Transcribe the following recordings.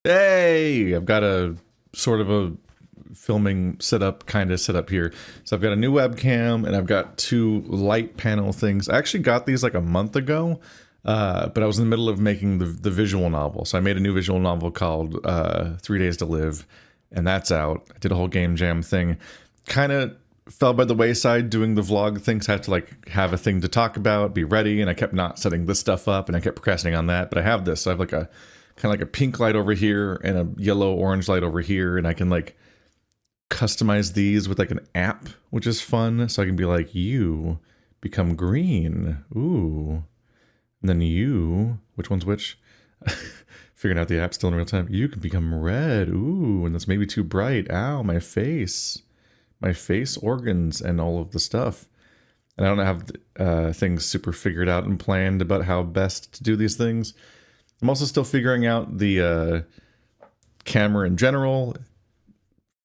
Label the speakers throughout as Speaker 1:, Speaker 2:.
Speaker 1: Hey, I've got a sort of a filming setup kind of set up here. So I've got a new webcam and I've got two light panel things. I actually got these like a month ago, but I was in the middle of making the visual novel. So I made a new visual novel called 3 Days to Live, and that's out. I did a whole game jam thing. Kind of fell by the wayside doing the vlog things. I had to like have a thing to talk about, be ready, and I kept not setting this stuff up and I kept procrastinating on that. But I have this. So I have like a kind of like a pink light over here and a yellow orange light over here, and I can like customize these with like an app, which is fun. So I can be like, you become green, ooh, and then you, which one's which? Figuring out the app still in real time. You can become red, ooh, and that's maybe too bright. Ow, my face organs and all of the stuff. And I don't have things super figured out and planned about how best to do these things. I'm also still figuring out the camera in general,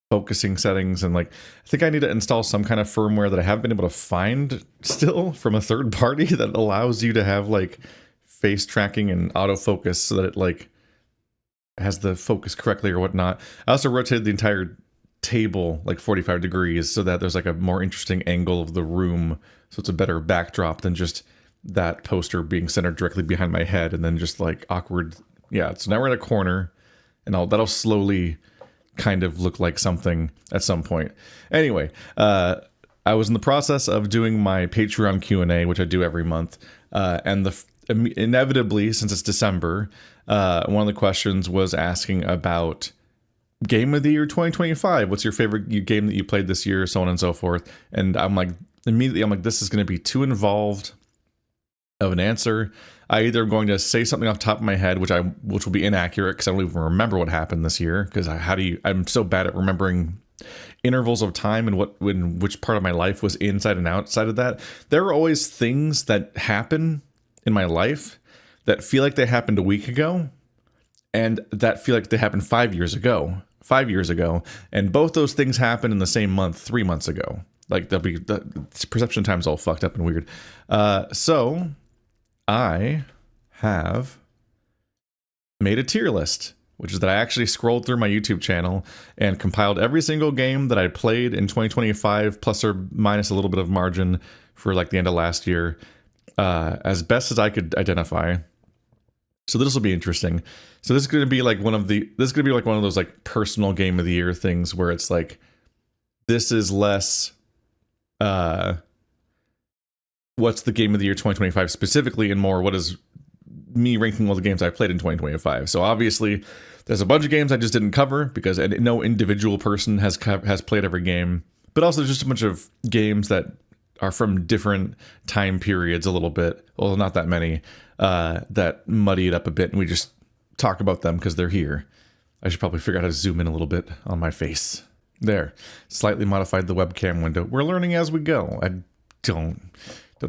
Speaker 1: focusing settings, and like I think I need to install some kind of firmware that I haven't been able to find still from a third party that allows you to have like face tracking and autofocus so that it like has the focus correctly or whatnot. I also rotated the entire table like 45 degrees so that there's like a more interesting angle of the room, so it's a better backdrop than just that poster being centered directly behind my head and then just like awkward. Yeah, so now we're in a corner, and that'll slowly kind of look like something at some point. Anyway, I was in the process of doing my Patreon Q&A, which I do every month, and inevitably, since it's December, one of the questions was asking about Game of the Year 2025. What's your favorite game that you played this year, so on and so forth. And I'm like, immediately, I'm like, this is going to be too involved of an answer. I either am going to say something off the top of my head, which will be inaccurate because I don't even remember what happened this year. Because I'm so bad at remembering intervals of time and which part of my life was inside and outside of that. There are always things that happen in my life that feel like they happened a week ago, and that feel like they happened 5 years ago, and both those things happened in the same month 3 months ago. Like the perception time's all fucked up and weird. So I have made a tier list, which is that I actually scrolled through my YouTube channel and compiled every single game that I played in 2025, plus or minus a little bit of margin for like the end of last year, as best as I could identify. So this will be interesting. So this is going to be like one of those like personal game of the year things where it's like, this is less what's the game of the year 2025 specifically, and more what is me ranking all the games I played in 2025. So obviously there's a bunch of games I just didn't cover because no individual person has played every game, but also just a bunch of games that are from different time periods a little bit, well, not that many, that muddy it up a bit, and we just talk about them because they're here. I should probably figure out how to zoom in a little bit on my face. There, slightly modified the webcam window. We're learning as we go. I don't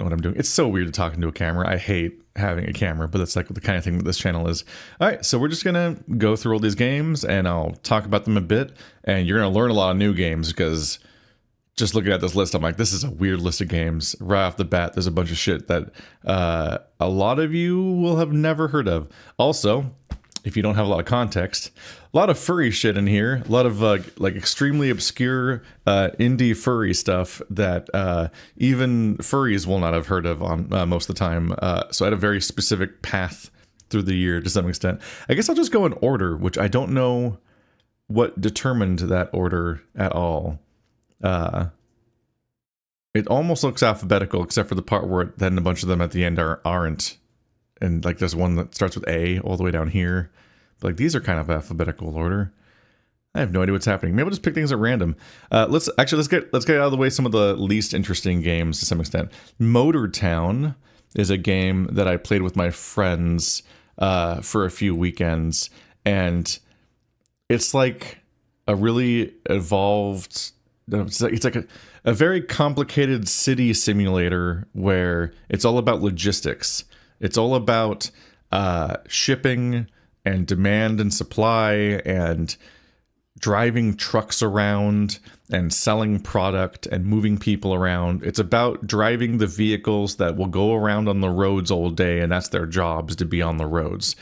Speaker 1: know what I'm doing. It's so weird to talk into a camera. I hate having a camera, but that's like the kind of thing that this channel is. All right, so we're just gonna go through all these games, and I'll talk about them a bit, and you're gonna learn a lot of new games because just looking at this list, I'm like, this is a weird list of games. Right off the bat, there's a bunch of shit that a lot of you will have never heard of. Also, if you don't have a lot of context, a lot of furry shit in here, a lot of like extremely obscure indie furry stuff that even furries will not have heard of on most of the time. So I had a very specific path through the year to some extent. I guess I'll just go in order, which I don't know what determined that order at all. It almost looks alphabetical, except for the part where then a bunch of them at the end aren't. And like there's one that starts with A all the way down here. But like these are kind of alphabetical order. I have no idea what's happening. Maybe I'll just pick things at random. Let's get out of the way some of the least interesting games to some extent. Motortown is a game that I played with my friends for a few weekends, and it's like a really evolved. It's like a very complicated city simulator where it's all about logistics. It's all about shipping and demand and supply and driving trucks around and selling product and moving people around. It's about driving the vehicles that will go around on the roads all day, and that's their jobs, to be on the roads.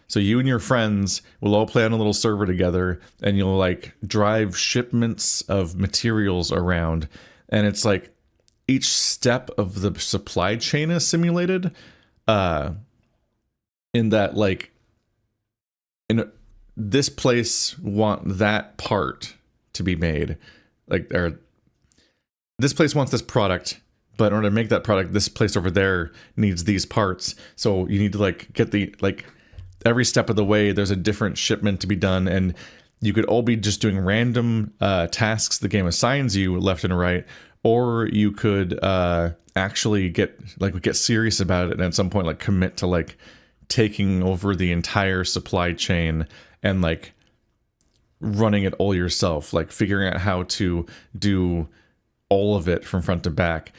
Speaker 1: So you and your friends will all play on a little server together, and you'll like drive shipments of materials around, and it's like each step of the supply chain is simulated. In that, like, in this place want that part to be made, like, or this place wants this product, but in order to make that product, this place over there needs these parts. So you need to like get the, like, every step of the way there's a different shipment to be done, and you could all be just doing random tasks the game assigns you left and right, or you could actually get serious about it and at some point like commit to like taking over the entire supply chain and like running it all yourself, like figuring out how to do all of it from front to back.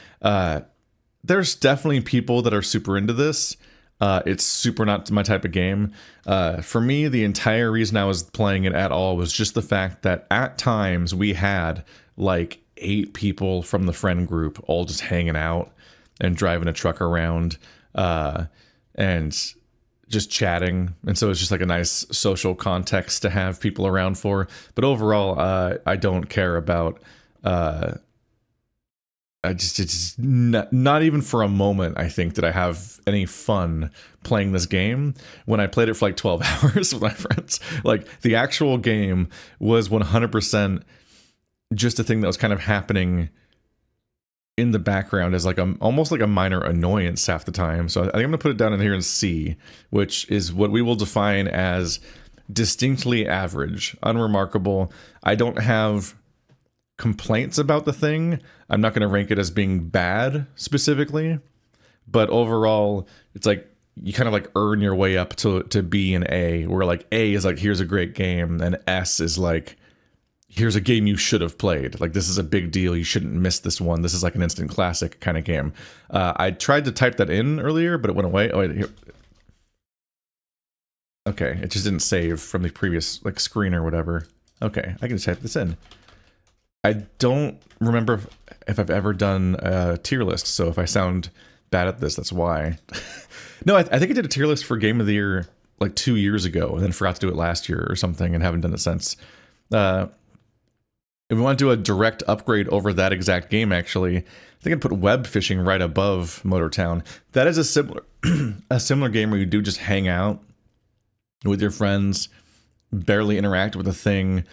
Speaker 1: There's definitely people that are super into this. It's super not my type of game. For me, the entire reason I was playing it at all was just the fact that at times we had like 8 people from the friend group all just hanging out and driving a truck around and just chatting. And so it's just like a nice social context to have people around for. But overall, I don't care about it's not even for a moment, I think, did I have any fun playing this game when I played it for like 12 hours with my friends. Like, the actual game was 100% just a thing that was kind of happening in the background as like almost like a minor annoyance half the time. So I think I'm gonna put it down in here in C, which is what we will define as distinctly average, unremarkable. I don't have complaints about the thing. I'm not going to rank it as being bad specifically, but overall it's like you kind of like earn your way up to B and A, where like A is like, here's a great game, and S is like, here's a game you should have played. Like, this is a big deal, you shouldn't miss this one, this is like an instant classic kind of game. I tried to type that in earlier, but it went away. Oh wait, here. Okay, it just didn't save from the previous like screen or whatever. Okay, I can just type this in. I don't remember if I've ever done a tier list, so if I sound bad at this, that's why. No, I think I did a tier list for Game of the Year like 2 years ago, and then forgot to do it last year or something, and haven't done it since. If we want to do a direct upgrade over that exact game, actually, I think I'd put Webfishing right above Motortown. That is a similar game where you do just hang out with your friends, barely interact with a thing,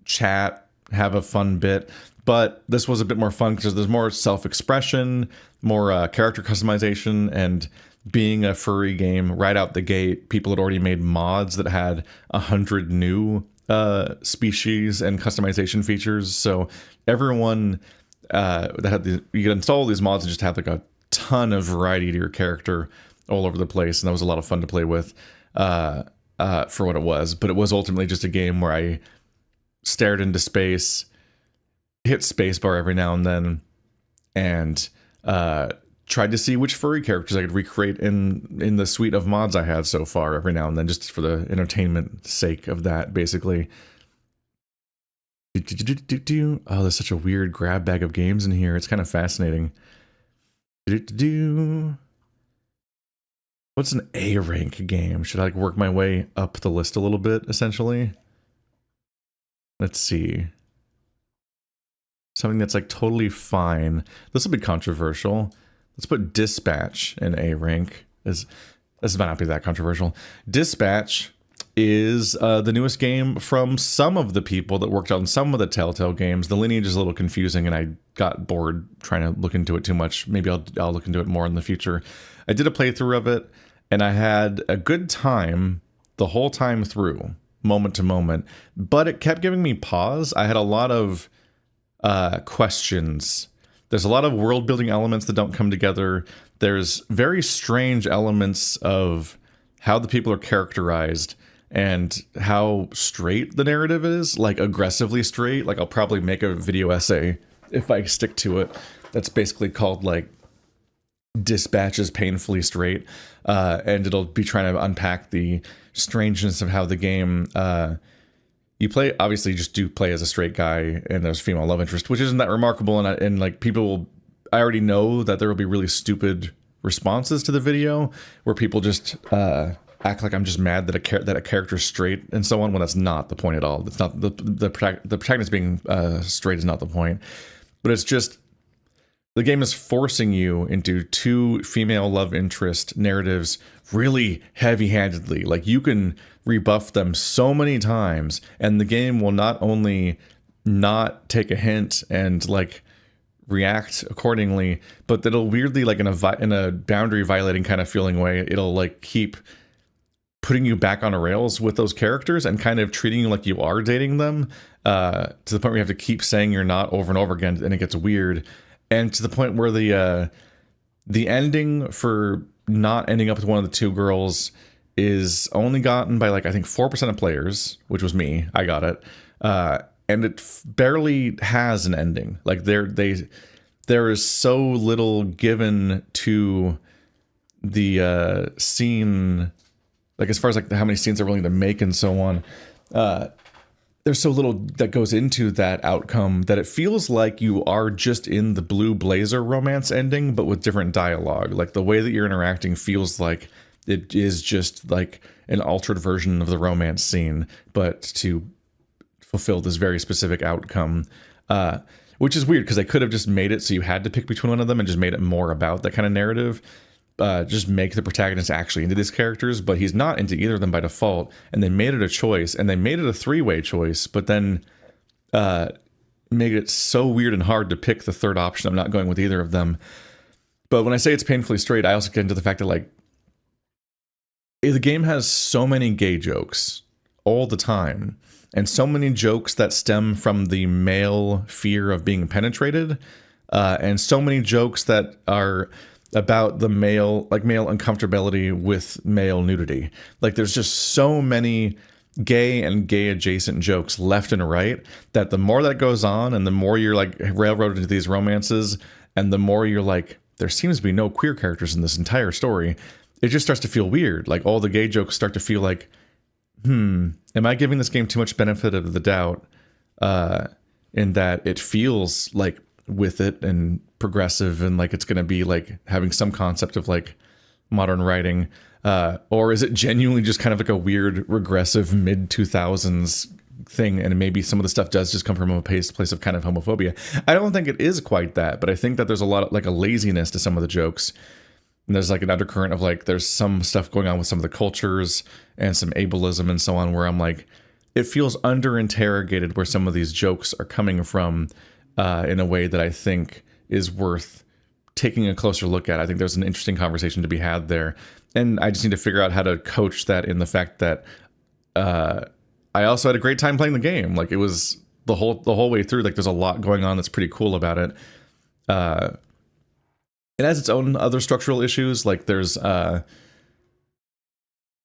Speaker 1: chat, have a fun bit. But this was a bit more fun because there's more self-expression, more character customization, and being a furry game right out the gate, people had already made mods that had 100 new species and customization features. So everyone that had you could install these mods and just have like a ton of variety to your character all over the place, and that was a lot of fun to play with for what it was. But it was ultimately just a game where I stared into space, hit spacebar every now and then, and tried to see which furry characters I could recreate in the suite of mods I had so far every now and then, just for the entertainment sake of that, basically. Oh, there's such a weird grab bag of games in here. It's kind of fascinating. What's an A rank game? Should I like work my way up the list a little bit, essentially? Let's see. Something that's like totally fine. This will be controversial. Let's put Dispatch in A rank. This might not be that controversial. Dispatch is the newest game from some of the people that worked on some of the Telltale games. The lineage is a little confusing, and I got bored trying to look into it too much. Maybe I'll look into it more in the future. I did a playthrough of it, and I had a good time the whole time through, moment to moment, but it kept giving me pause. I had a lot of questions. There's a lot of world building elements that don't come together. There's very strange elements of how the people are characterized and how straight the narrative is, like aggressively straight. Like, I'll probably make a video essay if I stick to it that's basically called like Dispatch is Painfully Straight, and it'll be trying to unpack the strangeness of how the game you play. Obviously, you just do play as a straight guy, and there's female love interest, which isn't that remarkable. And like, people will, I already know that there will be really stupid responses to the video where people just act like I'm just mad that a character's straight and so on, when that's not the point at all. It's not the protagonist being straight is not the point, but it's just the game is forcing you into two female love interest narratives really heavy-handedly. Like, you can rebuff them so many times, and the game will not only not take a hint and like react accordingly, but it'll weirdly, like in a boundary violating kind of feeling way, it'll like keep putting you back on a rails with those characters and kind of treating you like you are dating them, to the point where you have to keep saying you're not over and over again, and it gets weird. And to the point where the ending for not ending up with one of the two girls is only gotten by like, I think 4% of players, which was me. I got it. And it barely has an ending. Like, there is so little given to the scene, like as far as like how many scenes they're willing to make and so on. There's so little that goes into that outcome that it feels like you are just in the Blue Blazer romance ending, but with different dialogue. Like, the way that you're interacting feels like it is just like an altered version of the romance scene, but to fulfill this very specific outcome, which is weird because they could have just made it so you had to pick between one of them and just made it more about that kind of narrative. Just make the protagonist actually into these characters, but he's not into either of them by default, and they made it a choice, and they made it a three-way choice, but then made it so weird and hard to pick the third option. I'm not going with either of them. But when I say it's painfully straight, I also get into the fact that like the game has so many gay jokes all the time, and so many jokes that stem from the male fear of being penetrated, and so many jokes that are about the male uncomfortability with male nudity. Like, there's just so many gay and gay adjacent jokes left and right that the more that goes on, and the more you're like railroaded into these romances, and the more you're like, there seems to be no queer characters in this entire story, it just starts to feel weird. Like, all the gay jokes start to feel like, am I giving this game too much benefit of the doubt, in that it feels like with it and progressive, and like it's going to be like having some concept of like modern writing, or is it genuinely just kind of like a weird regressive mid 2000s thing, and maybe some of the stuff does just come from a place of kind of homophobia. I don't think it is quite that, but I think that there's a lot of like a laziness to some of the jokes, and there's like an undercurrent of like there's some stuff going on with some of the cultures and some ableism and so on, where I'm like, it feels under interrogated where some of these jokes are coming from, in a way that I think is worth taking a closer look at. I think there's an interesting conversation to be had there, and I just need to figure out how to coach that in the fact that I also had a great time playing the game. Like, it was the whole way through. Like, there's a lot going on that's pretty cool about it. It has its own other structural issues. Like, there's a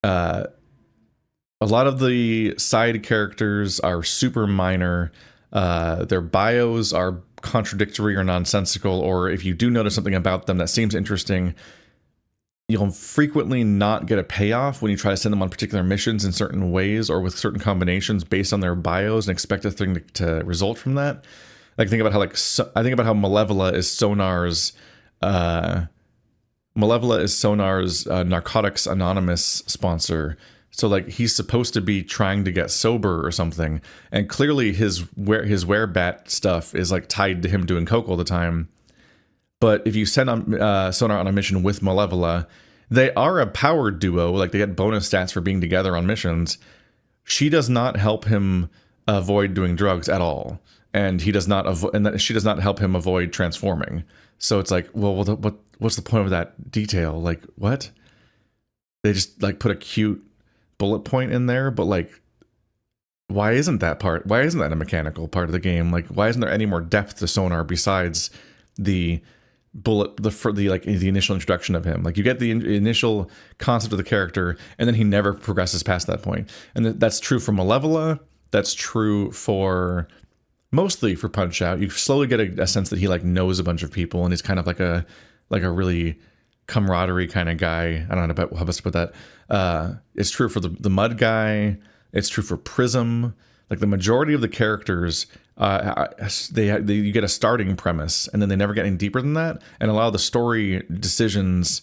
Speaker 1: lot of the side characters are super minor. Their bios are contradictory or nonsensical, or if you do notice something about them that seems interesting, you'll frequently not get a payoff when you try to send them on particular missions in certain ways or with certain combinations based on their bios, and expect a thing to result from that. Like, think about how I think about how Malevola is Sonar's Narcotics Anonymous sponsor. So like, he's supposed to be trying to get sober or something, and clearly his wherebat stuff is like tied to him doing coke all the time. But if you send on Sonar on a mission with Malevola, they are a power duo. Like, they get bonus stats for being together on missions. She does not help him avoid doing drugs at all, and he does not she does not help him avoid transforming. So it's like, well, what's the point of that detail? Like, what? They just like put a cute bullet point in there, but like, why isn't that a mechanical part of the game? Like, why isn't there any more depth to Sonar besides the initial introduction of him? Like, you get the initial concept of the character, and then he never progresses past that point. And that's true for Malevola. That's true for mostly for Punch Out. You slowly get a sense that he like knows a bunch of people, and he's kind of like a really camaraderie kind of guy. I don't know how best to put that. It's true for the Mud guy. It's true for Prism. Like, the majority of the characters, you get a starting premise, and then they never get any deeper than that. And a lot of the story decisions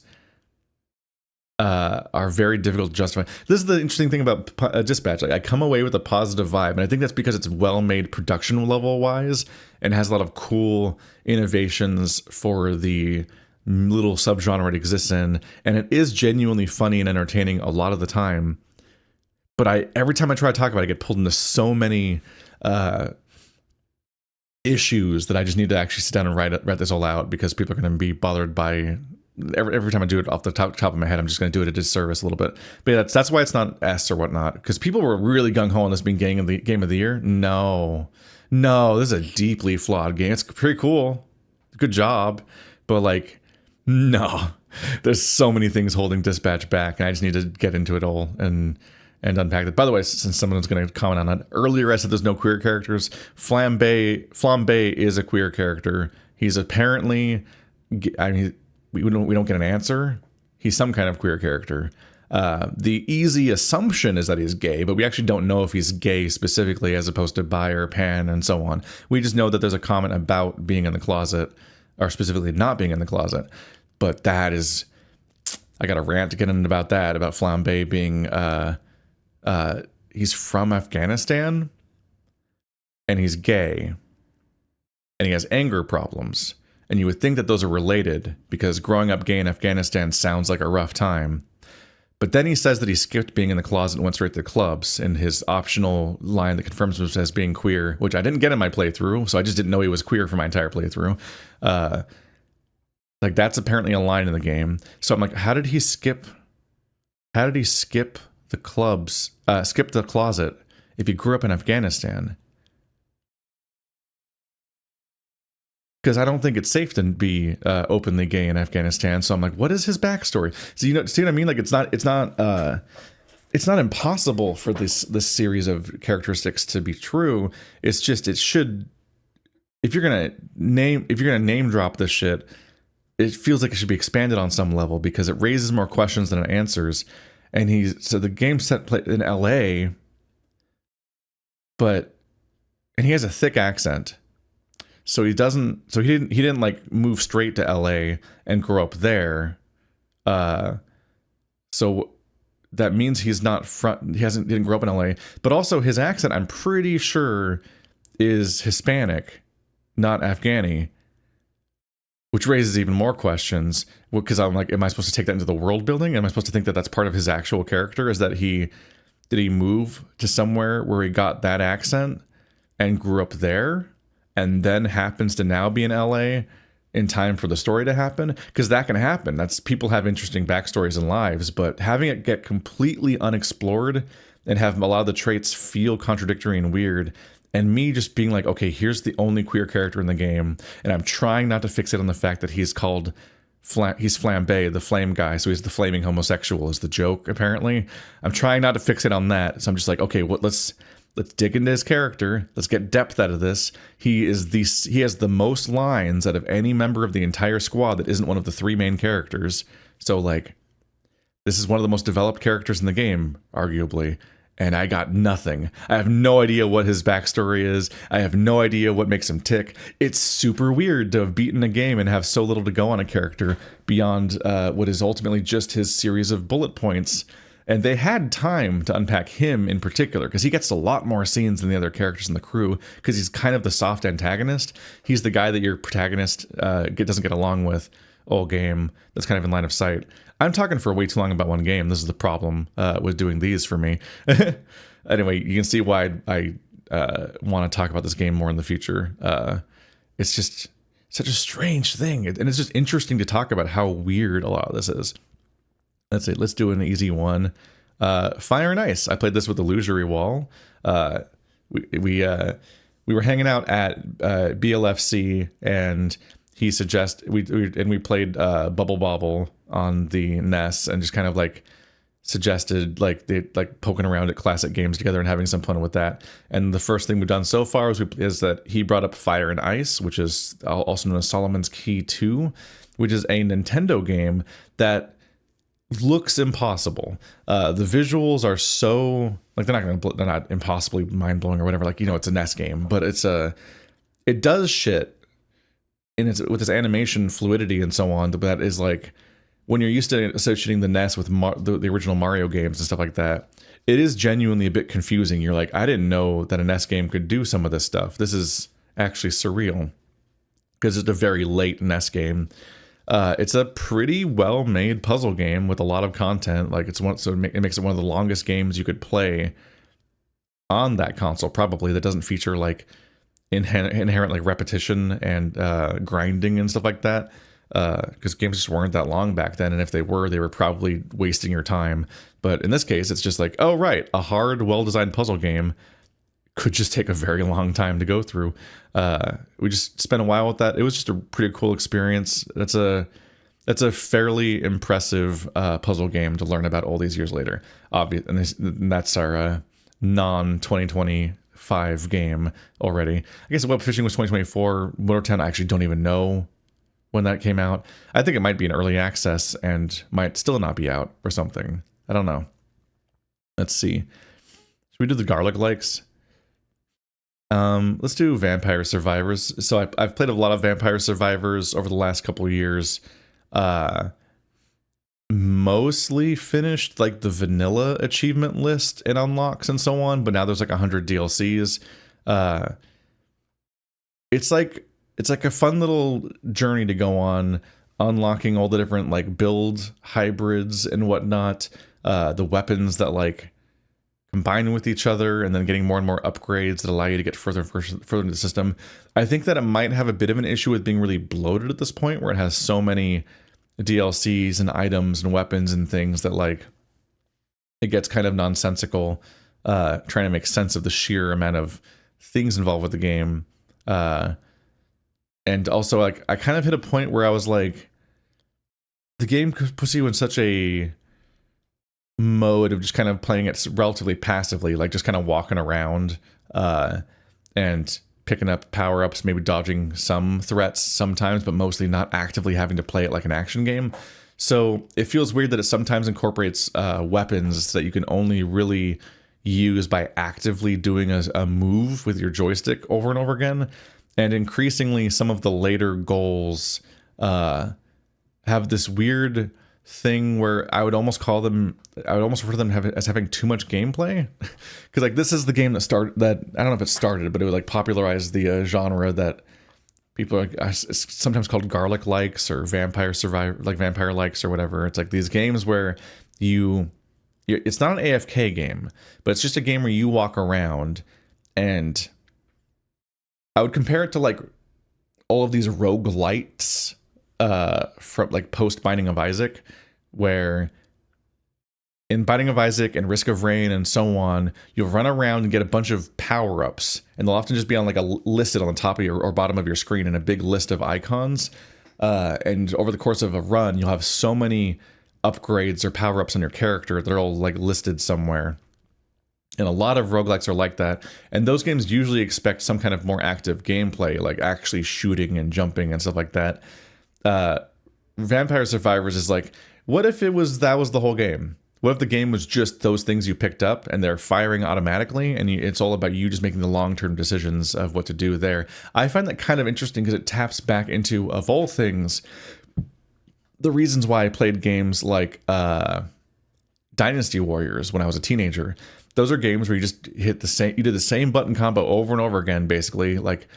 Speaker 1: are very difficult to justify. This is the interesting thing about Dispatch. Like, I come away with a positive vibe, and I think that's because it's well made production level wise and has a lot of cool innovations for the little subgenre it exists in, and it is genuinely funny and entertaining a lot of the time. But every time I try to talk about it, I get pulled into so many issues that I just need to actually sit down and write this all out, because people are going to be bothered by every time I do it off the top of my head. I'm just going to do it a disservice a little bit. But yeah, that's why it's not S or whatnot, because people were really gung-ho on this being game of the year. No, this is a deeply flawed game. It's pretty cool, good job, but like, no, there's so many things holding Dispatch back, and I just need to get into it all and unpack it. By the way, since someone's going to comment on that, earlier I said there's no queer characters. Flambe is a queer character. He's apparently, I mean, we don't get an answer. He's some kind of queer character. The easy assumption is that he's gay, but we actually don't know if he's gay specifically, as opposed to bi or pan and so on. We just know that there's a comment about being in the closet, or specifically not being in the closet. But that is, I got a rant to get in about that, about Flambe being, he's from Afghanistan, and he's gay, and he has anger problems. And you would think that those are related, because growing up gay in Afghanistan sounds like a rough time. But then he says that he skipped being in the closet and went straight to the clubs, in his optional line that confirms him as being queer, which I didn't get in my playthrough, so I just didn't know he was queer for my entire playthrough. Like, that's apparently a line in the game. So I'm like, how did he skip the clubs, skip the closet, if he grew up in Afghanistan? Because I don't think it's safe to be openly gay in Afghanistan. So I'm like, what is his backstory? So see what I mean? Like, it's not impossible for this series of characteristics to be true. It's just, it should, if you're gonna name drop this shit, it feels like it should be expanded on some level, because it raises more questions than it answers. And so the game's set in LA, and he has a thick accent. So he didn't like move straight to LA and grow up there. So that means he didn't grow up in LA, but also his accent, I'm pretty sure, is Hispanic, not Afghani, which raises even more questions, because I'm like, am I supposed to take that into the world building? Am I supposed to think that that's part of his actual character? Is that did he move to somewhere where he got that accent and grew up there, and then happens to now be in LA in time for the story to happen? Because that can happen. People have interesting backstories and lives, but having it get completely unexplored and have a lot of the traits feel contradictory and weird, and me just being like, okay, here's the only queer character in the game, and I'm trying not to fixate on the fact that he's called he's Flambe, the flame guy, so he's the flaming homosexual is the joke, apparently. I'm trying not to fixate on that, so I'm just like, okay, let's dig into his character. Let's get depth out of this. He has the most lines out of any member of the entire squad that isn't one of the three main characters. So like, this is one of the most developed characters in the game, arguably. And I got nothing. I have no idea what his backstory is. I have no idea what makes him tick. It's super weird to have beaten a game and have so little to go on a character beyond what is ultimately just his series of bullet points. And they had time to unpack him in particular, because he gets a lot more scenes than the other characters in the crew, because he's kind of the soft antagonist. He's the guy that your protagonist doesn't get along with all game, that's kind of in line of sight. I'm talking for way too long about one game. This is the problem with doing these for me. Anyway, you can see why I want to talk about this game more in the future. It's just such a strange thing, and it's just interesting to talk about how weird a lot of this is. Let's see, let's do an easy one. Fire and Ice. I played this with the Illusory Wall. We were hanging out at BLFC, and he suggested we played Bubble Bobble on the NES, and just kind of like suggested like poking around at classic games together and having some fun with that. And the first thing we've done so far is that he brought up Fire and Ice, which is also known as Solomon's Key 2, which is a Nintendo game that looks impossible. The visuals are so like they're not impossibly mind-blowing or whatever, like, you know, it's a NES game, but it does shit with its animation fluidity and so on that is like when you're used to associating the NES with the original Mario games and stuff like that, it is genuinely a bit confusing. You're like, I didn't know that a NES game could do some of this stuff. This is actually surreal because it's a very late NES game. It's a pretty well-made puzzle game with a lot of content. Like it makes it one of the longest games you could play on that console, probably, that doesn't feature like inherent like repetition and grinding and stuff like that. Because games just weren't that long back then, and if they were probably wasting your time. But in this case, it's just like, oh right, a hard, well-designed puzzle game could just take a very long time to go through. We just spent a while with that. It was just a pretty cool experience. That's a fairly impressive puzzle game to learn about all these years later. And that's our non-2025 game already. I guess Webfishing was 2024. Motortown, I actually don't even know when that came out. I think it might be in early access and might still not be out or something. I don't know. Let's see. Should we do the garlic likes? Let's do Vampire Survivors. So I've played a lot of Vampire Survivors over the last couple of years. Mostly finished like the vanilla achievement list and unlocks and so on, but now there's like 100 DLCs. It's like a fun little journey to go on, unlocking all the different like build hybrids and whatnot, the weapons that like combine with each other, and then getting more and more upgrades that allow you to get further into the system. I think that it might have a bit of an issue with being really bloated at this point, where it has so many DLCs and items and weapons and things that like it gets kind of nonsensical, trying to make sense of the sheer amount of things involved with the game. And also, like, I kind of hit a point where I was like, the game puts you in such a mode of just kind of playing it relatively passively, like just kind of walking around and picking up power-ups, maybe dodging some threats sometimes, but mostly not actively having to play it like an action game. So it feels weird that it sometimes incorporates weapons that you can only really use by actively doing a move with your joystick over and over again. And increasingly, some of the later goals have this weird thing where I would almost refer to them as having too much gameplay. Because like this is the game that I don't know if it started, but it would like popularize the genre that people are it's sometimes called garlic likes or vampire likes or whatever. It's like these games where it's not an AFK game, but it's just a game where you walk around, and I would compare it to like all of these roguelites from like post Binding of Isaac, where in Binding of Isaac and Risk of Rain and so on, you'll run around and get a bunch of power-ups, and they'll often just be on like listed on the top of your or bottom of your screen in a big list of icons. And over the course of a run, you'll have so many upgrades or power-ups on your character that are all like listed somewhere. And a lot of roguelikes are like that. And those games usually expect some kind of more active gameplay, like actually shooting and jumping and stuff like that. Vampire Survivors is like, what if that was the whole game? What if the game was just those things you picked up and they're firing automatically, and it's all about you just making the long-term decisions of what to do there? I find that kind of interesting because it taps back into, of all things, the reasons why I played games like Dynasty Warriors when I was a teenager. Those are games where you just you did the same button combo over and over again, basically. Like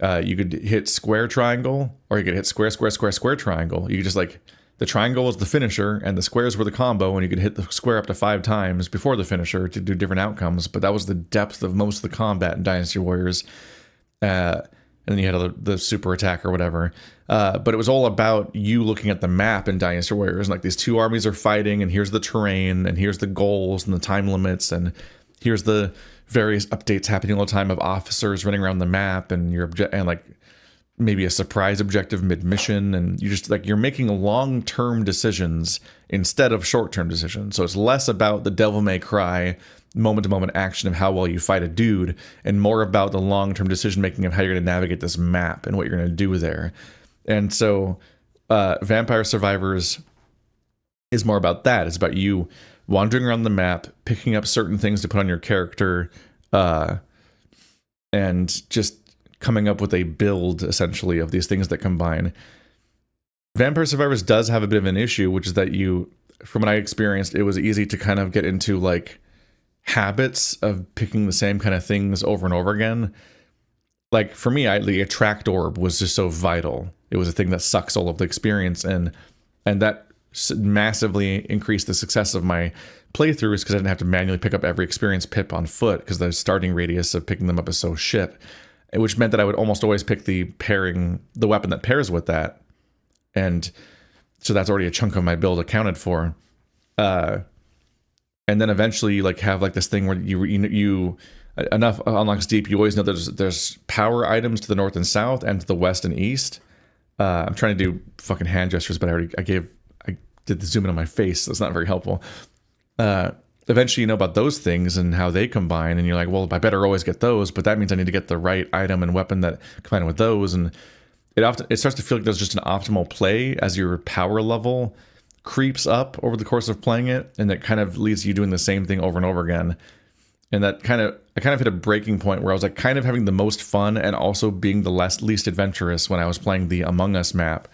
Speaker 1: you could hit square triangle, or you could hit square triangle. You could just like, the triangle was the finisher and the squares were the combo, and you could hit the square up to 5 times before the finisher to do different outcomes. But that was the depth of most of the combat in Dynasty Warriors. And then you had the super attack or whatever. But it was all about you looking at the map in Dynasty Warriors, and like these two armies are fighting, and here's the terrain, and here's the goals and the time limits, and here's the various updates happening all the time of officers running around the map, and and like maybe a surprise objective mid-mission, and you're making long-term decisions instead of short-term decisions. So it's less about the Devil May Cry moment-to-moment action of how well you fight a dude, and more about the long-term decision-making of how you're going to navigate this map and what you're going to do there. And so Vampire Survivors is more about that. It's about you wandering around the map, picking up certain things to put on your character, and just coming up with a build, essentially, of these things that combine. Vampire Survivors does have a bit of an issue, which is that from what I experienced, it was easy to kind of get into like habits of picking the same kind of things over and over again. Like for me, the attract orb was just so vital. It was a thing that sucks all of the experience, and that massively increased the success of my playthroughs because I didn't have to manually pick up every experience pip on foot because the starting radius of picking them up is so shit, which meant that I would almost always pick the weapon that pairs with that. And so that's already a chunk of my build accounted for. And then eventually you like have like this thing where you enough unlocks deep. You always know there's power items to the north and south and to the west and east. I'm trying to do fucking hand gestures, but I did the zoom in on my face. So it's not very helpful. Eventually you know about those things and how they combine, and you're like, well, I better always get those, but that means I need to get the right item and weapon that combine with those. And it starts to feel like there's just an optimal play as your power level creeps up over the course of playing it, and that kind of leads you doing the same thing over and over again. And I kind of hit a breaking point where I was like kind of having the most fun and also being the least adventurous when I was playing the Among Us map.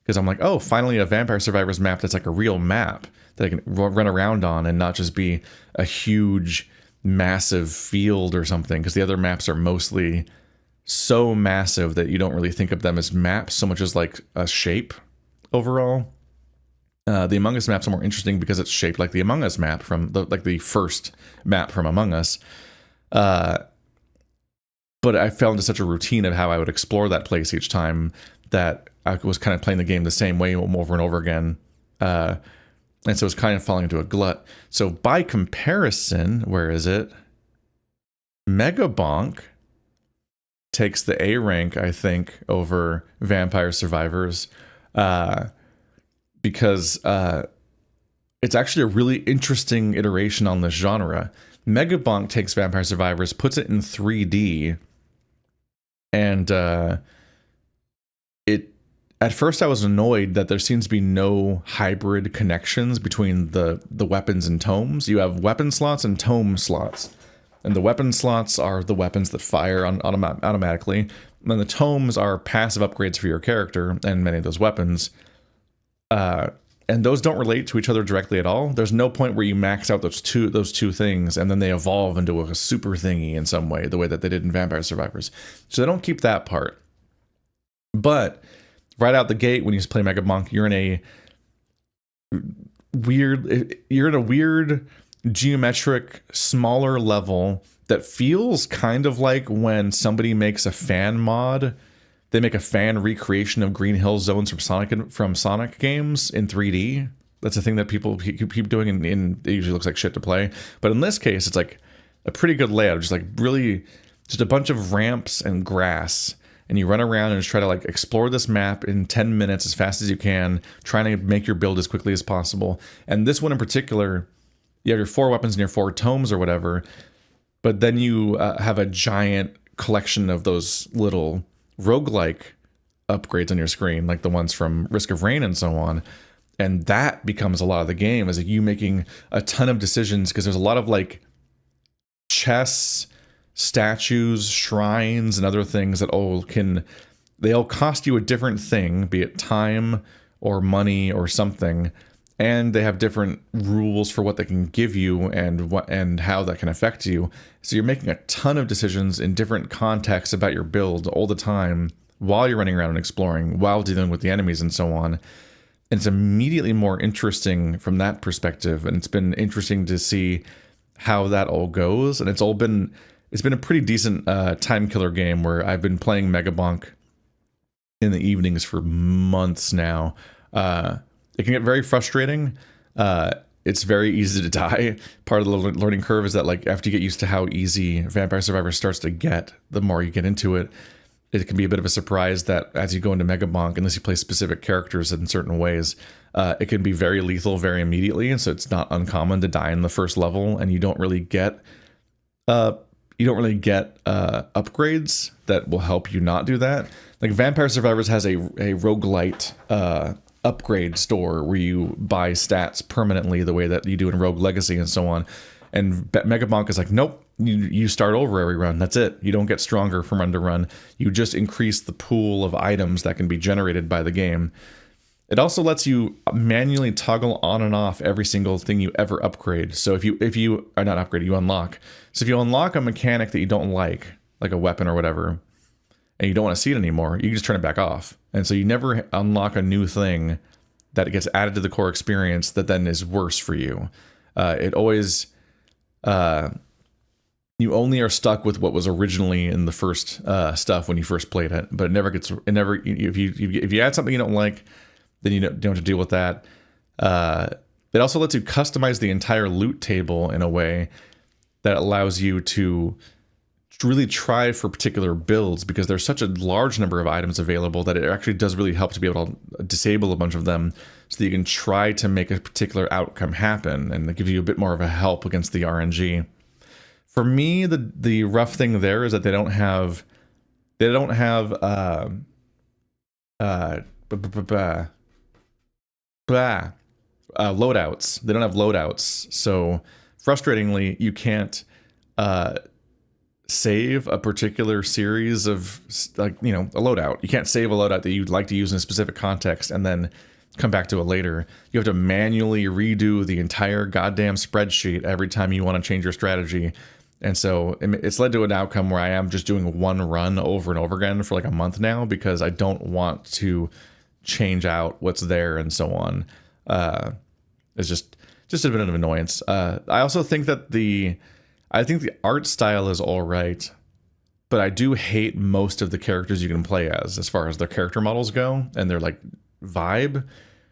Speaker 1: Because I'm like, oh, finally a Vampire Survivors map that's like a real map that I can run around on and not just be a huge, massive field or something. Because the other maps are mostly so massive that you don't really think of them as maps so much as like a shape overall. The Among Us maps are more interesting because it's shaped like the Among Us map from the first map from Among Us. But I fell into such a routine of how I would explore that place each time that I was kind of playing the game the same way over and over again. And so it's kind of falling into a glut. So by comparison, where is it? Mega Bonk takes the A rank, I think, over Vampire Survivors. Because it's actually a really interesting iteration on this genre. Mega Bonk takes Vampire Survivors, puts it in 3D, and at first I was annoyed that there seems to be no hybrid connections between the weapons and tomes. You have weapon slots and tome slots. And the weapon slots are the weapons that fire automatically. And the tomes are passive upgrades for your character and many of those weapons. And those don't relate to each other directly at all. There's no point where you max out those two things and then they evolve into a super thingy in some way, the way that they did in Vampire Survivors. So they don't keep that part. But right out the gate, when you play Mega Bonk, you're in a weird geometric smaller level that feels kind of like when somebody makes a fan mod. They make a fan recreation of Green Hill Zones from Sonic games in 3D. That's a thing that people keep doing, and it usually looks like shit to play. But in this case, it's like a pretty good layout, just a bunch of ramps and grass. And you run around and just try to like explore this map in 10 minutes as fast as you can, trying to make your build as quickly as possible. And this one in particular, you have your 4 weapons and your 4 tomes or whatever, but then you have a giant collection of those little roguelike upgrades on your screen, like the ones from Risk of Rain and so on. And that becomes a lot of the game, is like you making a ton of decisions, because there's a lot of like chests, statues, shrines, and other things that they all cost you a different thing, be it time or money or something, and they have different rules for what they can give you and how that can affect you. So you're making a ton of decisions in different contexts about your build all the time while you're running around and exploring, while dealing with the enemies and so on. And it's immediately more interesting from that perspective, and it's been interesting to see how that all goes. And it's been a pretty decent time killer game where I've been playing Mega Bonk in the evenings for months now. It can get very frustrating. It's very easy to die. Part of the learning curve is that like after you get used to how easy Vampire Survivor starts to get, the more you get into it, it can be a bit of a surprise that as you go into Mega Bonk, unless you play specific characters in certain ways, it can be very lethal very immediately. And so it's not uncommon to die in the first level, and you don't really get upgrades that will help you not do that. Like Vampire Survivors has a roguelite upgrade store where you buy stats permanently the way that you do in Rogue Legacy and so on. And Mega Bonk is like, nope, you start over every run. That's it. You don't get stronger from run to run. You just increase the pool of items that can be generated by the game. It also lets you manually toggle on and off every single thing you ever upgrade. So if you are not upgrade, you unlock. So if you unlock a mechanic that you don't like a weapon or whatever, and you don't want to see it anymore, you can just turn it back off. And so you never unlock a new thing that gets added to the core experience that then is worse for you. It always, you only are stuck with what was originally in the first stuff when you first played it, but if you add something you don't like, then you don't have to deal with that. It also lets you customize the entire loot table in a way that allows you to really try for particular builds, because there's such a large number of items available that it actually does really help to be able to disable a bunch of them so that you can try to make a particular outcome happen, and it gives you a bit more of a help against the RNG. For me, the rough thing there is that they don't have loadouts. They don't have loadouts. So frustratingly, you can't save a particular series of, like, you know, a loadout. You can't save a loadout that you'd like to use in a specific context and then come back to it later. You have to manually redo the entire goddamn spreadsheet every time you want to change your strategy. And so it's led to an outcome where I am just doing one run over and over again for like a month now, because I don't want to change out what's there and so on. It's just a bit of an annoyance. I also think that the art style is all right, but I do hate most of the characters you can play as far as their character models go and their like vibe,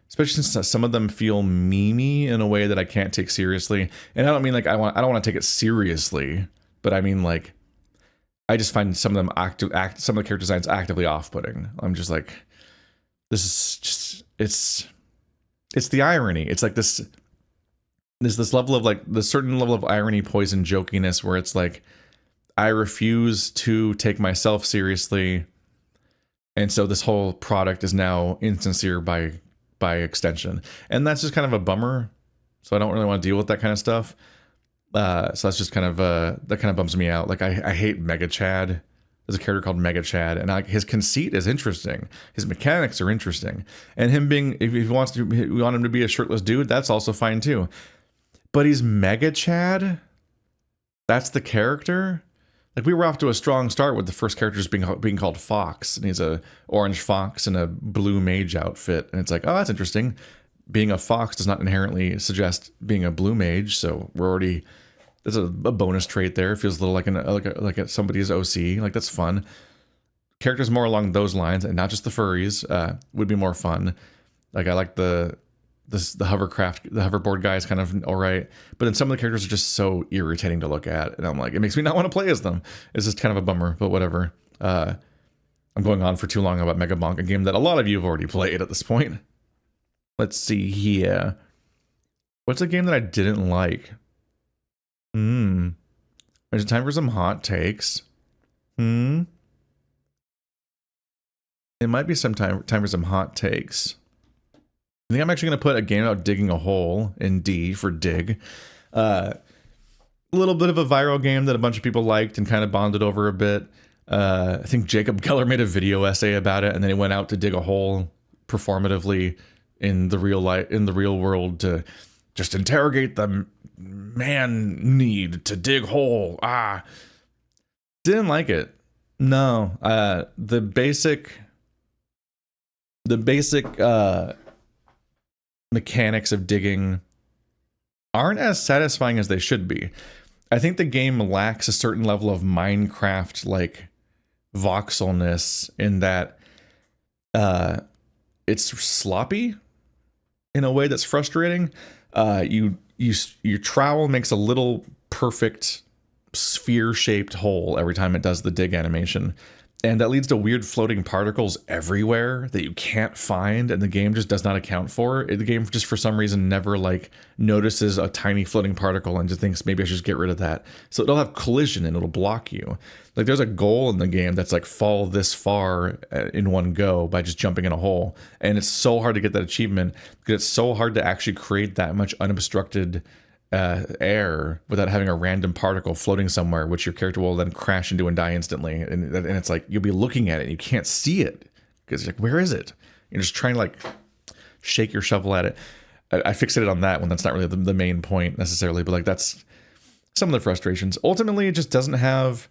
Speaker 1: especially since some of them feel memey in a way that I can't take seriously. And I don't mean like I don't want to take it seriously, but I mean like I just find some of them some of the character designs actively off-putting. I'm just like, this is just it's the irony. It's like there's this level of like the certain level of irony, poison, jokiness where it's like I refuse to take myself seriously, and so this whole product is now insincere by extension, and that's just kind of a bummer. So I don't really want to deal with that kind of stuff. So that's just kind of that kind of bums me out. Like I hate Mega Chad. There's a character called Mega Chad, and his conceit is interesting. His mechanics are interesting, and him being, if he want him to be a shirtless dude, that's also fine too. But he's Mega Chad. That's the character. Like, we were off to a strong start with the first characters being called Fox, and he's a orange fox in a blue mage outfit, and it's like, oh, that's interesting. Being a fox does not inherently suggest being a blue mage, so we're already, there's a bonus trait there. It feels a little like somebody's OC. Like, that's fun. Characters more along those lines, and not just the furries, would be more fun. Like, I like the hoverboard guy is kind of all right, but then some of the characters are just so irritating to look at, and I'm like, it makes me not want to play as them. It's just kind of a bummer, but whatever. I'm going on for too long about Mega Bonk, a game that a lot of you have already played at this point. Let's see here. What's a game that I didn't like? Is it time for some hot takes? It might be some time for some hot takes. I think I'm actually going to put a game about digging a hole in D for dig. A little bit of a viral game that a bunch of people liked and kind of bonded over a bit. I think Jacob Keller made a video essay about it, and then he went out to dig a hole performatively in the real world to just interrogate the man need to dig hole. Didn't like it. No. The basic mechanics of digging aren't as satisfying as they should be. I think the game lacks a certain level of Minecraft like voxelness in that it's sloppy in a way that's frustrating. Your trowel makes a little perfect sphere-shaped hole every time it does the dig animation. And that leads to weird floating particles everywhere that you can't find, and the game just does not account for. The game just for some reason never like notices a tiny floating particle and just thinks maybe I should just get rid of that. So it'll have collision and it'll block you. Like, there's a goal in the game that's like fall this far in one go by just jumping in a hole. And it's so hard to get that achievement because it's so hard to actually create that much unobstructed air without having a random particle floating somewhere, which your character will then crash into and die instantly. And it's like, you'll be looking at it and you can't see it because you're like, where is it? You're just trying to like shake your shovel at it. I fixated on that one. That's not really the main point necessarily, but like that's some of the frustrations. Ultimately, it just doesn't have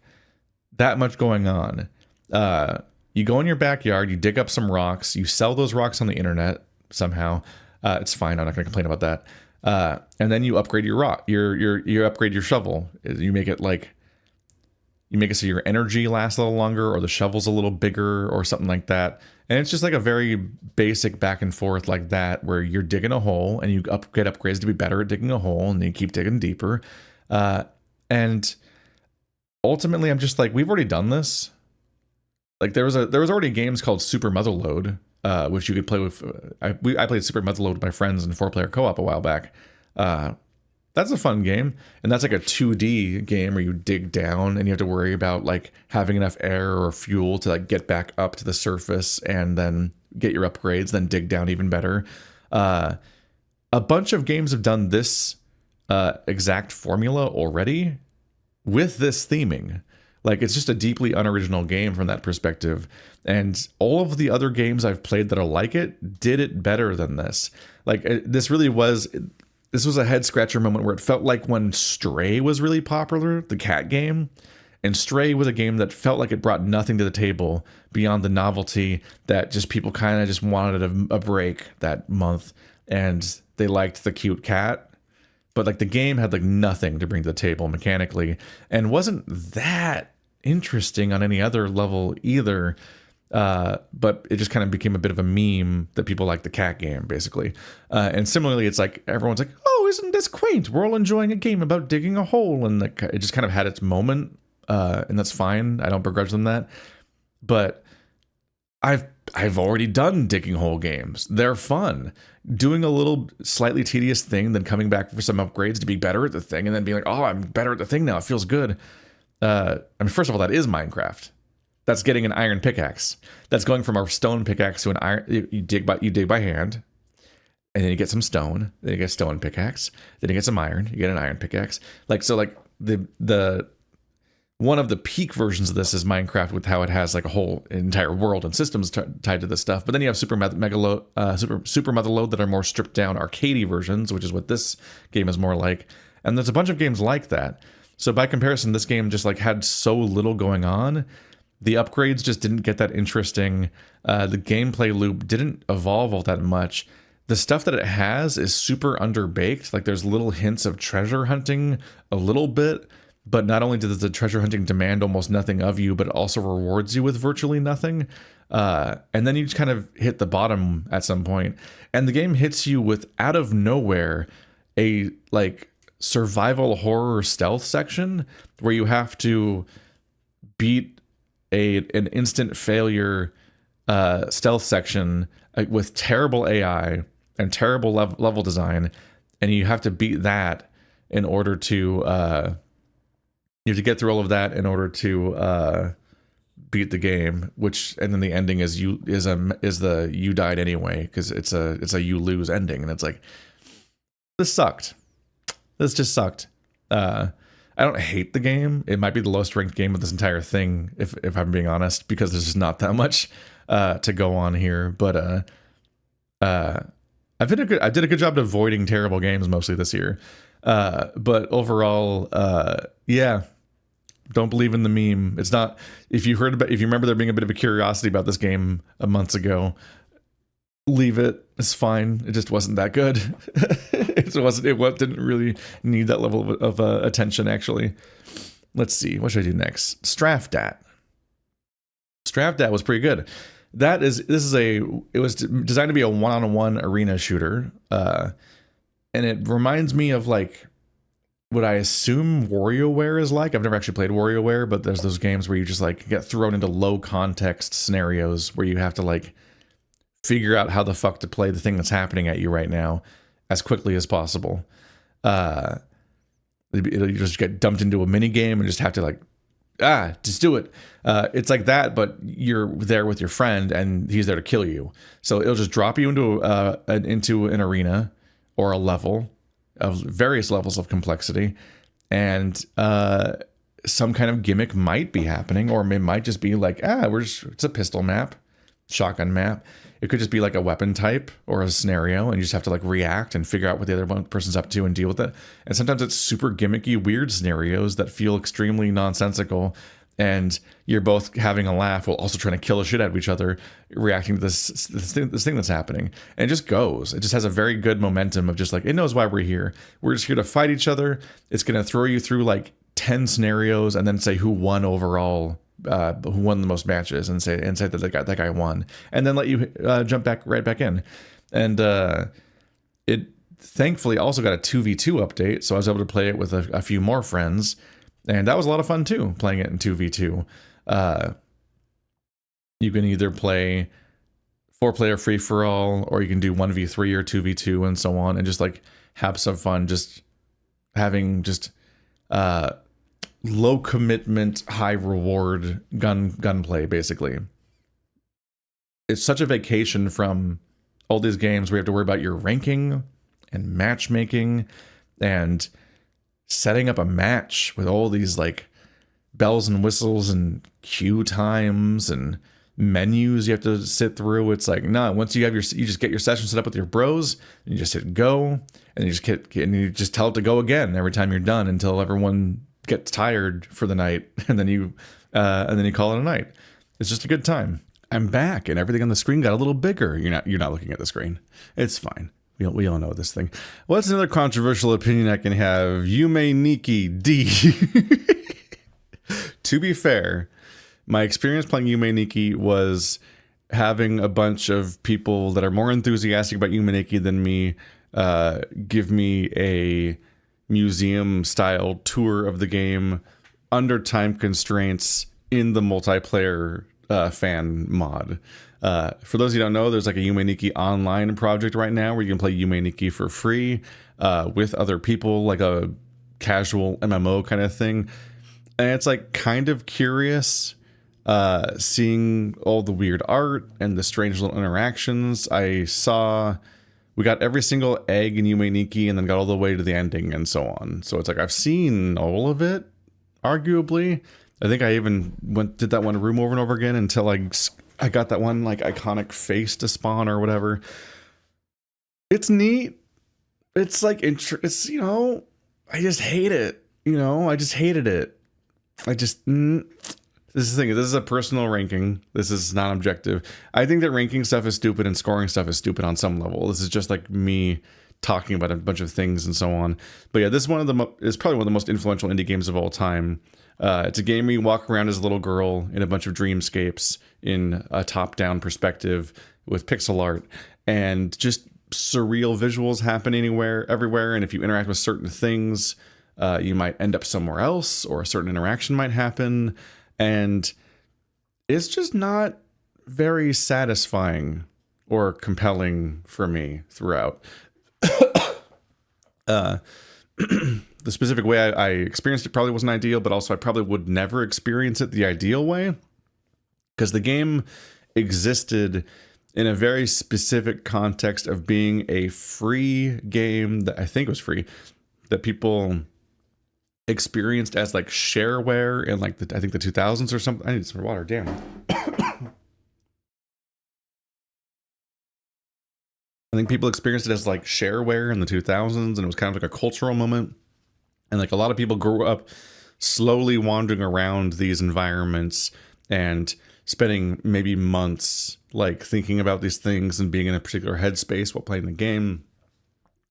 Speaker 1: that much going on. You go in your backyard, you dig up some rocks, you sell those rocks on the internet somehow. It's fine. I'm not going to complain about that. And then you upgrade your rock. You upgrade your shovel. You make it so your energy lasts a little longer, or the shovel's a little bigger, or something like that. And it's just like a very basic back and forth like that, where you're digging a hole and you get upgrades to be better at digging a hole, and then you keep digging deeper. And ultimately, I'm just like, we've already done this. Like there was already games called Super Motherload, which you could play with. I played Super Motherload with my friends in 4-player co-op a while back. That's a fun game, and that's like a 2D game where you dig down and you have to worry about like having enough air or fuel to like get back up to the surface and then get your upgrades, then dig down even better. A bunch of games have done this exact formula already with this theming. Like, it's just a deeply unoriginal game from that perspective. And all of the other games I've played that are like it did it better than this. Like, this was a head scratcher moment where it felt like when Stray was really popular, the cat game. And Stray was a game that felt like it brought nothing to the table beyond the novelty that just people kind of just wanted a break that month. And they liked the cute cat. But like the game had like nothing to bring to the table mechanically and wasn't that interesting on any other level either. But it just kind of became a bit of a meme that people like the cat game, basically. And similarly, it's like everyone's like, oh, isn't this quaint? We're all enjoying a game about digging a hole. And it just kind of had its moment. And that's fine. I don't begrudge them that. But I've already done digging hole games. They're fun. Doing a little slightly tedious thing, then coming back for some upgrades to be better at the thing, and then being like, oh, I'm better at the thing now. It feels good. I mean, first of all, that is Minecraft. That's getting an iron pickaxe. That's going from a stone pickaxe to an iron. You dig by hand, and then you get some stone. Then you get a stone pickaxe. Then you get some iron. You get an iron pickaxe. Like the one of the peak versions of this is Minecraft, with how it has like a whole entire world and systems tied to this stuff. But then you have Super Motherload that are more stripped down arcadey versions, which is what this game is more like. And there's a bunch of games like that. So by comparison, this game just like had so little going on. The upgrades just didn't get that interesting. The gameplay loop didn't evolve all that much. The stuff that it has is super underbaked. Like there's little hints of treasure hunting a little bit. But not only does the treasure hunting demand almost nothing of you, but it also rewards you with virtually nothing. And then you just kind of hit the bottom at some point. And the game hits you with, out of nowhere, a like survival horror stealth section where you have to beat an instant failure stealth section with terrible AI and terrible level design. And you have to beat that in order to... You have to get through all of that in order to beat the game, and then the ending is you died anyway, because it's a you lose ending, and it's like, this sucked. This just sucked. I don't hate the game. It might be the lowest ranked game of this entire thing, if I'm being honest, because there's just not that much to go on here. But I did a good job of avoiding terrible games mostly this year. But overall, yeah. Don't believe in the meme. It's not, if you remember there being a bit of a curiosity about this game a month ago, leave it. It's fine. It just wasn't that good. It didn't really need that level of attention, actually. Let's see. What should I do next? Strafat. Strafat was pretty good. It was designed to be a one-on-one arena shooter. And it reminds me of like what I assume WarioWare is like. I've never actually played WarioWare, but there's those games where you just like get thrown into low context scenarios where you have to like figure out how the fuck to play the thing that's happening at you right now as quickly as possible. You just get dumped into a mini game and just have to like, just do it. It's like that, but you're there with your friend and he's there to kill you. So it'll just drop you into an arena or a level of various levels of complexity, and some kind of gimmick might be happening, or it might just be like, it's a pistol map. shotgun map. It could just be like a weapon type or a scenario, and you just have to like react and figure out what the other person's up to and deal with it. And sometimes it's super gimmicky, weird scenarios that feel extremely nonsensical, and you're both having a laugh while also trying to kill the shit out of each other, reacting to this thing that's happening. And it just goes. It just has a very good momentum of just like, it knows why we're here. We're just here to fight each other. It's going to throw you through like 10 scenarios and then say who won overall, who won the most matches, and say that that guy won, and then let you jump right back in. And it thankfully also got a 2v2 update, so I was able to play it with a few more friends, and that was a lot of fun too, playing it in 2v2. You can either play 4-player free-for-all, or you can do 1v3 or 2v2 and so on, and just like have some fun, just having just low commitment, high reward gunplay, basically. It's such a vacation from all these games where you have to worry about your ranking and matchmaking and setting up a match with all these like bells and whistles and queue times and menus you have to sit through. It's like, no, once you have you just get your session set up with your bros, and you just hit go, and you just tell it to go again every time you're done until everyone gets tired for the night, and then you call it a night. It's just a good time. I'm back, and everything on the screen got a little bigger. You're not looking at the screen. It's fine. We all know this thing. What's another controversial opinion I can have? Ume Nikki D. To be fair, my experience playing Ume Nikki was having a bunch of people that are more enthusiastic about Ume Nikki than me give me a museum style tour of the game under time constraints in the multiplayer fan mod. For those of you who don't know, there's like a Ume Nikki online project right now where you can play Ume Nikki for free with other people, like a casual MMO kind of thing. And it's like kind of curious seeing all the weird art and the strange little interactions. We got every single egg in Ume Nikki and then got all the way to the ending and so on. So it's like I've seen all of it, arguably. I think I even did that one room over and over again until I got that one like iconic face to spawn or whatever. It's neat. It's like it's I just hate it. I just hated it. This is the thing. This is a personal ranking. This is not objective. I think that ranking stuff is stupid and scoring stuff is stupid on some level. This is just like me talking about a bunch of things and so on. But yeah, this is probably one of the most influential indie games of all time. It's a game where you walk around as a little girl in a bunch of dreamscapes in a top-down perspective with pixel art and just surreal visuals happen everywhere. And if you interact with certain things, you might end up somewhere else, or a certain interaction might happen. And it's just not very satisfying or compelling for me throughout. The specific way I experienced it probably wasn't ideal, but also I probably would never experience it the ideal way, because the game existed in a very specific context of being a free game that I think was free, that people experienced as like shareware in like I think the 2000s or something. I need some water, damn. I think people experienced it as like shareware in the 2000s, and it was kind of like a cultural moment. And like a lot of people grew up slowly wandering around these environments and spending maybe months like thinking about these things and being in a particular headspace while playing the game.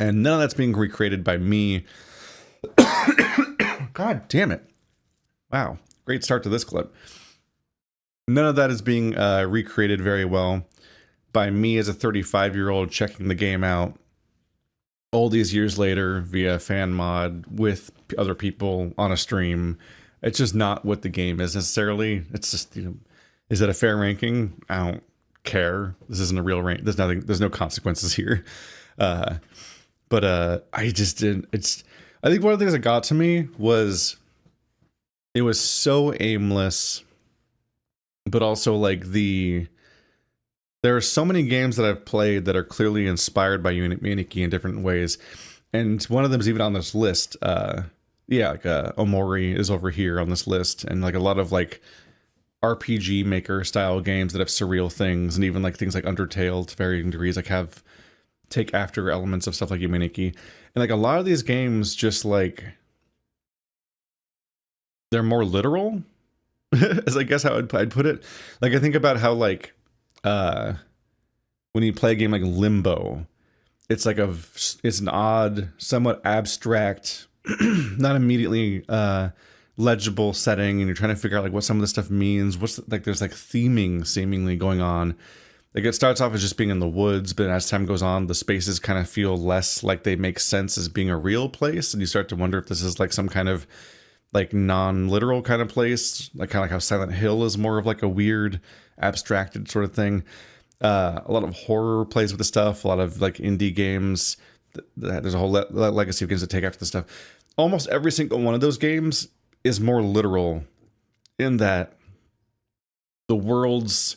Speaker 1: And none of that's being recreated by me. God damn it. Wow. Great start to this clip. None of that is being recreated very well by me as a 35-year-old checking the game out all these years later via fan mod with other people on a stream. It's just not what the game is necessarily. It's just, is it a fair ranking? I don't care. This isn't a real rank. There's no consequences here. I just didn't. I think one of the things that got to me was it was so aimless, but also like there are so many games that I've played that are clearly inspired by Ume Nikki in different ways. And one of them is even on this list. Omori is over here on this list. And like a lot of like RPG maker style games that have surreal things, and even like things like Undertale to varying degrees, like take after elements of stuff like Ume Nikki. And like a lot of these games just like they're more literal, as I guess how I'd put it. Like I think about how like when you play a game like Limbo, it's like it's an odd, somewhat abstract, not immediately legible setting, and you're trying to figure out like what some of this stuff means. There's like theming seemingly going on. Like it starts off as just being in the woods, but as time goes on, the spaces kind of feel less like they make sense as being a real place, and you start to wonder if this is like some kind of like non-literal kind of place, like kind of like how Silent Hill is more of like a weird abstracted sort of thing. A lot of horror plays with the stuff, a lot of like indie games. There's a whole legacy of games that take after the stuff. Almost every single one of those games is more literal in that the worlds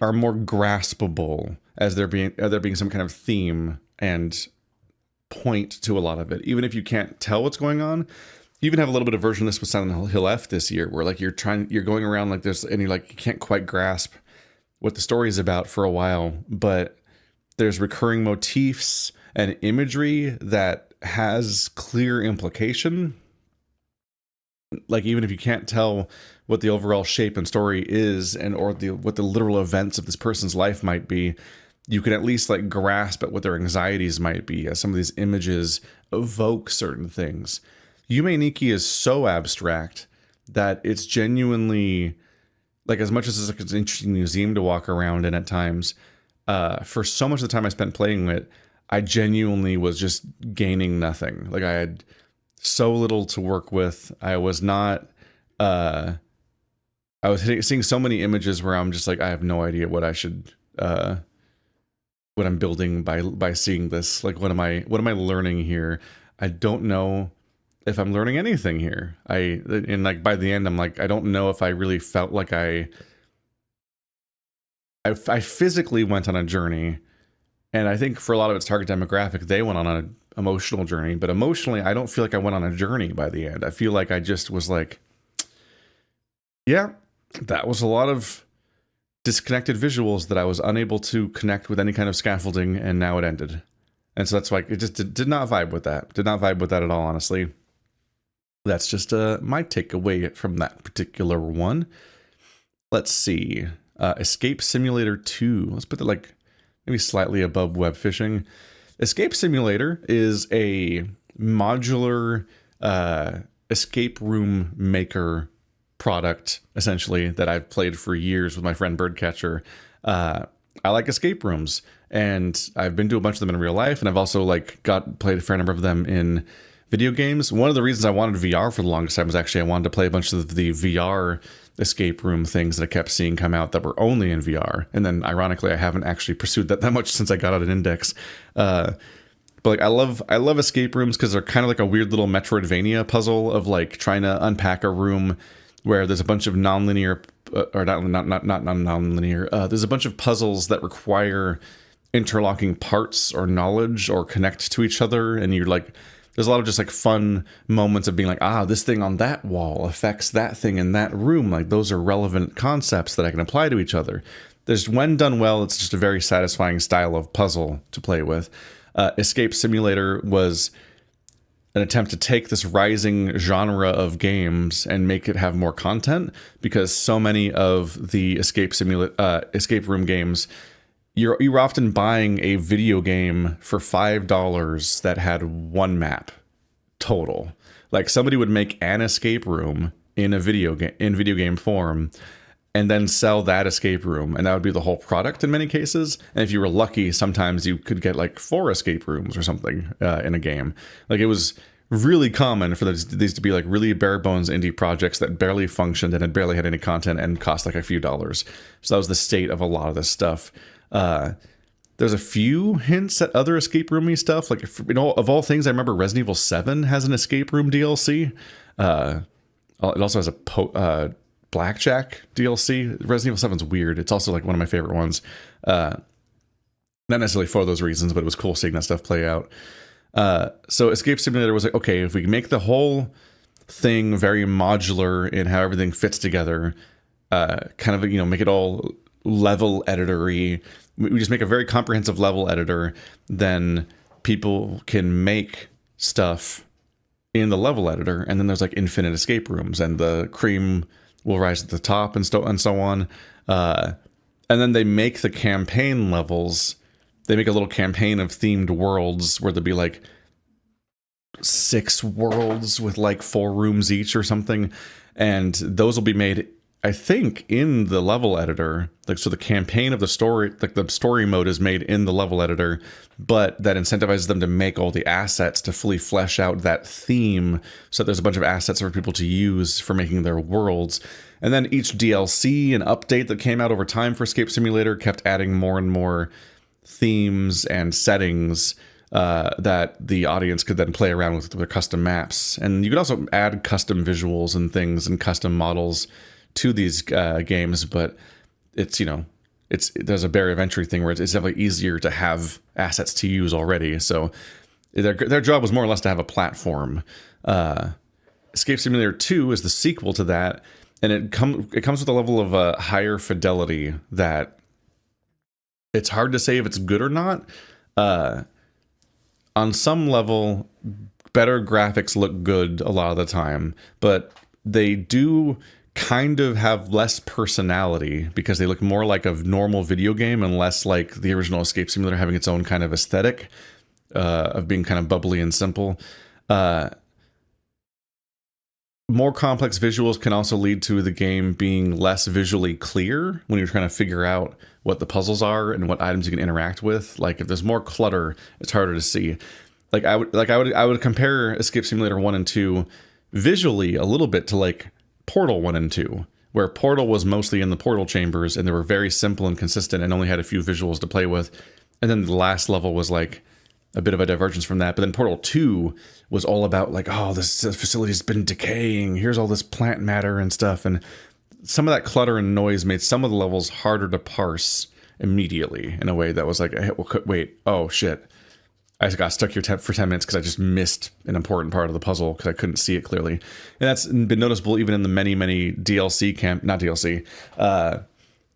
Speaker 1: are more graspable as there being some kind of theme and point to a lot of it. Even if you can't tell what's going on, you even have a little bit of version of this with Silent Hill F this year, where like you're going around like this and you can't quite grasp what the story is about for a while, but there's recurring motifs and imagery that has clear implication. Like even if you can't tell what the overall shape and story is, or what the literal events of this person's life might be, you can at least like grasp at what their anxieties might be as some of these images evoke certain things. Ume Nikki is so abstract that it's genuinely like, as much as it's like an interesting museum to walk around in at times, for so much of the time I spent playing it, I genuinely was just gaining nothing. Like I had so little to work with. I was not, I was seeing so many images where I'm just like, I have no idea what I should, what I'm building by seeing this. Like, what am I learning here? I don't know if I'm learning anything here. And like by the end, I'm like, I don't know if I really felt like I physically went on a journey. And I think for a lot of its target demographic, they went on an emotional journey. But emotionally, I don't feel like I went on a journey by the end. I feel like I just was like, yeah, that was a lot of disconnected visuals that I was unable to connect with any kind of scaffolding, and now it ended. And so that's why it just did not vibe with that. Did not vibe with that at all, honestly. That's just my takeaway from that particular one. Let's see. Escape Simulator 2. Let's put that like maybe slightly above web fishing. Escape Simulator is a modular escape room maker product, essentially, that I've played for years with my friend Birdcatcher. I like escape rooms, and I've been to a bunch of them in real life, and I've also like played a fair number of them in video games. One of the reasons I wanted VR for the longest time was actually I wanted to play a bunch of the VR escape room things that I kept seeing come out that were only in VR. And then ironically, I haven't actually pursued that much since I got out an Index. But like I love escape rooms because they're kind of like a weird little Metroidvania puzzle of like trying to unpack a room where there's a bunch of nonlinear, or not nonlinear. There's a bunch of puzzles that require interlocking parts or knowledge or connect to each other, and you're like, there's a lot of just like fun moments of being like, this thing on that wall affects that thing in that room. Like those are relevant concepts that I can apply to each other. When done well, it's just a very satisfying style of puzzle to play with. Escape Simulator was an attempt to take this rising genre of games and make it have more content, because so many of the escape room games, you're often buying a video game for $5 that had one map total. Like somebody would make an escape room in video game form and then sell that escape room, and that would be the whole product in many cases. And if you were lucky, sometimes you could get like 4 escape rooms or something in a game. Like it was really common for these to be like really bare bones indie projects that barely functioned and had barely had any content and cost like a few dollars. So that was the state of a lot of this stuff. There's a few hints at other escape roomy stuff. Like, of all things, I remember Resident Evil 7 has an escape room DLC. It also has a Blackjack DLC. Resident Evil 7 is weird. It's also like one of my favorite ones. Not necessarily for those reasons, but it was cool seeing that stuff play out. So Escape Simulator was like, okay, if we make the whole thing, very modular in how everything fits together. Kind of, make it all level editory. We just make a very comprehensive level editor. Then people can make stuff in the level editor, and then there's like infinite escape rooms, and the cream will rise at the top, and so on. And then they make the campaign levels. They make a little campaign of themed worlds where there'll be like 6 worlds with like 4 rooms each or something, and those will be made, I think, in the level editor. Like, so the campaign of the story, like the story mode, is made in the level editor, but that incentivizes them to make all the assets to fully flesh out that theme. So there's a bunch of assets for people to use for making their worlds. And then each DLC and update that came out over time for Escape Simulator kept adding more and more themes and settings that the audience could then play around with their custom maps. And you could also add custom visuals and things and custom models to these games, but it's, there's a barrier of entry thing where it's definitely easier to have assets to use already. So their job was more or less to have a platform. Escape Simulator 2 is the sequel to that, and it comes with a level of higher fidelity that it's hard to say if it's good or not. On some level, better graphics look good a lot of the time, but they do kind of have less personality because they look more like a normal video game and less like the original Escape Simulator having its own kind of aesthetic of being kind of bubbly and simple. More complex visuals can also lead to the game being less visually clear when you're trying to figure out what the puzzles are and what items you can interact with. Like, if there's more clutter, it's harder to see. I would compare Escape Simulator 1 and 2 visually a little bit to like Portal 1 and 2, where Portal was mostly in the portal chambers and they were very simple and consistent and only had a few visuals to play with. And then the last level was like a bit of a divergence from that. But then Portal 2 was all about like, oh, this facility's been decaying. Here's all this plant matter and stuff. And some of that clutter and noise made some of the levels harder to parse immediately in a way that was like, hey, well, wait, oh shit. I got stuck here for 10 minutes because I just missed an important part of the puzzle because I couldn't see it clearly. And that's been noticeable even in the many, many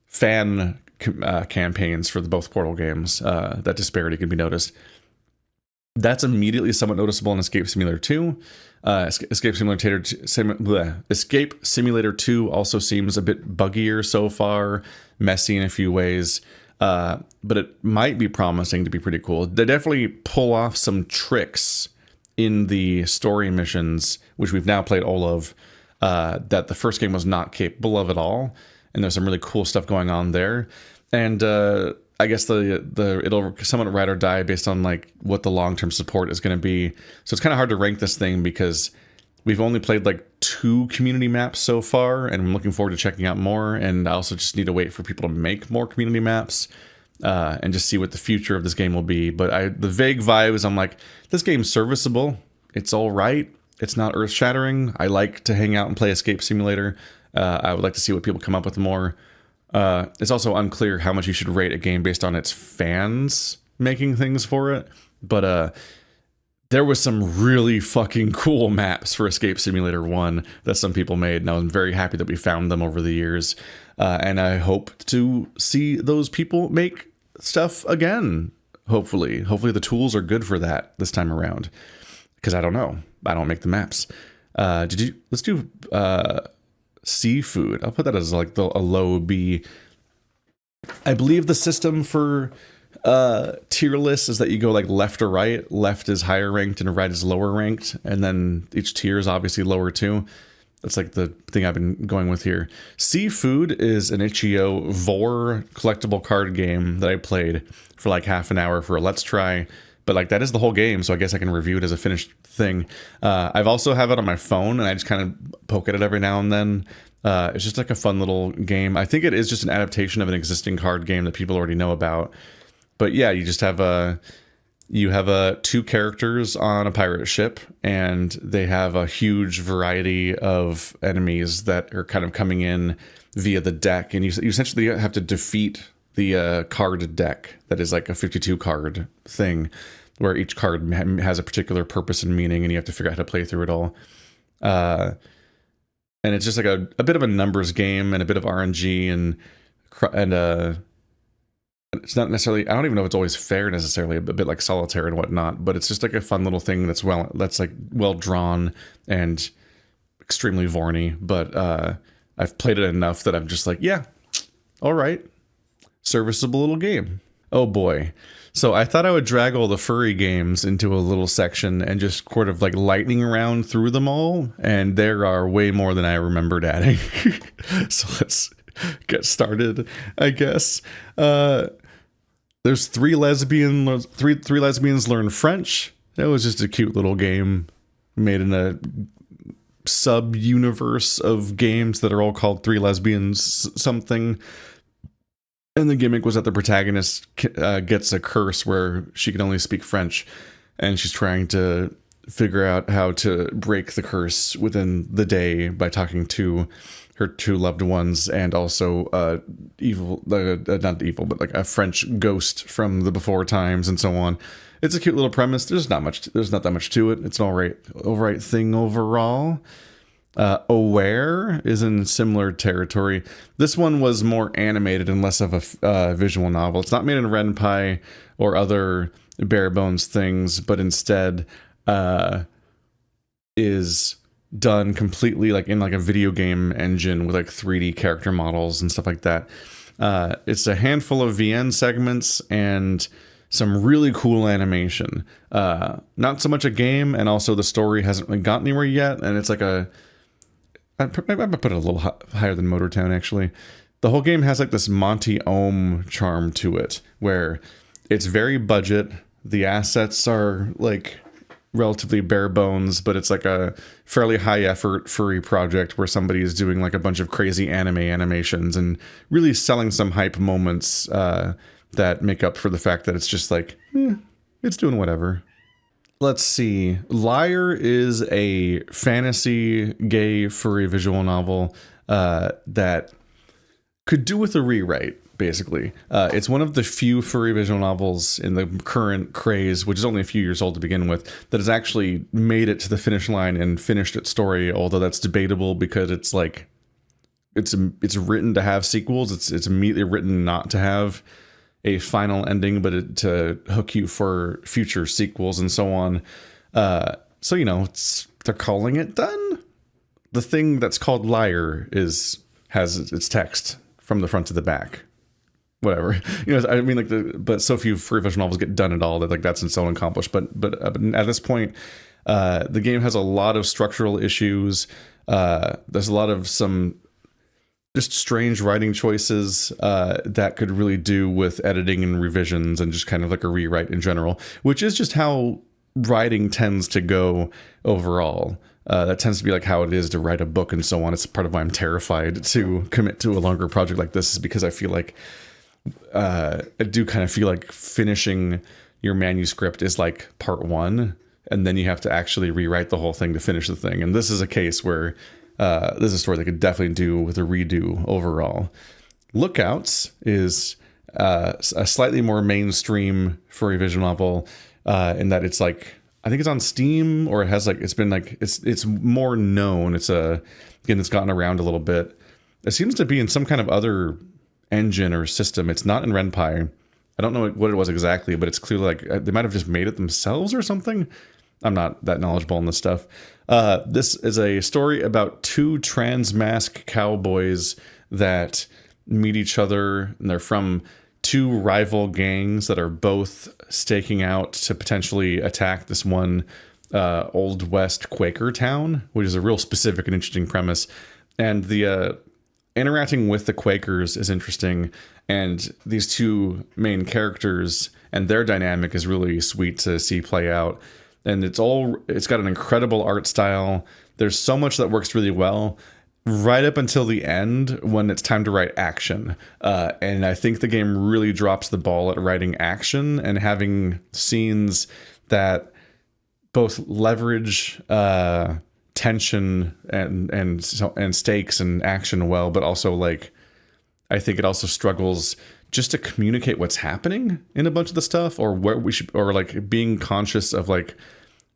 Speaker 1: fan campaigns for both Portal games. That disparity can be noticed. That's immediately somewhat noticeable in Escape Simulator 2. Escape Simulator 2 also seems a bit buggier so far, messy in a few ways. But it might be promising to be pretty cool. They definitely pull off some tricks in the story missions, which we've now played all of, that the first game was not capable of at all. And there's some really cool stuff going on there. And I guess it'll somewhat ride or die based on like what the long-term support is going to be. So it's kind of hard to rank this thing because we've only played like 2 community maps so far, and I'm looking forward to checking out more. And I also just need to wait for people to make more community maps and just see what the future of this game will be. But the vague vibe is I'm like, this game's serviceable. It's all right. It's not earth-shattering. I like to hang out and play Escape Simulator. I would like to see what people come up with more. It's also unclear how much you should rate a game based on its fans making things for it. But there was some really fucking cool maps for Escape Simulator 1 that some people made, and I was very happy that we found them over the years. And I hope to see those people make stuff again, hopefully. Hopefully the tools are good for that this time around. Because I don't know. I don't make the maps. Let's do seafood. I'll put that as like a low B. I believe the system for tier lists is that you go like left or right. Left is higher ranked and right is lower ranked, and then each tier is obviously lower too. That's like the thing I've been going with here. Seafood is an itch.io Vor collectible card game that I played for like half an hour for a Let's Try. But like that is the whole game, so I guess I can review it as a finished thing. I've also have it on my phone, and I just kind of poke at it every now and then. It's just like a fun little game. I think it is just an adaptation of an existing card game that people already know about. But yeah, you just have two characters on a pirate ship, and they have a huge variety of enemies that are kind of coming in via the deck, and you essentially have to defeat the card deck that is like a 52 card thing where each card has a particular purpose and meaning, and you have to figure out how to play through it all. And it's just like a bit of a numbers game and a bit of RNG and it's not necessarily, I don't even know if it's always fair necessarily, a bit like solitaire and whatnot, but it's just like a fun little thing that's like well drawn and extremely Vorny. But I've played it enough that I'm just like, yeah, all right, serviceable little game. Oh boy. So I thought I would drag all the furry games into a little section and just sort of like lightning round through them all, and there are way more than I remembered adding. So let's get started, I guess. There's three lesbians learn French. That was just a cute little game made in a sub-universe of games that are all called Three Lesbians something. And the gimmick was that the protagonist gets a curse where she can only speak French, and she's trying to figure out how to break the curse within the day by talking to her two loved ones and also not evil, but like a French ghost from the before times and so on. It's a cute little premise. There's not that much to it. It's an all right thing overall. Aware is in similar territory. This one was more animated and less of a visual novel. It's not made in Ren'Py or other bare bones things, but instead is done completely like in like a video game engine with like 3D character models and stuff like that. It's a handful of VN segments and some really cool animation. Not so much a game, and also the story hasn't really gotten anywhere yet, and it's like I put it a little higher than Motortown, actually. The whole game has like this Monty Ohm charm to it, where it's very budget. The assets are like relatively bare bones, but it's like a fairly high effort furry project where somebody is doing like a bunch of crazy anime animations and really selling some hype moments that make up for the fact that it's just like, it's doing whatever. Let's see. Liar is a fantasy gay furry visual novel that could do with a rewrite, basically. It's one of the few furry visual novels in the current craze, which is only a few years old to begin with, that has actually made it to the finish line and finished its story, although that's debatable because it's like it's written to have sequels. It's immediately written not to have a final ending, but to hook you for future sequels and so on. So, they're calling it done. The thing that's called Liar has its text from the front to the back. Whatever. I mean, but so few free visual novels get done at all that like that's so accomplished. But at this point, the game has a lot of structural issues. There's a lot of some just strange writing choices that could really do with editing and revisions and just kind of like a rewrite in general, which is just how writing tends to go overall. That tends to be like how it is to write a book and so on. It's part of why I'm terrified to commit to a longer project like this, is because I feel like I do kind of feel like finishing your manuscript is like part one, and then you have to actually rewrite the whole thing to finish the thing. And this is a case where this is a story that could definitely do with a redo overall. Lookouts is a slightly more mainstream furry visual novel in that it's like, I think it's on Steam, or it has like, it's more known. It's again, it's gotten around a little bit. It seems to be in some kind of other engine or system. It's not in Ren'Py. I don't know what it was exactly, but it's clearly like they might have just made it themselves or something. I'm not that knowledgeable in this stuff. This is a story about two trans mask cowboys that meet each other, and they're from two rival gangs that are both staking out to potentially attack this one Old West Quaker town, which is a real specific and interesting premise. And the interacting with the Quakers is interesting, and these two main characters and their dynamic is really sweet to see play out. And it's got an incredible art style. There's so much that works really well right up until the end when it's time to write action. And I think the game really drops the ball at writing action and having scenes that both leverage tension and stakes and action well, but also like, I think it also struggles just to communicate what's happening in a bunch of the stuff, or where we should, or like being conscious of like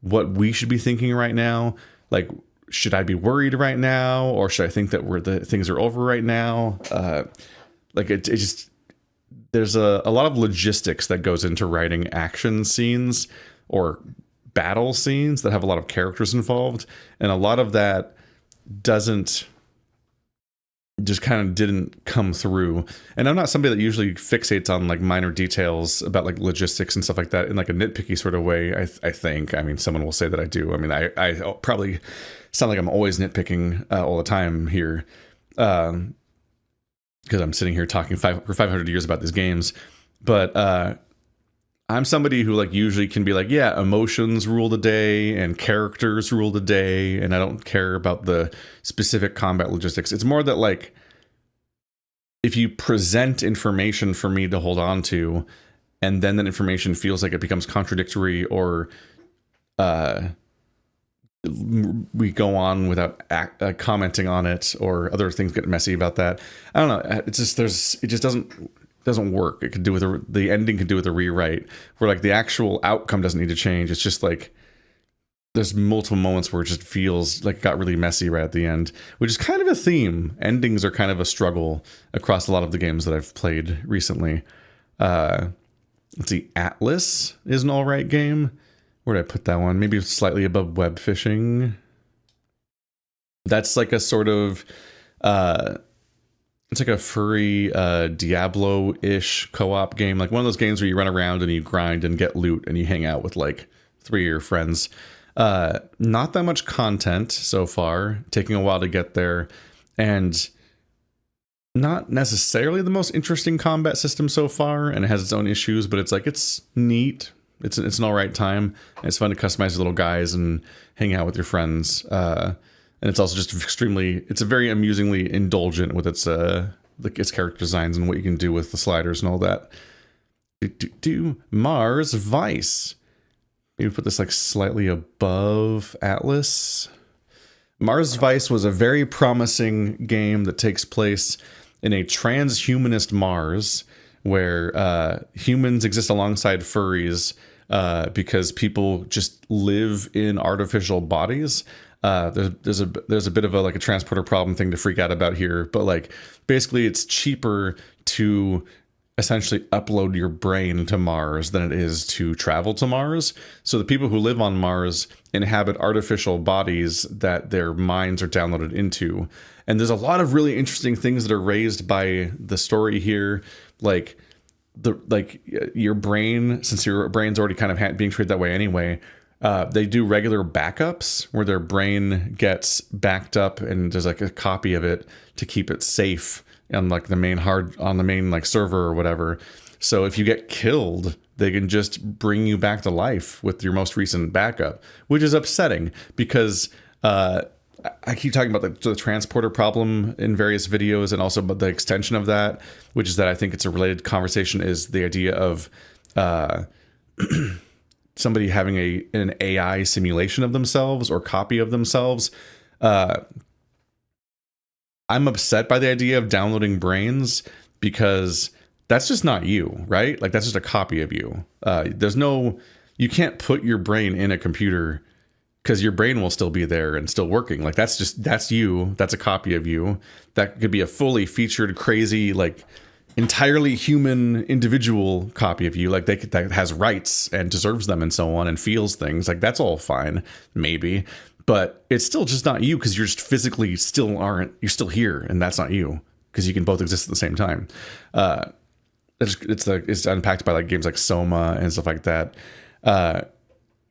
Speaker 1: what we should be thinking right now. Like should I be worried right now, or should I think that the things are over right now? Like it just, there's a lot of logistics that goes into writing action scenes or battle scenes that have a lot of characters involved, and a lot of that didn't come through. And I'm not somebody that usually fixates on like minor details about like logistics and stuff like that in like a nitpicky sort of way. I think, I mean, someone will say that I do. I mean, I probably sound like I'm always nitpicking all the time here, because I'm sitting here talking for 500 years about these games. But I'm somebody who like usually can be like, yeah, emotions rule the day and characters rule the day, and I don't care about the specific combat logistics. It's more that like, if you present information for me to hold on to, and then that information feels like it becomes contradictory, or we go on without commenting on it, or other things get messy about that. I don't know. It's just it just doesn't work. It could do with the ending could do with a rewrite, where like the actual outcome doesn't need to change. It's just like there's multiple moments where it just feels like it got really messy right at the end, which is kind of a theme. Endings are kind of a struggle across a lot of the games that I've played recently. Let's see, Atlas is an all right game. Where did I put that one? Maybe slightly above Webfishing. That's like a sort of it's like a furry Diablo-ish co-op game. Like one of those games where you run around and you grind and get loot and you hang out with like 3 of your friends. Not that much content so far, taking a while to get there, and not necessarily the most interesting combat system so far, and it has its own issues, but it's like, it's neat. It's an all right time. It's fun to customize your little guys and hang out with your friends. And it's also just it's a very amusingly indulgent with its character designs and what you can do with the sliders and all that. Mars Vice. Maybe put this like slightly above Atlas. Mars Vice was a very promising game that takes place in a transhumanist Mars, where humans exist alongside furries because people just live in artificial bodies. There's a bit of a transporter problem thing to freak out about here, but like basically it's cheaper to essentially upload your brain to Mars than it is to travel to Mars. So the people who live on Mars inhabit artificial bodies that their minds are downloaded into. And there's a lot of really interesting things that are raised by the story here, like your brain, since your brain's already kind of being treated that way anyway. They do regular backups where their brain gets backed up and there's like a copy of it to keep it safe on like the main like server or whatever. So if you get killed, they can just bring you back to life with your most recent backup, which is upsetting because I keep talking about the transporter problem in various videos, and also about the extension of that, which is that I think it's a related conversation, is the idea of somebody having an AI simulation of themselves or copy of themselves. I'm upset by the idea of downloading brains because that's just not you, right? Like that's just a copy of you. You can't put your brain in a computer because your brain will still be there and still working. Like that's you. That's a copy of you. That could be a fully featured, crazy, like entirely human individual copy of you, like that has rights and deserves them and so on and feels things. Like that's all fine, maybe, but it's still just not you because you're just physically you're still here, and that's not you because you can both exist at the same time. It's unpacked by like games like Soma and stuff like that,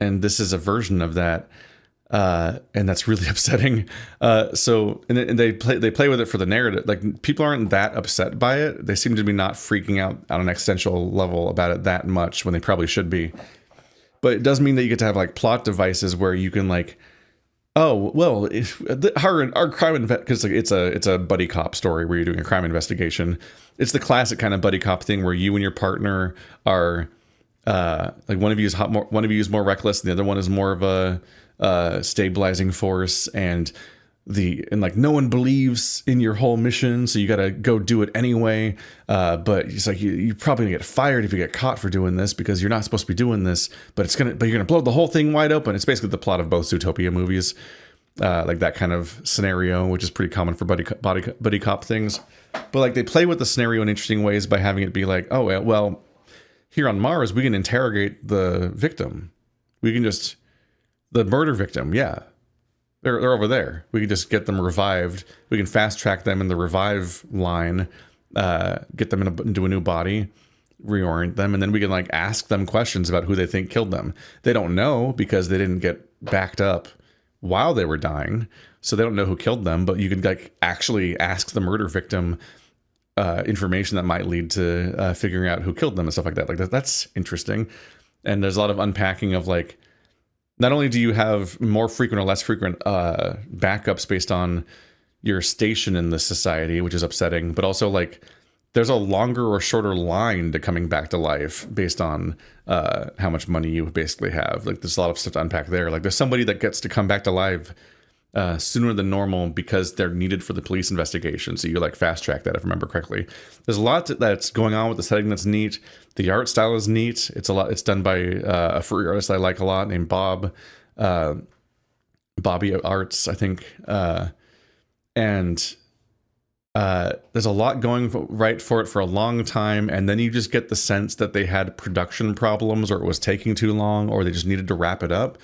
Speaker 1: and this is a version of that. And that's really upsetting. So they play with it for the narrative. Like people aren't that upset by it. They seem to be not freaking out on an existential level about it that much when they probably should be. But it does mean that you get to have like plot devices where you can like, oh well, our crime because it's a buddy cop story where you're doing a crime investigation. It's the classic kind of buddy cop thing where you and your partner are like one of you is more reckless, and the other one is more of a stabilizing force, and like no one believes in your whole mission, so you gotta go do it anyway, but it's like you're probably gonna get fired if you get caught for doing this because you're not supposed to be doing this, but you're gonna blow the whole thing wide open. It's basically the plot of both Zootopia movies. like that kind of scenario, which is pretty common for buddy cop things. But like they play with the scenario in interesting ways by having it be like, oh well, here on Mars we can interrogate the victim. We can just the murder victim, yeah. They're over there. We can just get them revived. We can fast track them in the revive line, get them into a new body, reorient them, and then we can like ask them questions about who they think killed them. They don't know because they didn't get backed up while they were dying, so they don't know who killed them. But you can like actually ask the murder victim information that might lead to figuring out who killed them and stuff like that. Like that's interesting. And there's a lot of unpacking of like, not only do you have more frequent or less frequent backups based on your station in the society, which is upsetting, but also like there's a longer or shorter line to coming back to life based on how much money you basically have. Like there's a lot of stuff to unpack there. Like there's somebody that gets to come back to life sooner than normal because they're needed for the police investigation. So you like fast track that, if I remember correctly. There's a lot that's going on with the setting that's neat. The art style is neat. It's done by a furry artist I like a lot named Bobby Arts, I think. And there's a lot going right for it for a long time. And then you just get the sense that they had production problems, or it was taking too long, or they just needed to wrap it up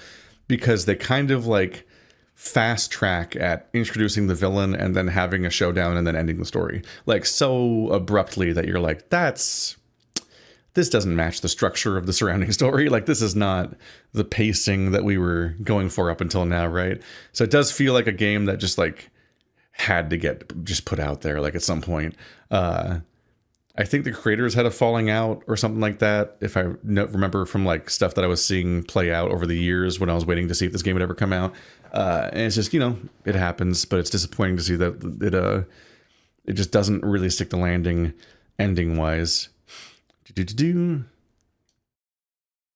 Speaker 1: because they kind of like fast track at introducing the villain and then having a showdown and then ending the story like so abruptly that you're like, this doesn't match the structure of the surrounding story. Like this is not the pacing that we were going for up until now, right? So it does feel like a game that just like had to get just put out there like at some point. I think the creators had a falling out or something like that, if I remember from like stuff that I was seeing play out over the years when I was waiting to see if this game would ever come out. And it's just, it happens, but it's disappointing to see that it just doesn't really stick the landing ending wise. Again,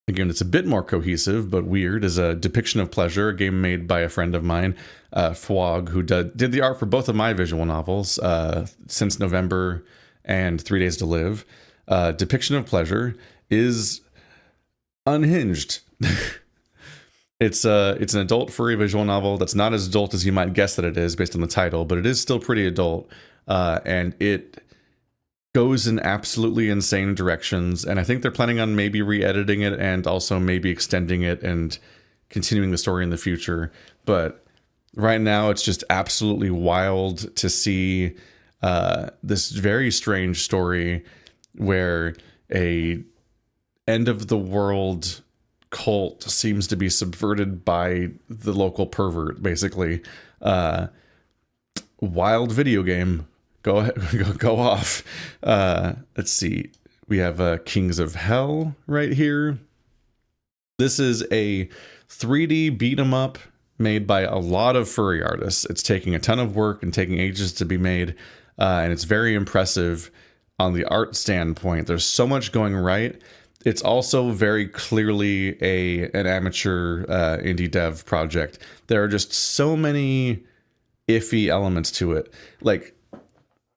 Speaker 1: it's a bit more cohesive, but weird, is a Depiction of Pleasure, a game made by a friend of mine, Fwog, who did the art for both of my visual novels, Since November and 3 Days to Live. Depiction of Pleasure is unhinged. It's an adult furry visual novel that's not as adult as you might guess that it is based on the title, but it is still pretty adult, and it goes in absolutely insane directions. And I think they're planning on maybe re-editing it and also maybe extending it and continuing the story in the future. But right now, it's just absolutely wild to see this very strange story where a end of the world cult seems to be subverted by the local pervert, basically. Wild video game. Go ahead, go off. Let's see. We have Kings of Hell right here. This is a 3D beat 'em up made by a lot of furry artists. It's taking a ton of work and taking ages to be made, and it's very impressive on the art standpoint. There's so much going right. It's also very clearly an amateur indie dev project. There are just so many iffy elements to it. Like,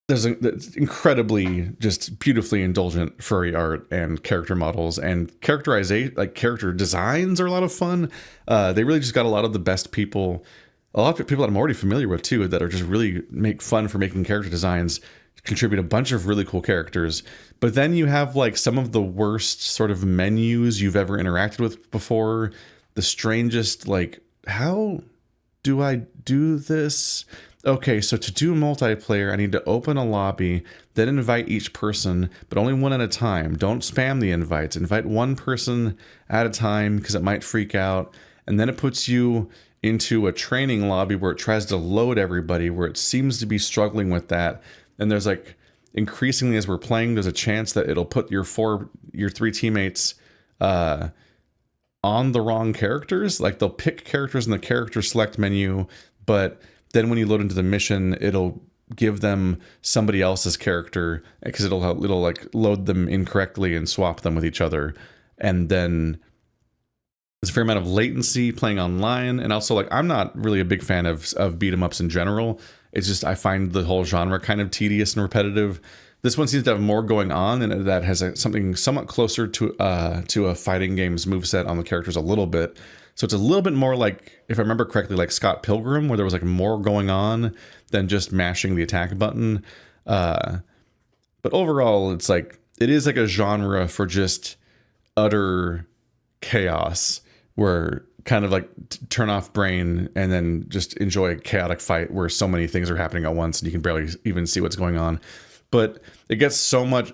Speaker 1: there's incredibly just beautifully indulgent furry art and character models, and character designs are a lot of fun. They really just got a lot of the best people, a lot of people that I'm already familiar with too, that are just really make fun for making character designs, contribute a bunch of really cool characters. But then you have like some of the worst sort of menus you've ever interacted with before. The strangest, like, how do I do this? Okay, so to do multiplayer, I need to open a lobby, then invite each person, but only one at a time. Don't spam the invites. Invite one person at a time because it might freak out. And then it puts you into a training lobby where it tries to load everybody, where it seems to be struggling with that. And there's like, increasingly as we're playing, there's a chance that it'll put your three teammates on the wrong characters. Like they'll pick characters in the character select menu, but then when you load into the mission, it'll give them somebody else's character because it'll like load them incorrectly and swap them with each other. And then there's a fair amount of latency playing online. And also, like, I'm not really a big fan of beat 'em ups in general. It's just I find the whole genre kind of tedious and repetitive. This one seems to have more going on, and that has something somewhat closer to a fighting game's moveset on the characters a little bit. So it's a little bit more like, if I remember correctly, like Scott Pilgrim, where there was like more going on than just mashing the attack button. But overall, it's like, it is like a genre for just utter chaos, where kind of like turn off brain and then just enjoy a chaotic fight where so many things are happening at once and you can barely even see what's going on. But it gets so many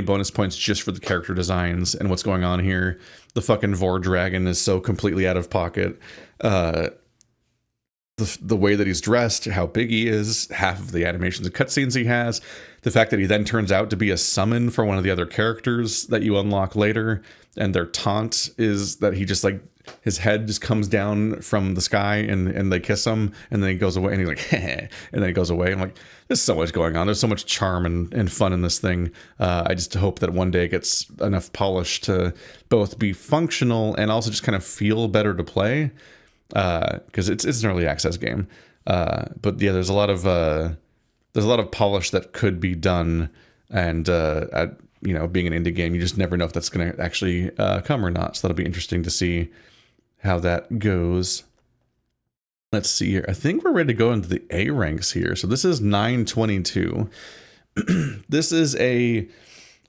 Speaker 1: bonus points just for the character designs and what's going on here. The fucking Vor Dragon is so completely out of pocket. The way that he's dressed, how big he is, half of the animations and cutscenes he has, the fact that he then turns out to be a summon for one of the other characters that you unlock later, and their taunt is that he just like, his head just comes down from the sky and they kiss him and then he goes away and he's like, heh, and then he goes away. I'm like, there's so much going on. There's so much charm and fun in this thing. I just hope that one day it gets enough polish to both be functional and also just kind of feel better to play. Because it's an early access game. But yeah, there's a lot of polish that could be done, and being an indie game, you just never know if that's going to actually come or not. So that'll be interesting to see how that goes. Let's see here. I think we're ready to go into the A ranks here. So this is 922. This is a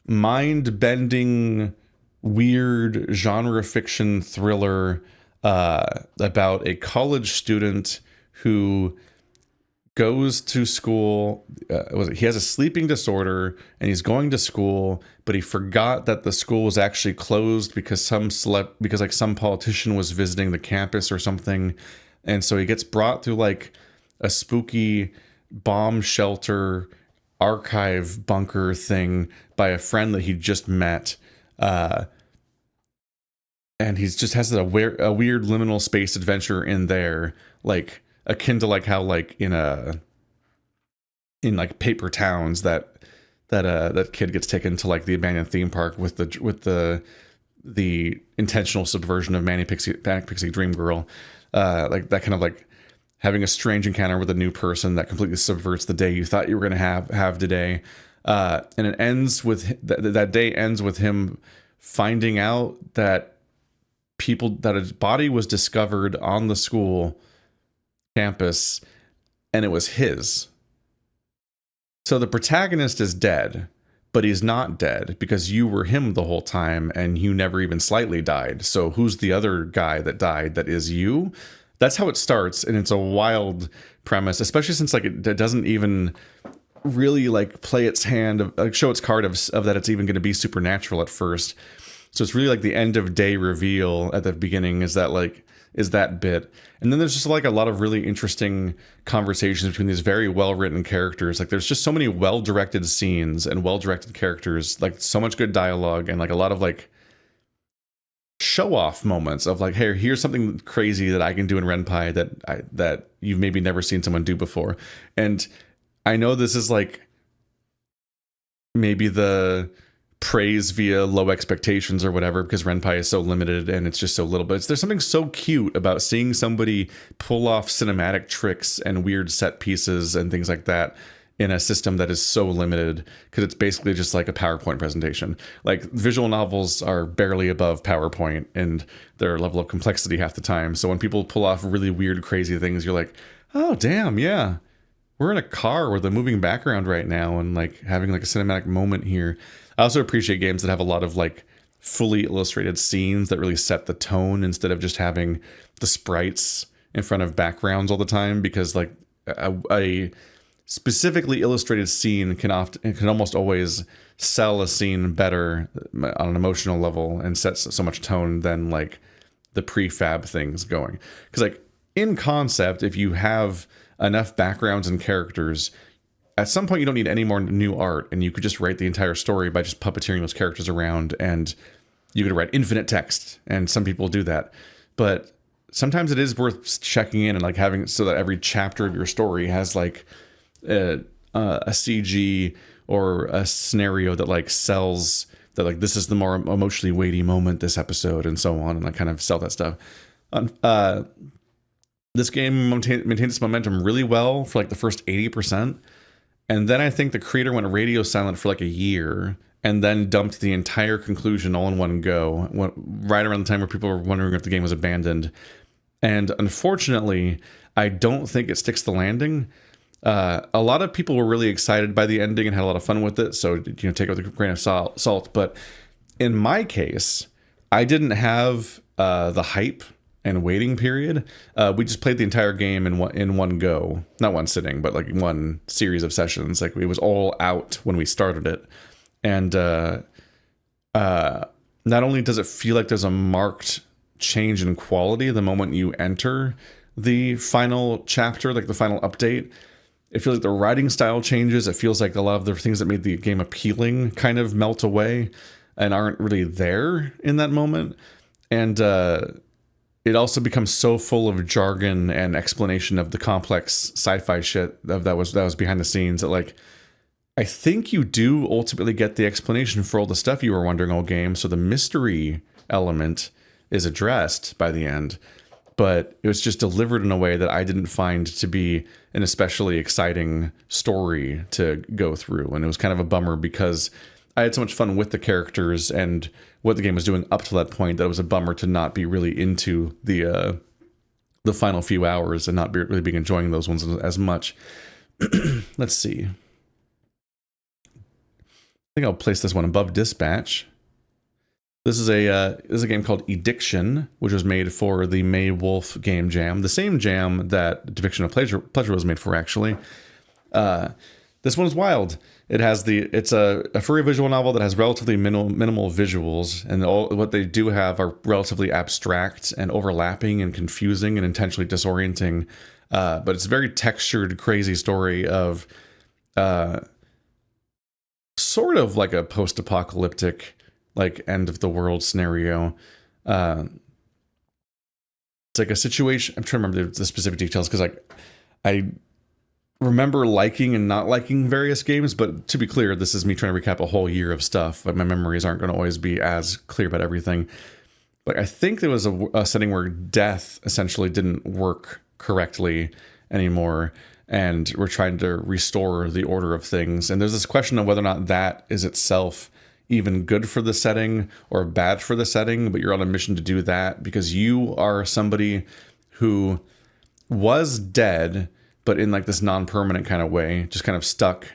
Speaker 1: mind-bending, weird genre fiction thriller about a college student who goes to school. He has a sleeping disorder and he's going to school, but he forgot that the school was actually closed because some politician was visiting the campus or something. And so he gets brought through like a spooky bomb shelter archive bunker thing by a friend that he just met. And he's just has a weird liminal space adventure in there, like akin to like how like in like Paper Towns that kid gets taken to like the abandoned theme park with the intentional subversion of Manic Pixie Dream Girl, like that kind of like having a strange encounter with a new person that completely subverts the day you thought you were going to have today, and it ends with that day ends with him finding out that his body was discovered on the school campus and it was his. So the protagonist is dead, but he's not dead because you were him the whole time and you never even slightly died. So who's the other guy that died that is you? That's how it starts, and it's a wild premise, especially since like it doesn't even really like play its hand, like show its card of that it's even going to be supernatural at first. So it's really like the end of day reveal at the beginning is that bit. And then there's just like a lot of really interesting conversations between these very well-written characters. Like there's just so many well-directed scenes and well-directed characters, like so much good dialogue and like a lot of like show-off moments of like, hey, here's something crazy that I can do in Ren'Py that you've maybe never seen someone do before. And I know this is like maybe the praise via low expectations or whatever, because Ren'Py is so limited and it's just so little, but there's something so cute about seeing somebody pull off cinematic tricks and weird set pieces and things like that in a system that is so limited, because it's basically just like a PowerPoint presentation. Like visual novels are barely above PowerPoint in their level of complexity half the time. So when people pull off really weird, crazy things, you're like, oh damn, yeah, we're in a car with a moving background right now and like having like a cinematic moment here. I also appreciate games that have a lot of like fully illustrated scenes that really set the tone instead of just having the sprites in front of backgrounds all the time, because like a specifically illustrated scene can almost always sell a scene better on an emotional level and sets so much tone than like the prefab things going. Because like in concept, if you have enough backgrounds and characters, at some point you don't need any more new art, and you could just write the entire story by just puppeteering those characters around, and you could write infinite text, and some people do that. But sometimes it is worth checking in and like having so that every chapter of your story has like a CG or a scenario that like sells that like this is the more emotionally weighty moment this episode and so on, and like kind of sell that stuff. This game maintains its momentum really well for like the first 80%. And then I think the creator went radio silent for like a year, and then dumped the entire conclusion all in one go, right around the time where people were wondering if the game was abandoned. And unfortunately, I don't think it sticks the landing. A lot of people were really excited by the ending and had a lot of fun with it, so take it with a grain of salt. But in my case, I didn't have the hype and waiting period. We just played the entire game in one go, not one sitting, but like one series of sessions. Like it was all out when we started it, and not only does it feel like there's a marked change in quality the moment you enter the final chapter, like the final update. It feels like the writing style changes. It feels like a lot of the things that made the game appealing kind of melt away and aren't really there in that moment. And it also becomes so full of jargon and explanation of the complex sci-fi shit that was behind the scenes that, like, I think you do ultimately get the explanation for all the stuff you were wondering all game. So the mystery element is addressed by the end, but it was just delivered in a way that I didn't find to be an especially exciting story to go through. And it was kind of a bummer because I had so much fun with the characters and what the game was doing up to that point that it was a bummer to not be really into the final few hours and not really being enjoying those ones as much. Let's see. I think I'll place this one above Dispatch. This is a game called Ediction, which was made for the May Wolf game jam, the same jam that Depiction of Pleasure was made for, actually. This one's wild. It's a furry visual novel that has relatively minimal visuals, and what they do have are relatively abstract and overlapping and confusing and intentionally disorienting. But it's a very textured, crazy story of sort of like a post-apocalyptic, like end of the world scenario. It's like a situation. I'm trying to remember the specific details because I remember liking and not liking various games, but to be clear, this is me trying to recap a whole year of stuff, but my memories aren't going to always be as clear about everything. Like, I think there was a setting where death essentially didn't work correctly anymore, and we're trying to restore the order of things. And there's this question of whether or not that is itself even good for the setting or bad for the setting, but you're on a mission to do that because you are somebody who was dead, but in like this non-permanent kind of way, just kind of stuck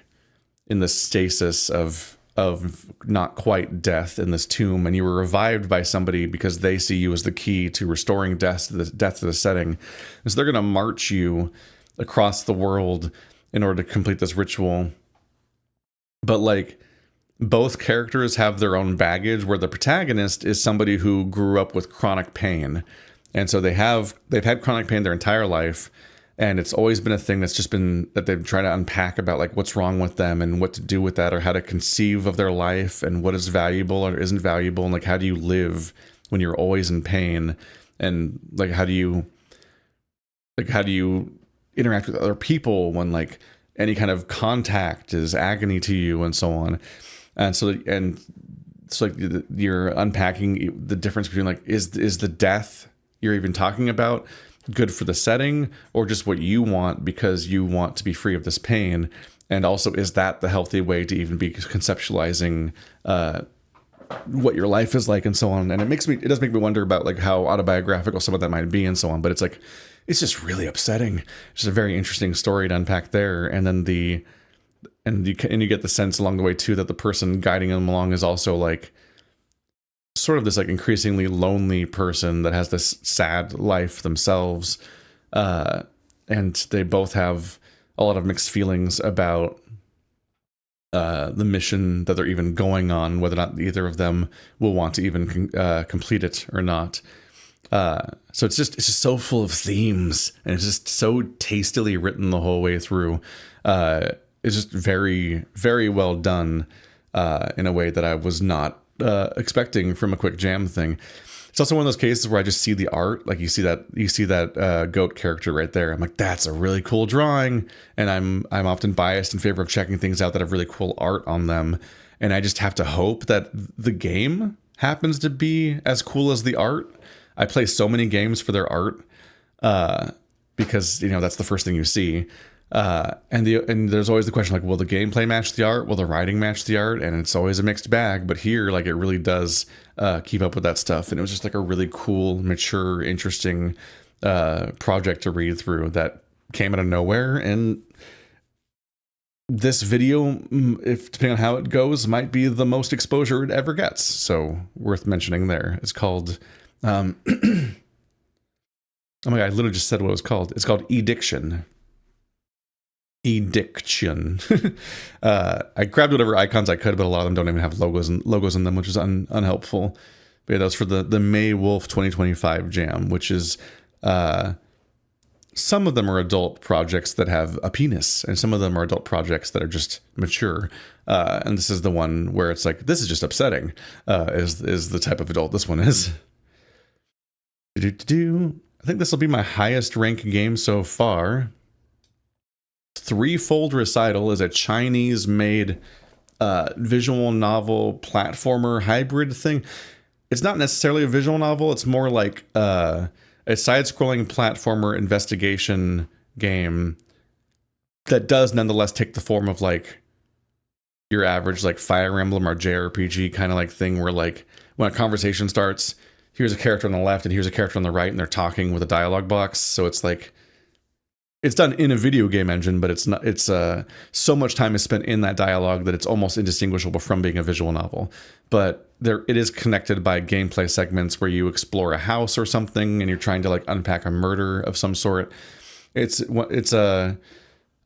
Speaker 1: in the stasis of not quite death in this tomb, and you were revived by somebody because they see you as the key to restoring death to the setting. And so they're going to march you across the world in order to complete this ritual. But like, both characters have their own baggage, where the protagonist is somebody who grew up with chronic pain. And so they've had chronic pain their entire life. And it's always been a thing that's just been that they've tried to unpack about, like, what's wrong with them and what to do with that, or how to conceive of their life and what is valuable or isn't valuable. And like, how do you live when you're always in pain? And like, how do you interact with other people when like any kind of contact is agony to you and so on. And so it's like you're unpacking the difference between like, is the death you're even talking about good for the setting, or just what you want because you want to be free of this pain? And also, is that the healthy way to even be conceptualizing what your life is like and so on? And it does make me wonder about like how autobiographical some of that might be and so on. But it's like, it's just really upsetting. It's just a very interesting story to unpack there. And then you get the sense along the way too that the person guiding them along is also like sort of this like increasingly lonely person that has this sad life themselves, and they both have a lot of mixed feelings about the mission that they're even going on, whether or not either of them will want to even complete it or not. So it's just so full of themes, and it's just so tastily written the whole way through. It's just very, very well done in a way that I was not expecting from a quick jam thing. It's also one of those cases where I just see the art, like you see that goat character right there. I'm like, that's a really cool drawing, and I'm often biased in favor of checking things out that have really cool art on them, and I just have to hope that the game happens to be as cool as the art. I play so many games for their art because that's the first thing you see. And there's always the question, like, will the gameplay match the art? Will the writing match the art? And it's always a mixed bag. But here, like, it really does keep up with that stuff. And it was just like a really cool, mature, interesting project to read through that came out of nowhere. And this video, if depending on how it goes, might be the most exposure it ever gets. So worth mentioning there. It's called, oh my God, I literally just said what it was called. It's called Ediction. Ediction. I grabbed whatever icons I could, but a lot of them don't even have logos in them, which is unhelpful. But yeah, that was for the May Wolf 2025 jam, which is some of them are adult projects that have a penis, and some of them are adult projects that are just mature. And this is the one where it's like, this is just upsetting, is the type of adult this one is. I think this will be my highest rank game so far. Threefold Recital is a Chinese-made visual novel platformer hybrid thing. It's not necessarily a visual novel. It's more like a side-scrolling platformer investigation game that does nonetheless take the form of like your average like Fire Emblem or JRPG kind of like thing where like when a conversation starts, here's a character on the left and here's a character on the right and they're talking with a dialogue box. So it's like, it's done in a video game engine, but it's not. It's so much time is spent in that dialogue that it's almost indistinguishable from being a visual novel. But it is connected by gameplay segments where you explore a house or something, and you're trying to like unpack a murder of some sort. It's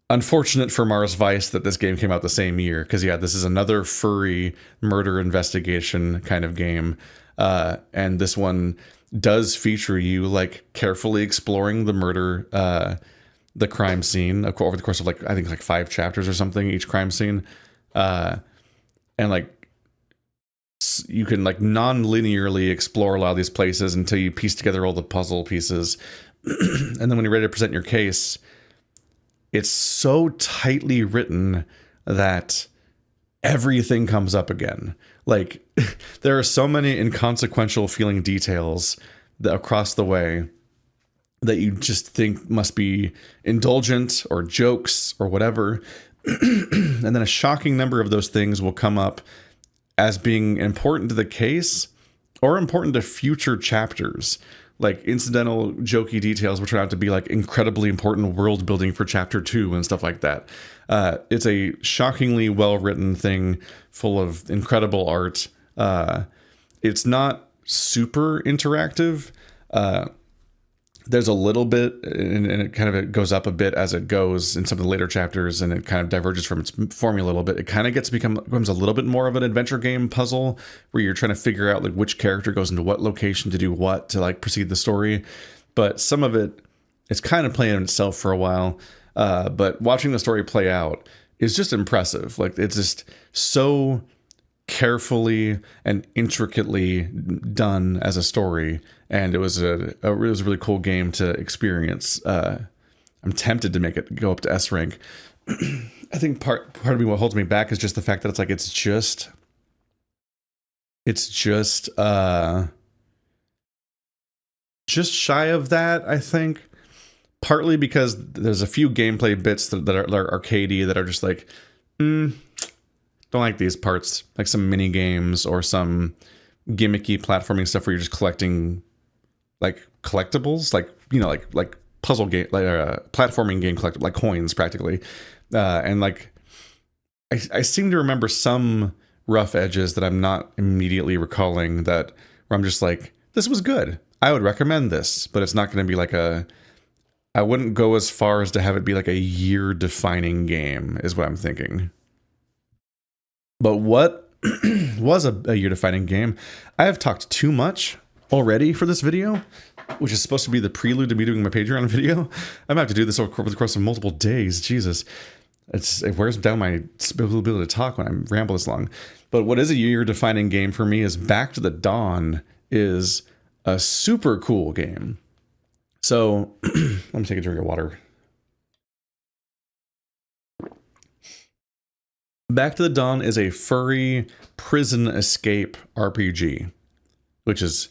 Speaker 1: unfortunate for Mars Vice that this game came out the same year, because yeah, this is another furry murder investigation kind of game, and this one does feature you like carefully exploring the murder. The crime scene over the course of like, I think like 5 chapters or something, each crime scene. And like, you can like non-linearly explore a lot of these places until you piece together all the puzzle pieces. And then when you're ready to present your case, it's so tightly written that everything comes up again. Like there are so many inconsequential feeling details across the way that you just think must be indulgent or jokes or whatever. And then a shocking number of those things will come up as being important to the case or important to future chapters. Like incidental jokey details will turn out to be like incredibly important world building for chapter 2 and stuff like that. It's a shockingly well-written thing full of incredible art. It's not super interactive. There's a little bit, and it kind of it goes up a bit as it goes in some of the later chapters, and it kind of diverges from its formula a little bit. It kind of becomes a little bit more of an adventure game puzzle where you're trying to figure out like which character goes into what location to do what to like proceed the story. But some of it's kind of playing itself for a while. But watching the story play out is just impressive. Like it's just so carefully and intricately done as a story, and it was a really cool game to experience. I'm tempted to make it go up to S rank. I think part of me, what holds me back is just the fact that it's like it's just shy of that, I think. Partly because there's a few gameplay bits that are arcadey that are just like, don't like these parts, like some mini games or some gimmicky platforming stuff where you're just collecting like collectibles, like, you know, like puzzle game, like platforming game collectible, like coins practically. And like, I seem to remember some rough edges that I'm not immediately recalling that where I'm just like, this was good. I would recommend this, but it's not going to be like I wouldn't go as far as to have it be like a year defining game is what I'm thinking. But what was a year-defining game? I have talked too much already for this video, which is supposed to be the prelude to me doing my Patreon video. I'm gonna have to do this over the course of multiple days. Jesus, it wears down my ability to talk when I ramble this long. But what is a year-defining game for me is Back to the Dawn is a super cool game. So let me take a drink of water. Back to the Dawn is a furry prison escape RPG, which is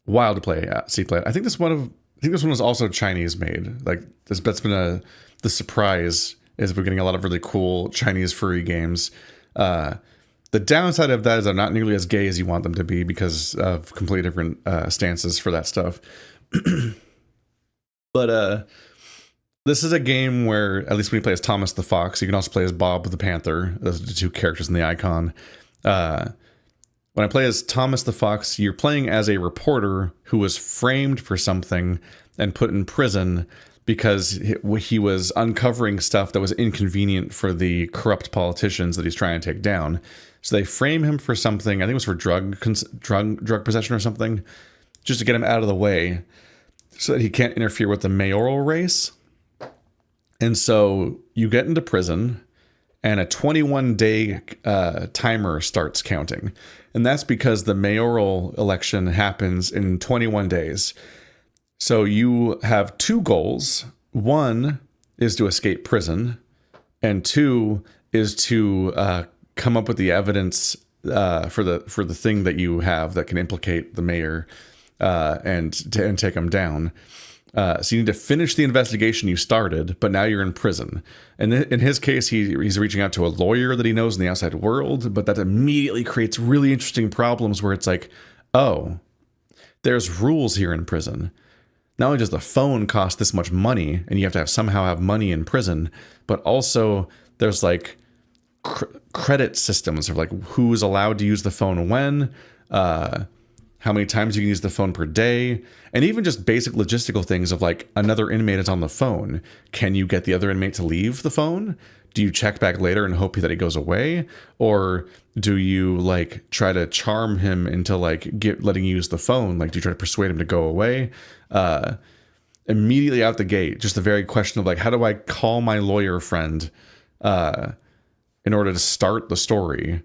Speaker 1: wild to play. See, play. I think this is one of think this one was also Chinese made. Like that's been the surprise is we're getting a lot of really cool Chinese furry games. The downside of that is they're not nearly as gay as you want them to be because of completely different stances for that stuff. But this is a game where, at least when you play as Thomas the Fox, you can also play as Bob the Panther. Those are the two characters in the icon. When I play as Thomas the Fox, you're playing as a reporter who was framed for something and put in prison because he was uncovering stuff that was inconvenient for the corrupt politicians that he's trying to take down. So they frame him for something, I think it was for drug possession or something, just to get him out of the way so that he can't interfere with the mayoral race. And so you get into prison, and a 21-day timer starts counting. And that's because the mayoral election happens in 21 days. So you have two goals. One is to escape prison, and two is to come up with the evidence for the thing that you have that can implicate the mayor and take him down. So you need to finish the investigation you started, but now you're in prison. And in his case, he's reaching out to a lawyer that he knows in the outside world, but that immediately creates really interesting problems where it's like, oh, there's rules here in prison. Not only does the phone cost this much money, and you have to somehow have money in prison, but also there's like credit systems of like who's allowed to use the phone when, how many times you can use the phone per day, and even just basic logistical things of like another inmate is on the phone. Can you get the other inmate to leave the phone? Do you check back later and hope that he goes away? Or do you like try to charm him into like letting you use the phone? Like, do you try to persuade him to go away? Immediately out the gate, just the very question of like, how do I call my lawyer friend in order to start the story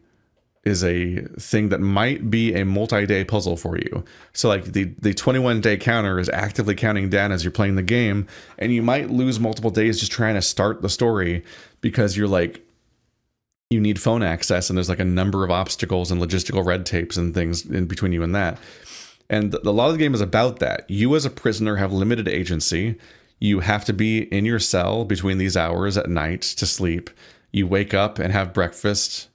Speaker 1: is a thing that might be a multi-day puzzle for you. So like the 21-day counter is actively counting down as you're playing the game, and you might lose multiple days just trying to start the story because you're like, you need phone access, and there's like a number of obstacles and logistical red tapes and things in between you and that. And a lot of the game is about that. You as a prisoner have limited agency. You have to be in your cell between these hours at night to sleep. You wake up and have breakfast.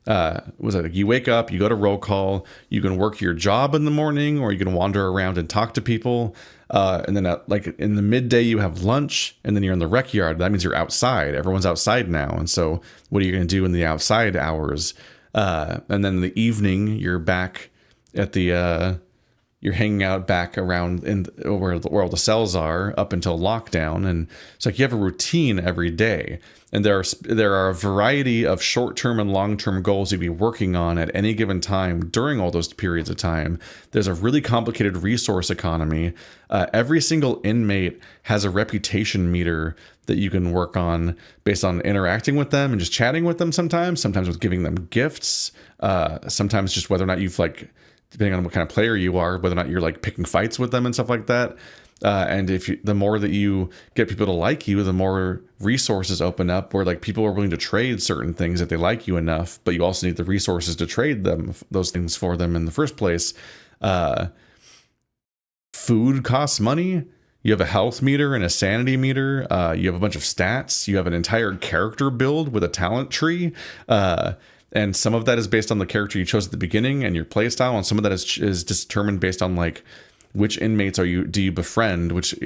Speaker 1: You wake up, you go to roll call, you can work your job in the morning, or you can wander around and talk to people. And then like in the midday, you have lunch, and then you're in the rec yard. That means you're outside. Everyone's outside now. And so what are you going to do in the outside hours? And then in the evening, you're back at you're hanging out back around where all the cells are up until lockdown. And it's like you have a routine every day. And there are a variety of short-term and long-term goals you'd be working on at any given time during all those periods of time. There's a really complicated resource economy. Every single inmate has a reputation meter that you can work on based on interacting with them and just chatting with them sometimes with giving them gifts, sometimes just whether or not you've like, depending on what kind of player you are, whether or not you're like picking fights with them and stuff like that. And the more that you get people to like you, the more resources open up where like people are willing to trade certain things if they like you enough, but you also need the resources to trade those things for them in the first place. Food costs money. You have a health meter and a sanity meter. You have a bunch of stats. You have an entire character build with a talent tree. And some of that is based on the character you chose at the beginning and your play style, and some of that is determined based on like which inmates do you befriend, which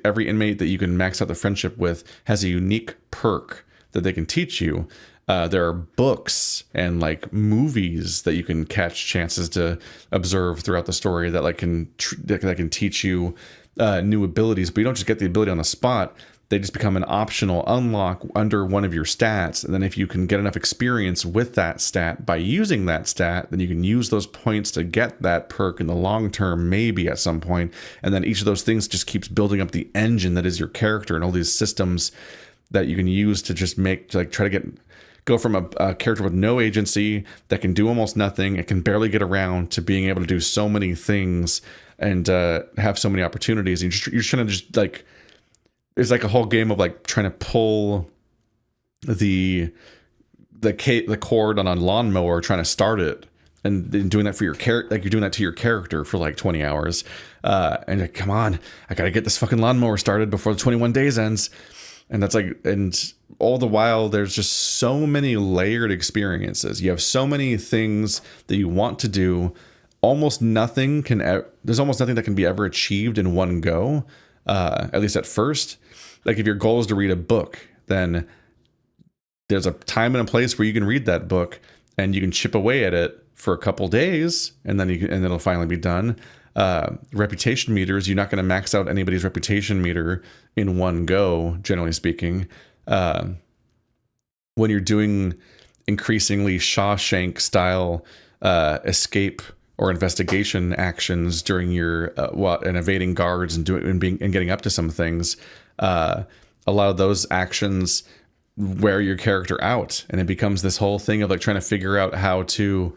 Speaker 1: every inmate that you can max out the friendship with has a unique perk that they can teach you. There are books and like movies that you can catch chances to observe throughout the story that like that can teach you new abilities, but you don't just get the ability on the spot. They just become an optional unlock under one of your stats. And then if you can get enough experience with that stat by using that stat, then you can use those points to get that perk in the long term, maybe at some point. And then each of those things just keeps building up the engine that is your character and all these systems that you can use to just try to go from a character with no agency that can do almost nothing, it can barely get around, to being able to do so many things and have so many opportunities. And you're trying to just like, it's like a whole game of like trying to pull the cord on a lawnmower, trying to start it and then doing that for your character, like you're doing that to your character for like 20 hours. And like, come on, I got to get this fucking lawnmower started before the 21 days ends. And that's like, and all the while there's just so many layered experiences. You have so many things that you want to do. Almost nothing there's almost nothing that can be ever achieved in one go. At least at first. Like if your goal is to read a book, then there's a time and a place where you can read that book and you can chip away at it for a couple days, and then it'll finally be done. Reputation meters, you're not going to max out anybody's reputation meter in one go, generally speaking. When you're doing increasingly Shawshank style escape or investigation actions during your and evading guards and getting up to some things, a lot of those actions wear your character out, and it becomes this whole thing of like trying to figure out how to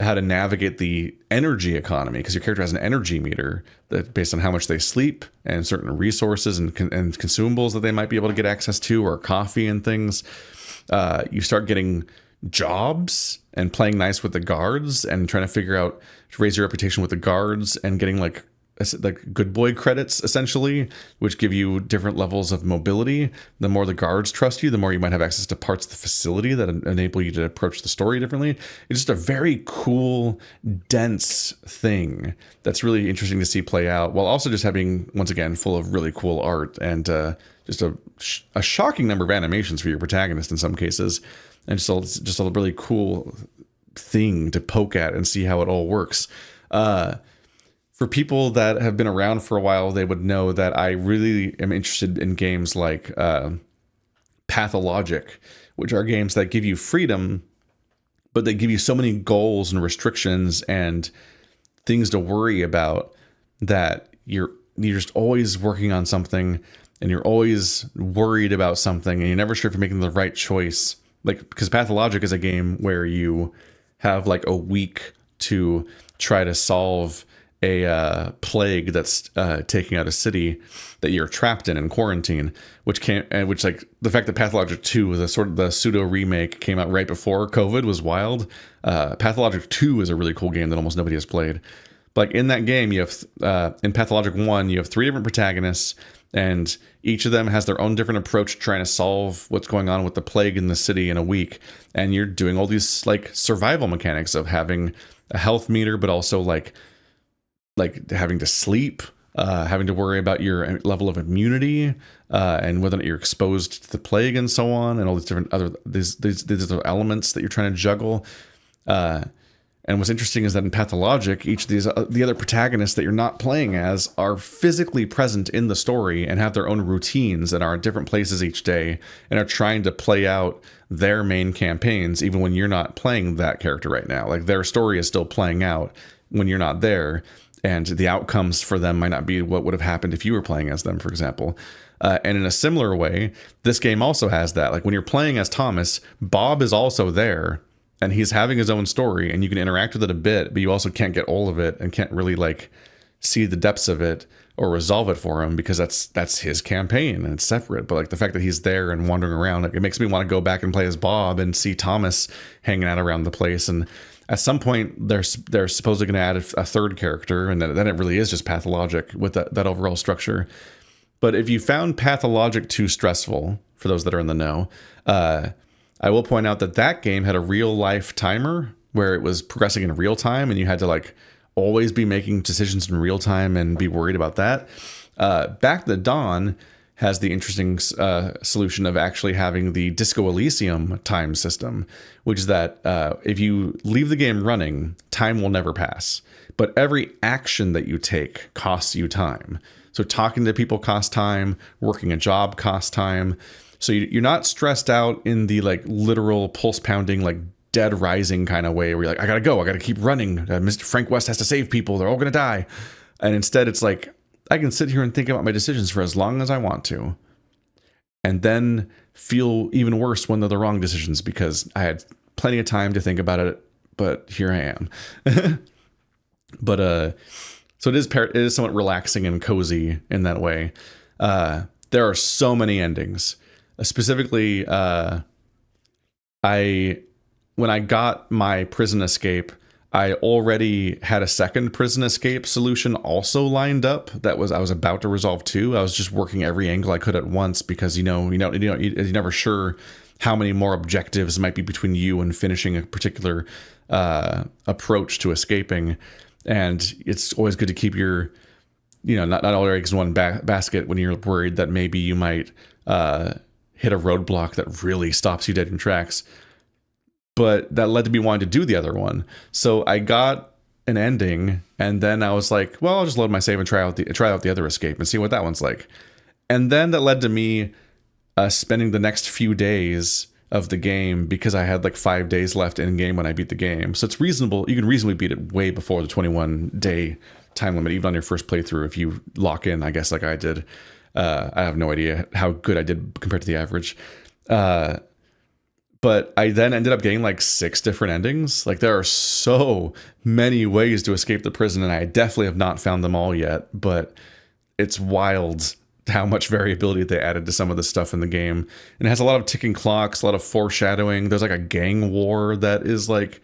Speaker 1: navigate the energy economy, because your character has an energy meter that based on how much they sleep and certain resources and consumables that they might be able to get access to, or coffee and things. You start getting jobs and playing nice with the guards and trying to figure out to raise your reputation with the guards and getting like good boy credits, essentially, which give you different levels of mobility. The more the guards trust you, the more you might have access to parts of the facility that enable you to approach the story differently. It's just a very cool, dense thing that's really interesting to see play out, while also just having, once again, full of really cool art and just a shocking number of animations for your protagonist in some cases, and just a really cool thing to poke at and see how it all works. For people that have been around for a while, they would know that I really am interested in games like Pathologic, which are games that give you freedom, but they give you so many goals and restrictions and things to worry about that you're just always working on something, and you're always worried about something, and you're never sure if you're making the right choice. Like, because Pathologic is a game where you have like a week to try to solve a plague that's taking out a city that you're trapped in quarantine, which like the fact that Pathologic 2, the pseudo remake, came out right before COVID was wild. Pathologic 2 is a really cool game that almost nobody has played. But like in that game, you have in Pathologic 1, you have 3 different protagonists, and each of them has their own different approach trying to solve what's going on with the plague in the city in a week. And you're doing all these like survival mechanics of having a health meter, but also like having to sleep, having to worry about your level of immunity, and whether or not you're exposed to the plague and so on, and all these different other these other elements that you're trying to juggle. And what's interesting is that in Pathologic, each of the other protagonists that you're not playing as are physically present in the story and have their own routines and are at different places each day and are trying to play out their main campaigns, even when you're not playing that character right now. Like their story is still playing out when you're not there. And the outcomes for them might not be what would have happened if you were playing as them, for example. And in a similar way, this game also has that. Like when you're playing as Thomas, Bob is also there, and he's having his own story, and you can interact with it a bit, but you also can't get all of it and can't really like see the depths of it or resolve it for him, because that's his campaign and it's separate. But like the fact that he's there and wandering around, like, it makes me want to go back and play as Bob and see Thomas hanging out around the place. And at some point, they're supposedly going to add a third character, and then it really is just Pathologic with that overall structure. But if you found Pathologic too stressful, for those that are in the know, I will point out that game had a real life timer where it was progressing in real time, and you had to like always be making decisions in real time and be worried about that. Back to the Dawn has the interesting solution of actually having the Disco Elysium time system, which is that if you leave the game running, time will never pass. But every action that you take costs you time. So talking to people costs time, working a job costs time. So you're not stressed out in the like literal pulse pounding, like Dead Rising kind of way where you're like, I gotta go, I gotta keep running. Mr. Frank West has to save people, they're all gonna die. And instead it's like, I can sit here and think about my decisions for as long as I want to, and then feel even worse when they're the wrong decisions because I had plenty of time to think about it, but here I am. But so it is somewhat relaxing and cozy in that way. There are so many endings. Specifically, I when I got my prison escape, I already had a second prison escape solution also lined up. I was about to resolve too. I was just working every angle I could at once because you're never sure how many more objectives might be between you and finishing a particular approach to escaping. And it's always good to keep your, not all your eggs in one basket when you're worried that maybe you might hit a roadblock that really stops you dead in tracks. But that led to me wanting to do the other one. So I got an ending, and then I was like, well, I'll just load my save and try out the other escape and see what that one's like. And then that led to me spending the next few days of the game, because I had like 5 days left in game when I beat the game. So it's reasonable. You can reasonably beat it way before the 21-day time limit, even on your first playthrough, if you lock in, I guess, like I did. I have no idea how good I did compared to the average. But I then ended up getting like 6 different endings. Like, there are so many ways to escape the prison, and I definitely have not found them all yet. But it's wild how much variability they added to some of the stuff in the game. And it has a lot of ticking clocks, a lot of foreshadowing. There's like a gang war that is like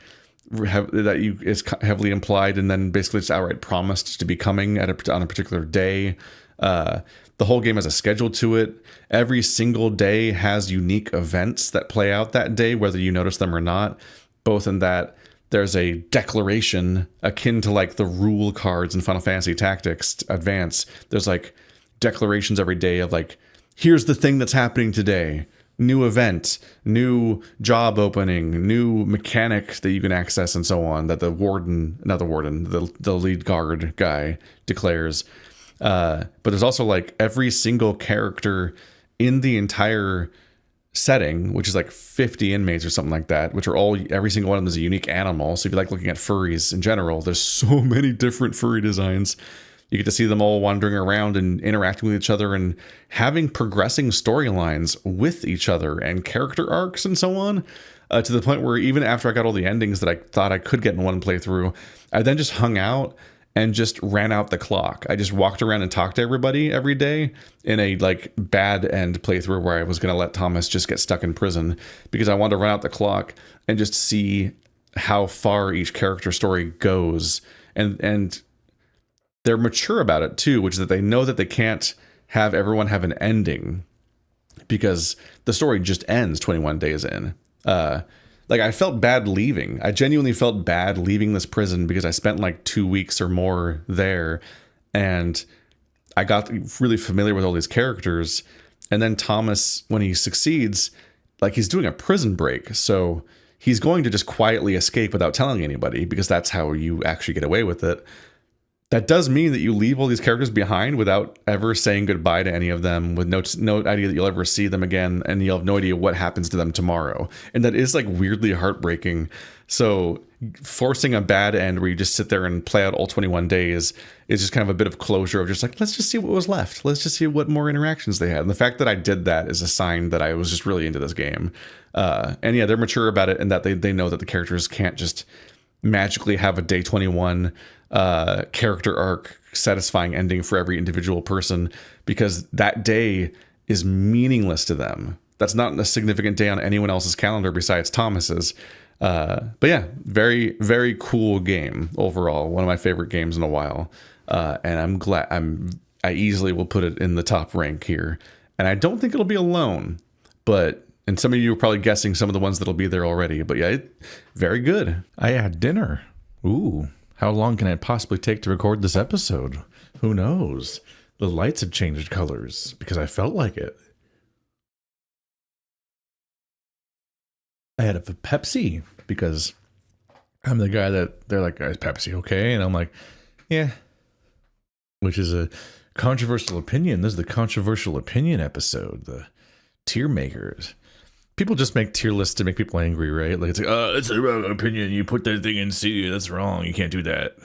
Speaker 1: is heavily implied, and then basically it's outright promised to be coming on a particular day. The whole game has a schedule to it. Every single day has unique events that play out that day, whether you notice them or not. Both in that there's a declaration akin to like the rule cards in Final Fantasy Tactics Advance. There's like declarations every day of like, here's the thing that's happening today. New event, new job opening, new mechanic that you can access, and so on, that the lead guard guy declares. But there's also like every single character in the entire setting, which is like 50 inmates or something like that, which are every single one of them is a unique animal. So if you like looking at furries in general, there's so many different furry designs. You get to see them all wandering around and interacting with each other and having progressing storylines with each other and character arcs and so on, to the point where even after I got all the endings that I thought I could get in one playthrough, I then just hung out and just ran out the clock. I just walked around and talked to everybody every day in a like bad end playthrough where I was going to let Thomas just get stuck in prison because I wanted to run out the clock and just see how far each character story goes. And they're mature about it too, which is that they know that they can't have everyone have an ending because the story just ends 21 days in. Like, I felt bad leaving. I genuinely felt bad leaving this prison because I spent like 2 weeks or more there, and I got really familiar with all these characters. And then Thomas, when he succeeds, like, he's doing a prison break, so he's going to just quietly escape without telling anybody because that's how you actually get away with it. That does mean that you leave all these characters behind without ever saying goodbye to any of them, with no idea that you'll ever see them again, and you'll have no idea what happens to them tomorrow. And that is like weirdly heartbreaking. So forcing a bad end where you just sit there and play out all 21 days is just kind of a bit of closure of just like, let's just see what was left. Let's just see what more interactions they had. And the fact that I did that is a sign that I was just really into this game. And yeah, they're mature about it, and that they know that the characters can't just magically have a day 21 character arc satisfying ending for every individual person, because that day is meaningless to them. That's not a significant day on anyone else's calendar besides Thomas's. But yeah, very, very cool game overall. One of my favorite games in a while. And I'm glad I easily will put it in the top rank here. And I don't think it'll be alone, and some of you are probably guessing some of the ones that'll be there already, but yeah, very good. I had dinner. Ooh. How long can it possibly take to record this episode? Who knows? The lights have changed colors because I felt like it. I had a Pepsi because I'm the guy that they're like, is Pepsi okay? And I'm like, yeah. Which is a controversial opinion. This is the controversial opinion episode. The tier makers. People just make tier lists to make people angry, right? Like, it's like, oh, it's a wrong opinion. You put that thing in C. That's wrong. You can't do that.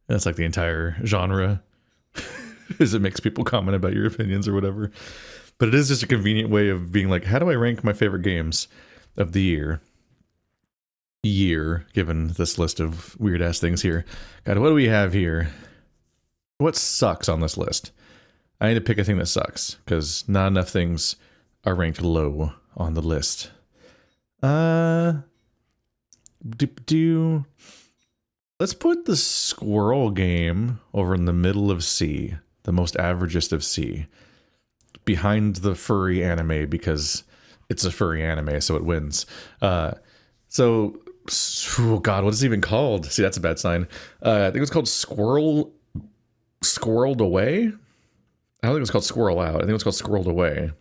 Speaker 1: That's like the entire genre. Is it makes people comment about your opinions or whatever. But it is just a convenient way of being like, how do I rank my favorite games of the year, given this list of weird ass things here. God, what do we have here? What sucks on this list? I need to pick a thing that sucks, because not enough things are ranked low on the list. Let's put the squirrel game over in the middle of C, the most averagest of C, behind the furry anime because it's a furry anime, so it wins. Oh God, what is it even called? See, that's a bad sign. I think it was called Squirreled Away. I don't think it was called Squirrel Out. I think it was called Squirreled Away.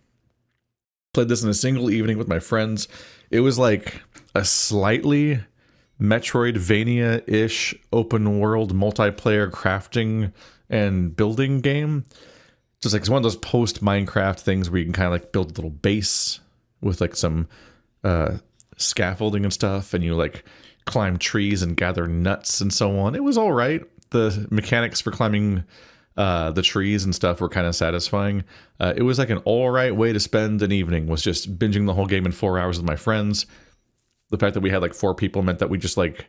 Speaker 1: Played this in a single evening with my friends. It was like a slightly Metroidvania-ish open world multiplayer crafting and building game. Just like it's one of those post Minecraft things where you can kind of like build a little base with like some scaffolding and stuff, and you like climb trees and gather nuts and so on. It was all right. The mechanics for climbing the trees and stuff were kind of satisfying. It was like an all right way to spend an evening, was just binging the whole game in 4 hours with my friends. The fact that we had like 4 people meant that we just like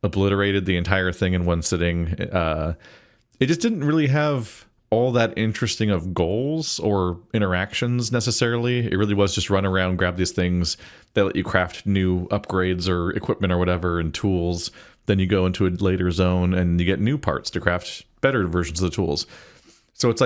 Speaker 1: obliterated the entire thing in one sitting. It just didn't really have all that interesting of goals or interactions necessarily. It really was just run around, grab these things that let you craft new upgrades or equipment or whatever and tools. Then you go into a later zone and you get new parts to craft better versions of the tools. So it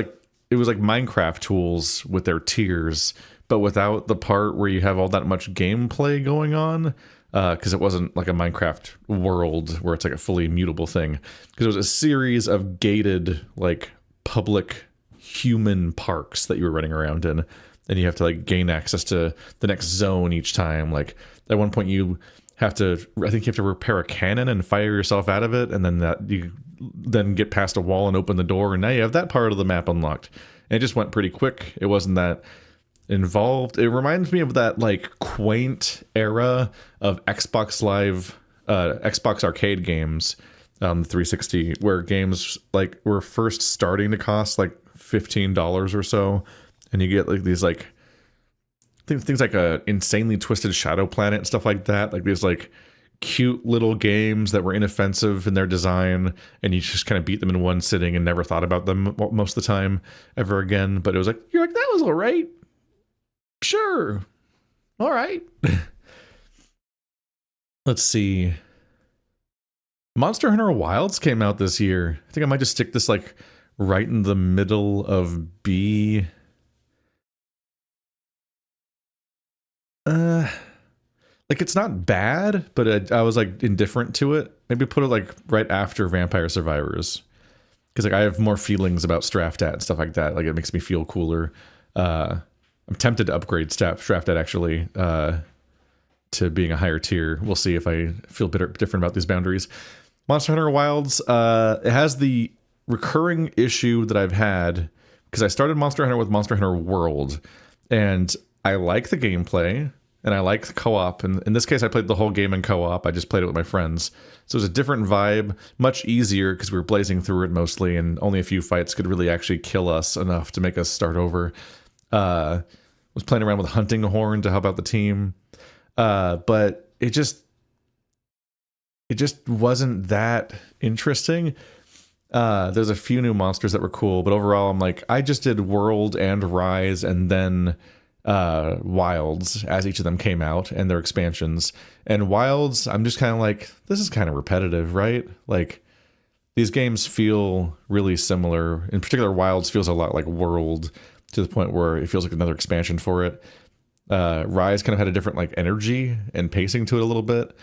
Speaker 1: was like Minecraft tools with their tiers, but without the part where you have all that much gameplay going on. Because it wasn't like a Minecraft world where it's like a fully mutable thing. Because it was a series of gated, like, public human parks that you were running around in. And you have to, like, gain access to the next zone each time. Like, at one point you have to, I think you have to repair a cannon and fire yourself out of it. And then you then get past a wall and open the door. And now you have that part of the map unlocked. And it just went pretty quick. It wasn't that involved. It reminds me of that like quaint era of Xbox Live, Xbox arcade games, 360, where games like were first starting to cost like $15 or so, and you get like these like things like a insanely twisted Shadow Planet and stuff like that, like these like cute little games that were inoffensive in their design, and you just kind of beat them in one sitting and never thought about them most of the time ever again. But it was like, you're like, that was all right. Sure. All right. Let's see. Monster Hunter Wilds came out this year. I think I might just stick this like right in the middle of B. Like it's not bad, but I was like indifferent to it. Maybe put it like right after Vampire Survivors. Because like I have more feelings about Strafat and stuff like that. Like it makes me feel cooler. I'm tempted to upgrade Strafat actually to being a higher tier. We'll see if I feel different about these boundaries. Monster Hunter Wilds, it has the recurring issue that I've had because I started Monster Hunter with Monster Hunter World, and I like the gameplay and I like the co-op. And in this case, I played the whole game in co-op. I just played it with my friends. So it was a different vibe, much easier because we were blazing through it mostly, and only a few fights could really actually kill us enough to make us start over. Was playing around with hunting horn to help out the team, but it just wasn't that interesting. There's a few new monsters that were cool, but overall I'm like, I just did World and Rise and then Wilds as each of them came out and their expansions. And Wilds, I'm just kind of like, this is kind of repetitive, right? Like these games feel really similar. In particular, Wilds feels a lot like World, to the point where it feels like another expansion for it. Rise kind of had a different like energy and pacing to it a little bit.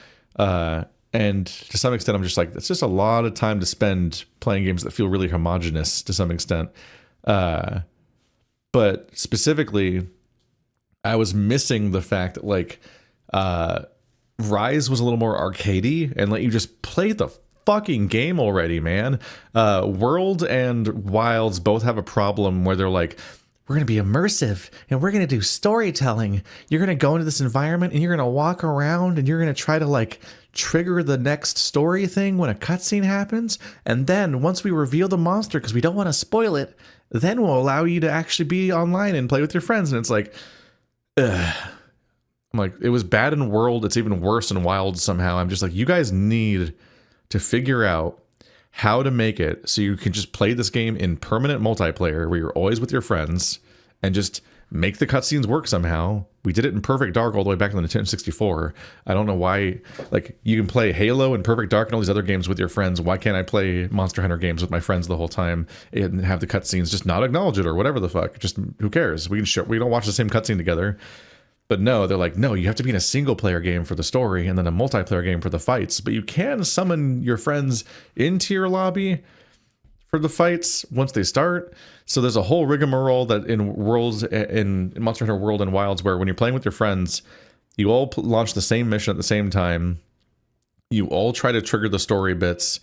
Speaker 1: And to some extent, I'm just like, it's just a lot of time to spend playing games that feel really homogenous to some extent. But specifically, I was missing the fact that like Rise was a little more arcadey and let you just play the fucking game already, man. World and Wilds both have a problem where they're like, we're going to be immersive and we're going to do storytelling. You're going to go into this environment and you're going to walk around and you're going to try to like trigger the next story thing when a cutscene happens. And then once we reveal the monster, because we don't want to spoil it, then we'll allow you to actually be online and play with your friends. And it's like, ugh. I'm like, it was bad in World. It's even worse in Wild somehow. I'm just like, you guys need to figure out how to make it so you can just play this game in permanent multiplayer where you're always with your friends and just make the cutscenes work somehow. We did it in Perfect Dark all the way back in the Nintendo 64. I don't know why. Like, you can play Halo and Perfect Dark and all these other games with your friends. Why can't I play Monster Hunter games with my friends the whole time and have the cutscenes just not acknowledge it or whatever the fuck? Just who cares? We don't watch the same cutscene together. But no, they're like, no, you have to be in a single player game for the story and then a multiplayer game for the fights. But you can summon your friends into your lobby for the fights once they start. So there's a whole rigmarole that in worlds in Monster Hunter World and Wilds, where when you're playing with your friends, you all launch the same mission at the same time. You all try to trigger the story bits,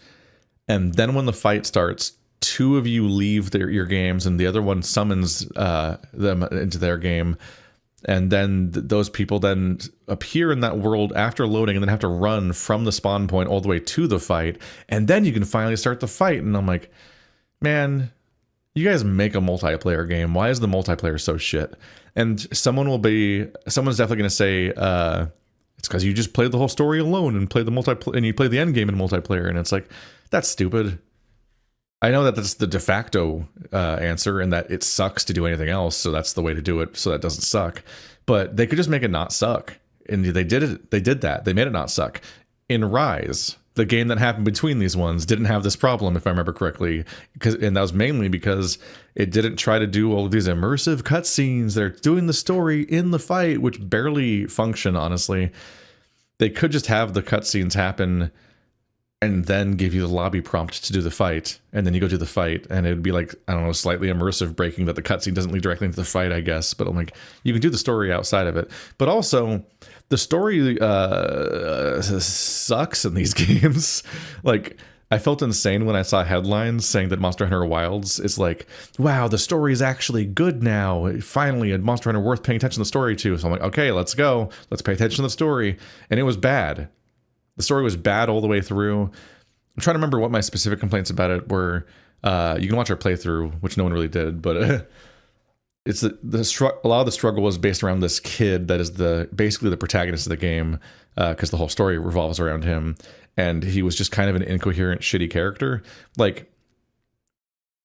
Speaker 1: and then when the fight starts, two of you leave your games, and the other one summons them into their game. And then those people then appear in that world after loading, and then have to run from the spawn point all the way to the fight, and then you can finally start the fight. And I'm like, man, you guys make a multiplayer game. Why is the multiplayer so shit? And someone's definitely going to say, it's because you just played the whole story alone and played the and you play the end game in multiplayer. And it's like, that's stupid. I know that that's the de facto answer, and that it sucks to do anything else. So that's the way to do it, so that doesn't suck. But they could just make it not suck. And they did it. They did that. They made it not suck. In Rise, the game that happened between these ones didn't have this problem, if I remember correctly, and that was mainly because it didn't try to do all of these immersive cutscenes that are doing the story in the fight, which barely function, honestly. They could just have the cutscenes happen and then give you the lobby prompt to do the fight, and then you go do the fight, and it would be like, I don't know, slightly immersive breaking that the cutscene doesn't lead directly into the fight, I guess. But I'm like, you can do the story outside of it. But also, the story sucks in these games. Like, I felt insane when I saw headlines saying that Monster Hunter Wilds is like, wow, the story is actually good now. Finally, a Monster Hunter worth paying attention to the story to. So I'm like, okay, let's go. Let's pay attention to the story. And it was bad. The story was bad all the way through. I'm trying to remember what my specific complaints about it were. You can watch our playthrough, which no one really did, but it's a lot of the struggle was based around this kid that is basically the protagonist of the game, because the whole story revolves around him, and he was just kind of an incoherent, shitty character. Like,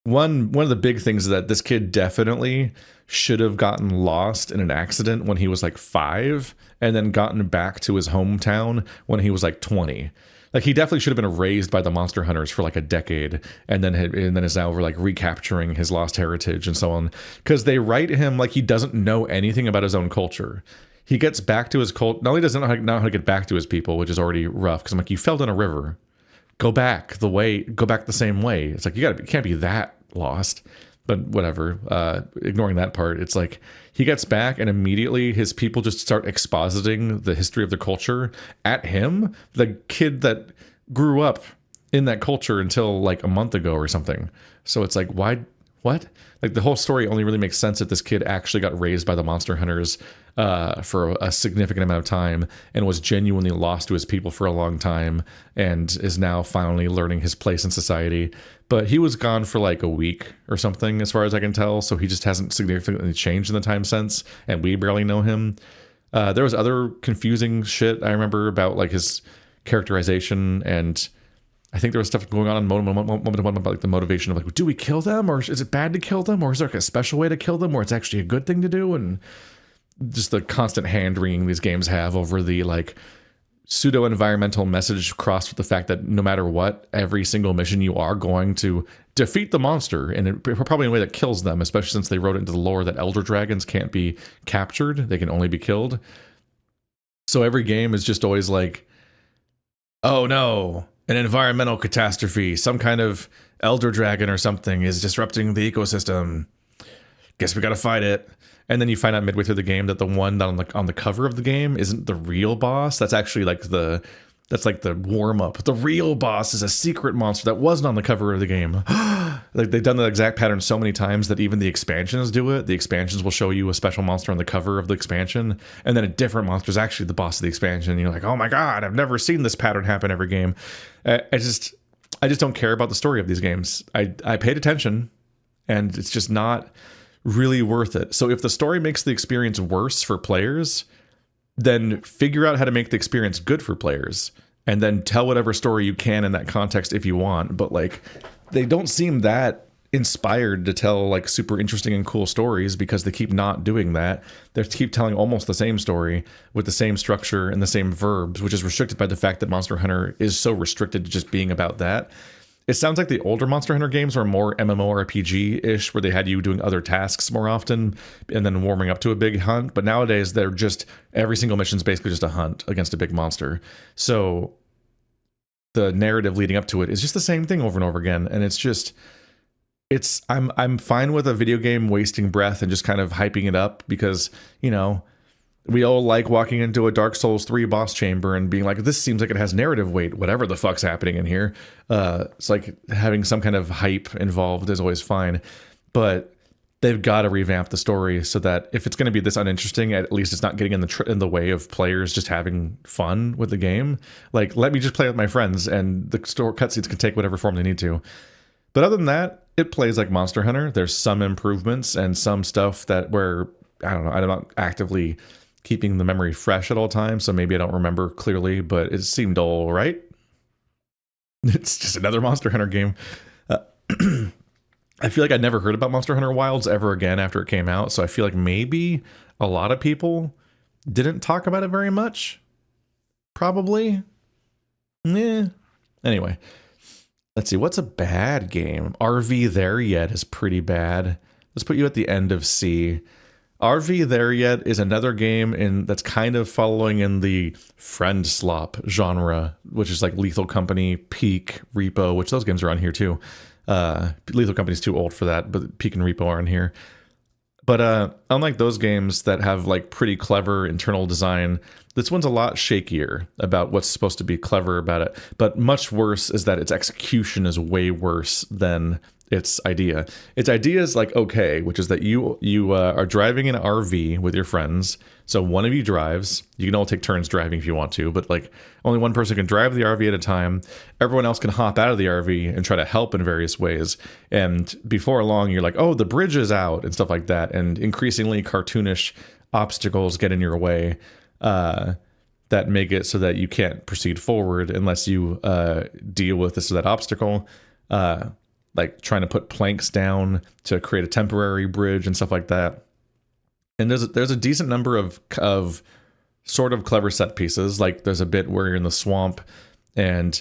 Speaker 1: one of the big things is that this kid definitely should have gotten lost in an accident when he was like 5, and then gotten back to his hometown when he was like 20. Like, he definitely should have been raised by the monster hunters for like a decade, and then is now like recapturing his lost heritage and so on. Because they write him like he doesn't know anything about his own culture. He gets back to his cult. Not only does he not know how to get back to his people, which is already rough. Because I'm like, you fell down a river. Go back the same way. It's like, you can't be that lost. But whatever, ignoring that part, it's like he gets back and immediately his people just start expositing the history of the culture at him, the kid that grew up in that culture until like a month ago or something. So it's like, why? What? Like, the whole story only really makes sense if this kid actually got raised by the monster hunters for a significant amount of time and was genuinely lost to his people for a long time and is now finally learning his place in society. But he was gone for like a week or something, as far as I can tell. So he just hasn't significantly changed in the time since, and we barely know him. There was other confusing shit I remember about like his characterization, and I think there was stuff going on in moment about like the motivation of like, do we kill them, or is it bad to kill them, or is there like a special way to kill them where it's actually a good thing to do? And just the constant hand wringing these games have over the like pseudo environmental message crossed with the fact that no matter what, every single mission you are going to defeat the monster, and probably in a way that kills them, especially since they wrote it into the lore that elder dragons can't be captured, they can only be killed. So every game is just always like, oh no, an environmental catastrophe, some kind of elder dragon or something is disrupting the ecosystem. Guess we gotta fight it. And then you find out midway through the game that the one on the cover of the game isn't the real boss. That's actually like the warm up. The real boss is a secret monster that wasn't on the cover of the game. Like, they've done the exact pattern so many times that even the expansions do it. The expansions will show you a special monster on the cover of the expansion, and then a different monster is actually the boss of the expansion. And you're like, oh my god, I've never seen this pattern happen every game. I just don't care about the story of these games. I paid attention, and it's just not really worth it. So if the story makes the experience worse for players, then figure out how to make the experience good for players, and then tell whatever story you can in that context if you want. But like, they don't seem that inspired to tell like super interesting and cool stories because they keep not doing that. They keep telling almost the same story with the same structure and the same verbs, which is restricted by the fact that Monster Hunter is so restricted to just being about that. It sounds like the older Monster Hunter games were more MMORPG-ish, where they had you doing other tasks more often and then warming up to a big hunt. But nowadays, they're just, every single mission is basically just a hunt against a big monster. So the narrative leading up to it is just the same thing over and over again. And it's just, I'm fine with a video game wasting breath and just kind of hyping it up because, you know, we all like walking into a Dark Souls 3 boss chamber and being like, this seems like it has narrative weight, whatever the fuck's happening in here. It's like having some kind of hype involved is always fine. But they've got to revamp the story so that if it's going to be this uninteresting, at least it's not getting in the way of players just having fun with the game. Like, let me just play with my friends and the store cutscenes can take whatever form they need to. But other than that, it plays like Monster Hunter. There's some improvements and some stuff that where, I don't know, I'm not actively keeping the memory fresh at all times, so maybe I don't remember clearly, but it seemed all right. It's just another Monster Hunter game. I feel like I never heard about Monster Hunter Wilds ever again after it came out, so I feel like maybe a lot of people didn't talk about it very much. Probably. Yeah. Anyway, let's see. What's a bad game? RV There Yet is pretty bad. Let's put you at the end of C. RV There Yet is another game that's kind of following in the friend slop genre, which is like Lethal Company, Peak, Repo, which those games are on here too. Lethal Company's too old for that, but Peak and Repo are in here. But unlike those games that have like pretty clever internal design, this one's a lot shakier about what's supposed to be clever about it. But much worse is that its execution is way worse than its idea. Its idea is like okay, which is that you are driving an RV with your friends. So one of you drives. You can all take turns driving if you want to, but like only one person can drive the RV at a time. Everyone else can hop out of the RV and try to help in various ways. And before long, you're like, oh, the bridge is out and stuff like that. And increasingly cartoonish obstacles get in your way that make it so that you can't proceed forward unless you deal with this or that obstacle. Like trying to put planks down to create a temporary bridge and stuff like that. And there's a decent number of sort of clever set pieces. Like there's a bit where you're in the swamp and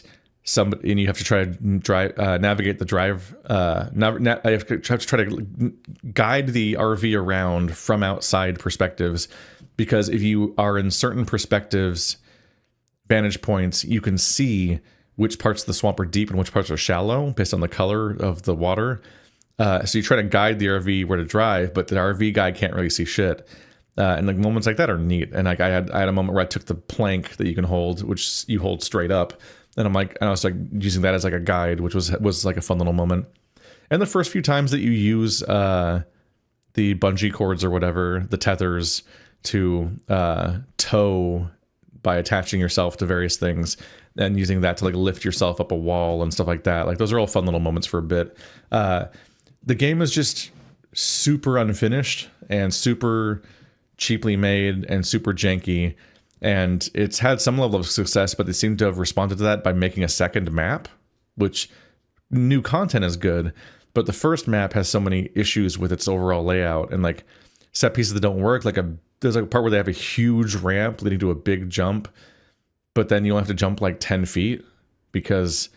Speaker 1: you have to try to navigate the drive. You have to try to guide the RV around from outside perspectives, because if you are in certain perspectives, vantage points, you can see which parts of the swamp are deep and which parts are shallow based on the color of the water. So you try to guide the RV where to drive, but the RV guy can't really see shit. And like moments like that are neat. And like I had a moment where I took the plank that you can hold, which you hold straight up, and I was like using that as like a guide, which was like a fun little moment. And the first few times that you use the bungee cords or whatever, the tethers to tow by attaching yourself to various things and using that to like lift yourself up a wall and stuff like that. Like those are all fun little moments for a bit. The game is just super unfinished and super cheaply made and super janky. And it's had some level of success, but they seem to have responded to that by making a second map, which new content is good. But the first map has so many issues with its overall layout and like set pieces that don't work. There's like a part where they have a huge ramp leading to a big jump, but then you only have to jump like 10 feet because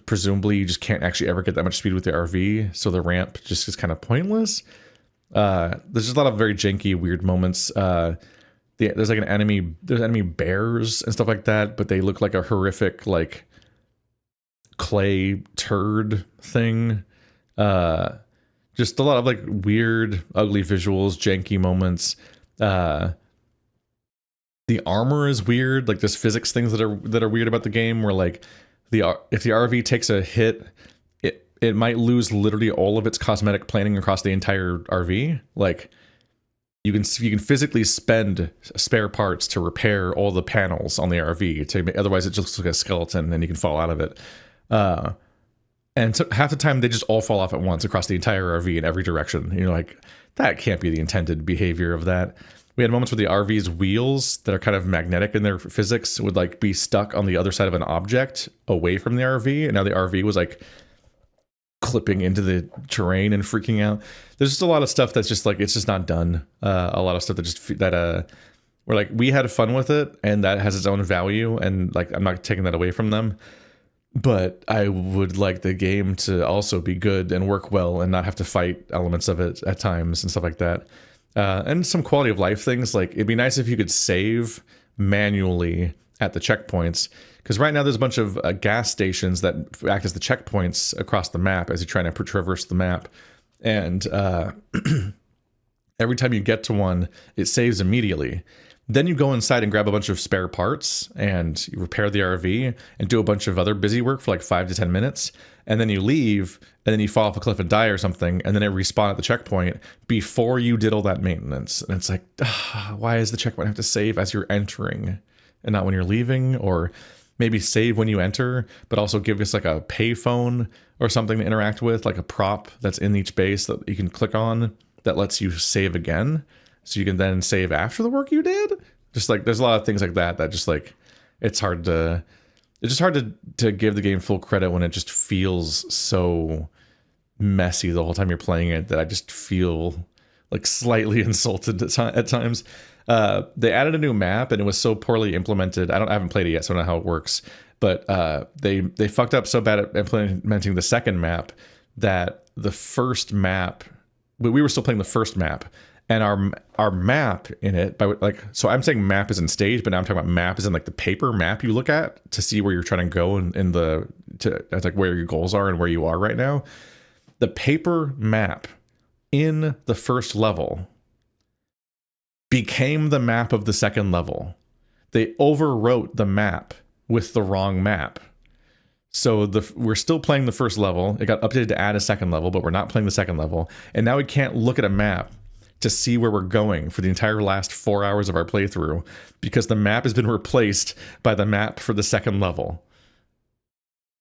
Speaker 1: presumably you just can't actually ever get that much speed with the RV. So the ramp just is kind of pointless. There's just a lot of very janky, weird moments. There's like there's enemy bears and stuff like that, but they look like a horrific like clay turd thing. Just a lot of like weird, ugly visuals, janky moments. The armor is weird. Like there's physics things that are weird about the game, where like if the RV takes a hit, it might lose literally all of its cosmetic plating across the entire RV. Like you can physically spend spare parts to repair all the panels on the RV. Otherwise it just looks like a skeleton and you can fall out of it. And so half the time they just all fall off at once across the entire RV in every direction. And you're like, that can't be the intended behavior of that. We had moments where the RV's wheels that are kind of magnetic in their physics would like be stuck on the other side of an object away from the RV. And now the RV was like clipping into the terrain and freaking out. There's just a lot of stuff that's just like, it's just not done. A lot of stuff that just we're like, we had fun with it, and that has its own value, and like I'm not taking that away from them. But I would like the game to also be good and work well and not have to fight elements of it at times and stuff like that. And some quality of life things, like it'd be nice if you could save manually at the checkpoints, because right now there's a bunch of gas stations that act as the checkpoints across the map as you're trying to traverse the map. And every time you get to one, it saves immediately. Then you go inside and grab a bunch of spare parts and you repair the RV and do a bunch of other busy work for like 5 to 10 minutes. And then you leave and then you fall off a cliff and die or something. And then it respawn at the checkpoint before you did all that maintenance. And it's like, why does the checkpoint have to save as you're entering and not when you're leaving? Or maybe save when you enter, but also give us like a payphone or something to interact with, like a prop that's in each base that you can click on that lets you save again. So you can then save after the work you did. Just like there's a lot of things like that just like it's just hard to give the game full credit when it just feels so messy the whole time you're playing it that I just feel like slightly insulted at times. They added a new map and it was so poorly implemented. I haven't played it yet, so I don't know how it works. But they fucked up so bad at implementing the second map that the first map, we were still playing the first map. And our map in it, so I'm saying map is in stage, but now I'm talking about map is in like the paper map you look at to see where you're trying to go that's like where your goals are and where you are right now. The paper map in the first level became the map of the second level. They overwrote the map with the wrong map. So we're still playing the first level. It got updated to add a second level, but we're not playing the second level. And now we can't look at a map to see where we're going for the entire last 4 hours of our playthrough because the map has been replaced by the map for the second level.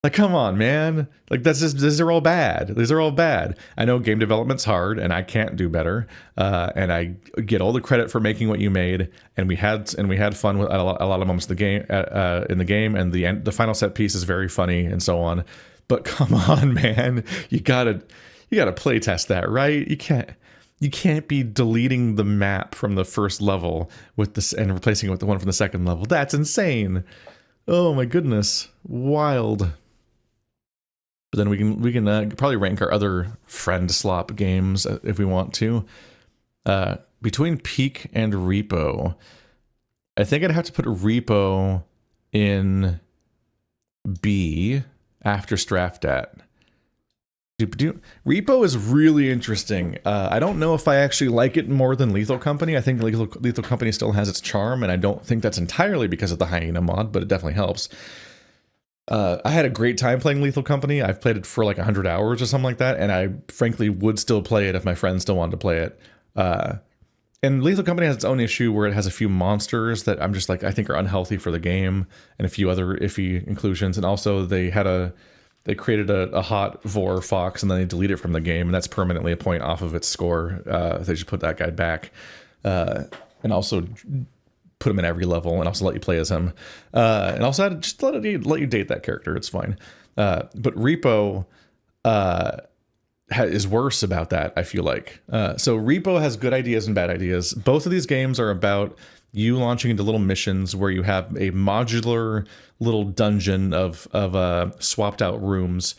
Speaker 1: Like, come on, man. Like, these are all bad. These are all bad. I know game development's hard and I can't do better. And I get all the credit for making what you made. And we had fun with a lot of moments in the game. And the final set piece is very funny and so on. But come on, man. You gotta play test that, right? You can't be deleting the map from the first level with this and replacing it with the one from the second level. That's insane. Oh my goodness. Wild. But then we can probably rank our other friend slop games if we want to. Between Peak and Repo, I think I'd have to put Repo in B after Strafat. Repo is really interesting. I don't know if I actually like it more than Lethal Company. I think Lethal Company still has its charm, and I don't think that's entirely because of the Hyena mod, but it definitely helps. I had a great time playing Lethal Company. I've played it for like 100 hours or something like that, and I frankly would still play it if my friends still wanted to play it. And Lethal Company has its own issue where it has a few monsters that I'm just like, I think are unhealthy for the game, and a few other iffy inclusions. And also they created a hot Vor Fox and then they delete it from the game, and that's permanently a point off of its score. They just put that guy back, and also put him in every level, and also let you play as him, and also just let you date that character. It's fine. But Repo is worse about that, I feel like. So Repo has good ideas and bad ideas. Both of these games are about you launching into little missions where you have a modular little dungeon of swapped out rooms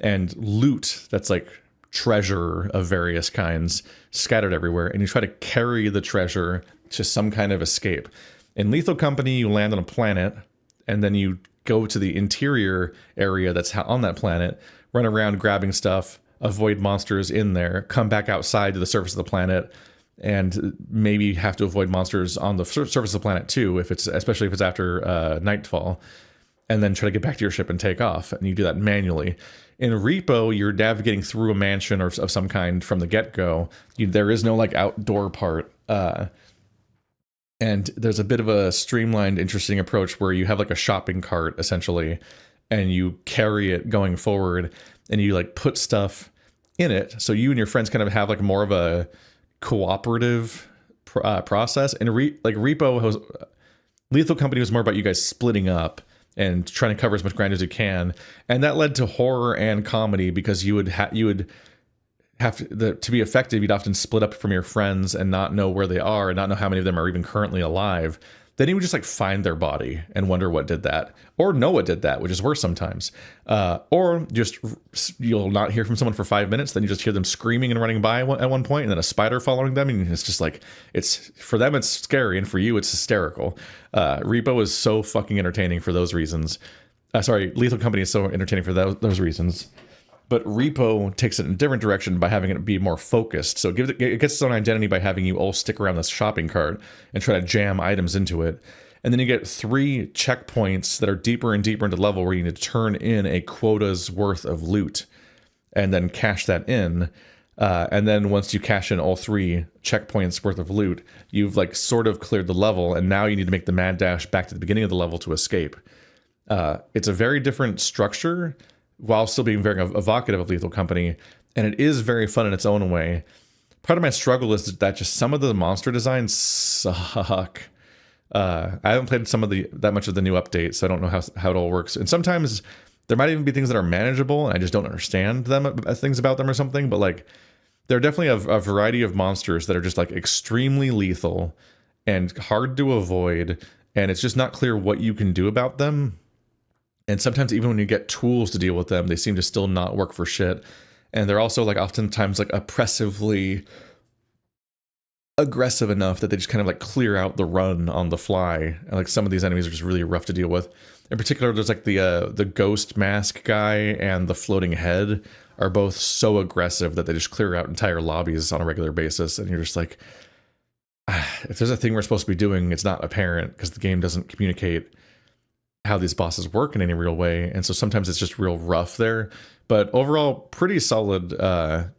Speaker 1: and loot that's like treasure of various kinds scattered everywhere, and you try to carry the treasure to some kind of escape. In Lethal Company, you land on a planet, and then you go to the interior area that's on that planet, run around grabbing stuff, avoid monsters in there, come back outside to the surface of the planet, and maybe have to avoid monsters on the surface of the planet too, especially if it's after nightfall, and then try to get back to your ship and take off. And you do that manually. In Repo, you're navigating through a mansion of some kind from the get-go. There is no like outdoor part. And there's a bit of a streamlined, interesting approach where you have like a shopping cart essentially, and you carry it going forward, and you like put stuff in it. So you and your friends kind of have like more of a cooperative process. And Repo, Lethal Company was more about you guys splitting up and trying to cover as much ground as you can. And that led to horror and comedy, because you would have to be effective, you'd often split up from your friends and not know where they are and not know how many of them are even currently alive. Then you would just like find their body and wonder what did that, or know what did that, which is worse sometimes. Or just you'll not hear from someone for 5 minutes, then you just hear them screaming and running by at one point, and then a spider following them, and it's just like, it's for them it's scary, and for you it's hysterical. Repo is so fucking entertaining for those reasons. Lethal Company is so entertaining for those reasons. But Repo takes it in a different direction by having it be more focused. So it gets its own identity by having you all stick around this shopping cart and try to jam items into it. And then you get 3 checkpoints that are deeper and deeper into the level where you need to turn in a quota's worth of loot and then cash that in. And then once you cash in all 3 checkpoints worth of loot, you've like sort of cleared the level, and now you need to make the mad dash back to the beginning of the level to escape. It's a very different structure, while still being very evocative of Lethal Company, and it is very fun in its own way. Part of my struggle is that just some of the monster designs suck. I haven't played that much of the new update, so I don't know how it all works. And sometimes there might even be things that are manageable, and I just don't understand things about them or something. But like, there are definitely a variety of monsters that are just like extremely lethal and hard to avoid, and it's just not clear what you can do about them. And sometimes even when you get tools to deal with them, they seem to still not work for shit. And they're also like oftentimes like oppressively aggressive enough that they just kind of like clear out the run on the fly. And like some of these enemies are just really rough to deal with. In particular, there's like the ghost mask guy and the floating head are both so aggressive that they just clear out entire lobbies on a regular basis. And you're just like, if there's a thing we're supposed to be doing, it's not apparent because the game doesn't communicate how these bosses work in any real way, and so sometimes it's just real rough there. But overall, pretty solid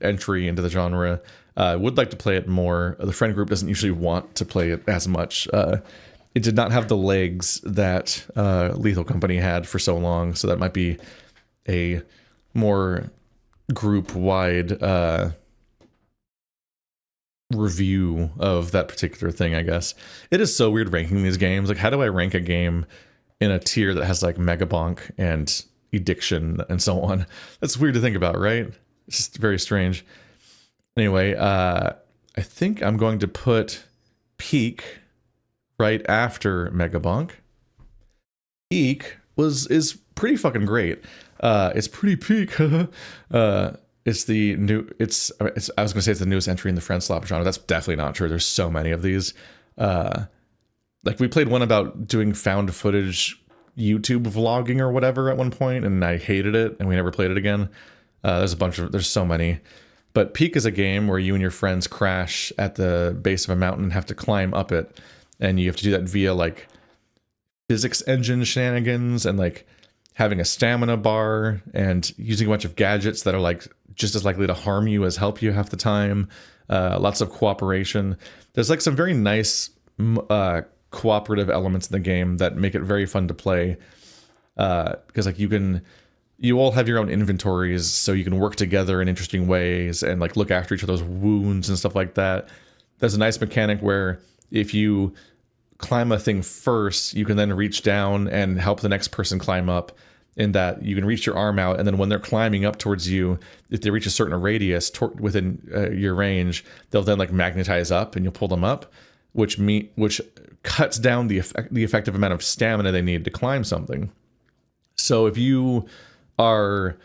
Speaker 1: entry into the genre. Would like to play it more. The friend group doesn't usually want to play it as much. It did not have the legs that Lethal Company had for so long, so that might be a more group-wide review of that particular thing, I guess. It is so weird ranking these games. Like, how do I rank a game in a tier that has like Mega Bonk and Addiction and so on? That's weird to think about, right? It's just very strange. Anyway, I think I'm going to put Peak right after Mega Bonk. Peak is pretty fucking great. It's pretty peak. It's the new. I was gonna say it's the newest entry in the friend slap genre. That's definitely not true. There's so many of these. Like, we played one about doing found footage YouTube vlogging or whatever at one point, and I hated it, and we never played it again. There's so many. But Peak is a game where you and your friends crash at the base of a mountain and have to climb up it, and you have to do that via like physics engine shenanigans and like having a stamina bar and using a bunch of gadgets that are like just as likely to harm you as help you half the time. Lots of cooperation. There's like some very nice cooperative elements in the game that make it very fun to play, because like you all have your own inventories, so you can work together in interesting ways and like look after each other's wounds and stuff like that. There's a nice mechanic where if you climb a thing first, you can then reach down and help the next person climb up, in that you can reach your arm out, and then when they're climbing up towards you, if they reach a certain radius within your range, they'll then like magnetize up and you'll pull them up, which cuts down the effective amount of stamina they need to climb something. So if you are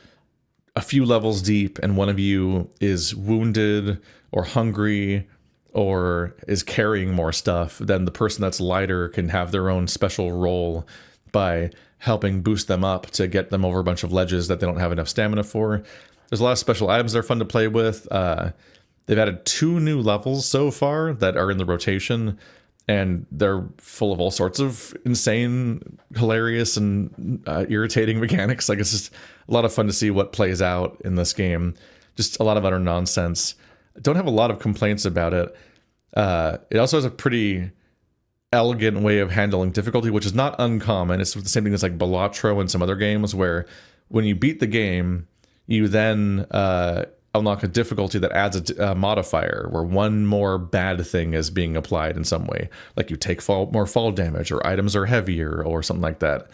Speaker 1: a few levels deep and one of you is wounded or hungry or is carrying more stuff, then the person that's lighter can have their own special role by helping boost them up to get them over a bunch of ledges that they don't have enough stamina for. There's a lot of special items that are fun to play with. They've added 2 new levels so far that are in the rotation, and they're full of all sorts of insane, hilarious, and irritating mechanics. Like, it's just a lot of fun to see what plays out in this game. Just a lot of utter nonsense. I don't have a lot of complaints about it. It also has a pretty elegant way of handling difficulty, which is not uncommon. It's the same thing as like Balatro and some other games, where when you beat the game, you then unlock a difficulty that adds a modifier where one more bad thing is being applied in some way. Like you take more fall damage, or items are heavier, or something like that.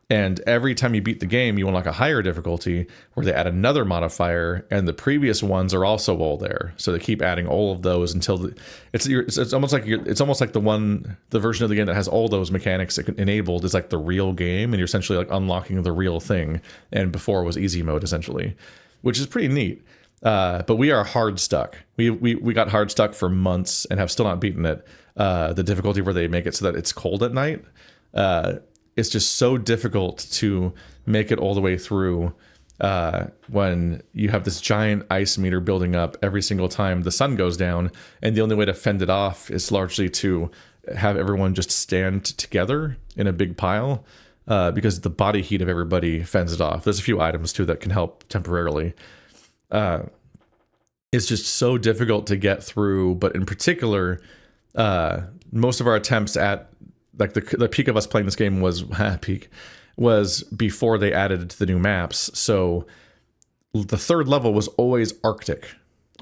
Speaker 1: And every time you beat the game, you unlock a higher difficulty where they add another modifier, and the previous ones are also all there. So they keep adding all of those until it's almost like the version of the game that has all those mechanics enabled is like the real game, and you're essentially like unlocking the real thing. And before it was easy mode essentially, which is pretty neat. But we are hard stuck. We got hard stuck for months and have still not beaten it. The difficulty where they make it so that it's cold at night. It's just so difficult to make it all the way through when you have this giant ice meter building up every single time the sun goes down, and the only way to fend it off is largely to have everyone just stand together in a big pile because the body heat of everybody fends it off. There's a few items too that can help temporarily. It's just so difficult to get through, but in particular, most of our attempts at like the peak of us playing this game was before they added to the new maps. So the third level was always Arctic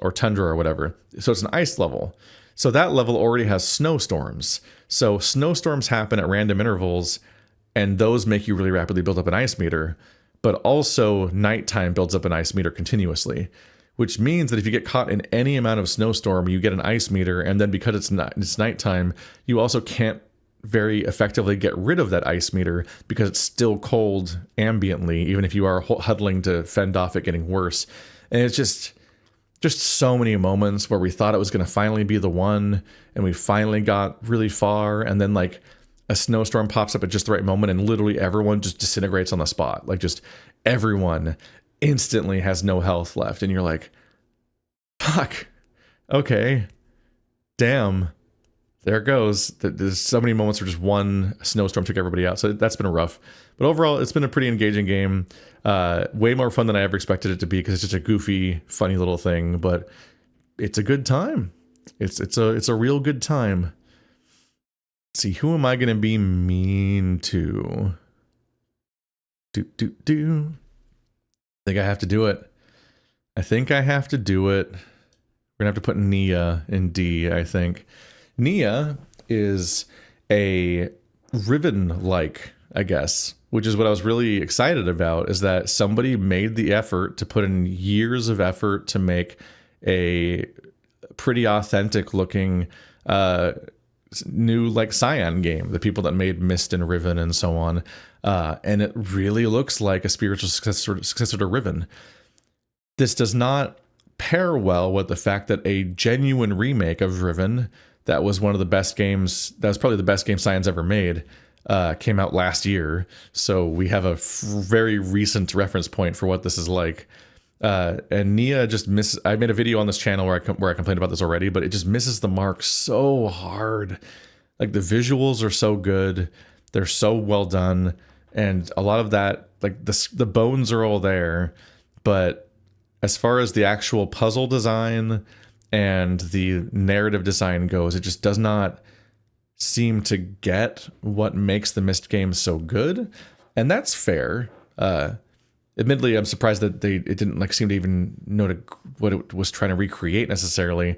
Speaker 1: or tundra or whatever. So it's an ice level. So that level already has snowstorms. So snowstorms happen at random intervals, and those make you really rapidly build up an ice meter. But also nighttime builds up an ice meter continuously, which means that if you get caught in any amount of snowstorm, you get an ice meter, and then because it's nighttime, you also can't very effectively get rid of that ice meter because it's still cold ambiently, even if you are huddling to fend off it getting worse. And it's just so many moments where we thought it was going to finally be the one, and we finally got really far, and then like a snowstorm pops up at just the right moment, and literally everyone just disintegrates on the spot. Like just everyone instantly has no health left, and you're like, fuck, okay, damn, there it goes. There's so many moments where just one snowstorm took everybody out. So that's been rough. But overall, it's been a pretty engaging game. Way more fun than I ever expected it to be because it's just a goofy, funny little thing. But it's a good time. It's a real good time. Let's see, who am I going to be mean to? I think I have to do it. We're going to have to put Nia in D, I think. Nia is a Riven-like, I guess, which is what I was really excited about, is that somebody made the effort to put in years of effort to make a pretty authentic looking new like Cyan game, the people that made Mist and Riven and so on. And it really looks like a spiritual successor to Riven. This does not pair well with the fact that a genuine remake of Riven that was one of the best games, that was probably the best game Cyan's ever made, came out last year. So we have a very recent reference point for what this is like. And Nia just misses. I made a video on this channel where I complained about this already, but it just misses the mark so hard. Like the visuals are so good, they're so well done, and a lot of that, like the bones are all there, but as far as the actual puzzle design and the narrative design goes, it just does not seem to get what makes the Myst games so good, and that's fair. Admittedly, I'm surprised that it didn't like seem to even know what it was trying to recreate necessarily.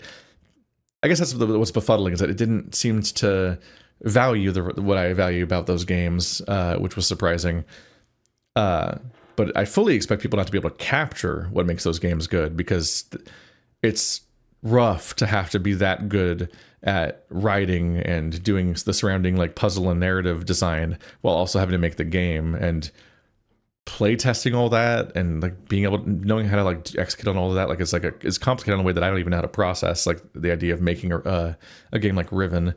Speaker 1: I guess that's what's befuddling, is that it didn't seem to value what I value about those games, which was surprising. But I fully expect people not to be able to capture what makes those games good, because it's rough to have to be that good at writing and doing the surrounding like puzzle and narrative design while also having to make the game, and play testing all that, and like knowing how to like execute on all of that. Like it's complicated in a way that I don't even know how to process, like the idea of making a game like Riven.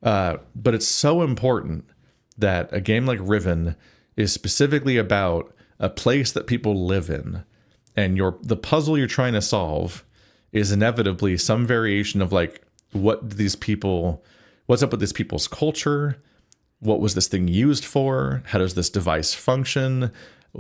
Speaker 1: But it's so important that a game like Riven is specifically about a place that people live in, and the puzzle you're trying to solve is inevitably some variation of like what's up with these people's culture, what was this thing used for, how does this device function,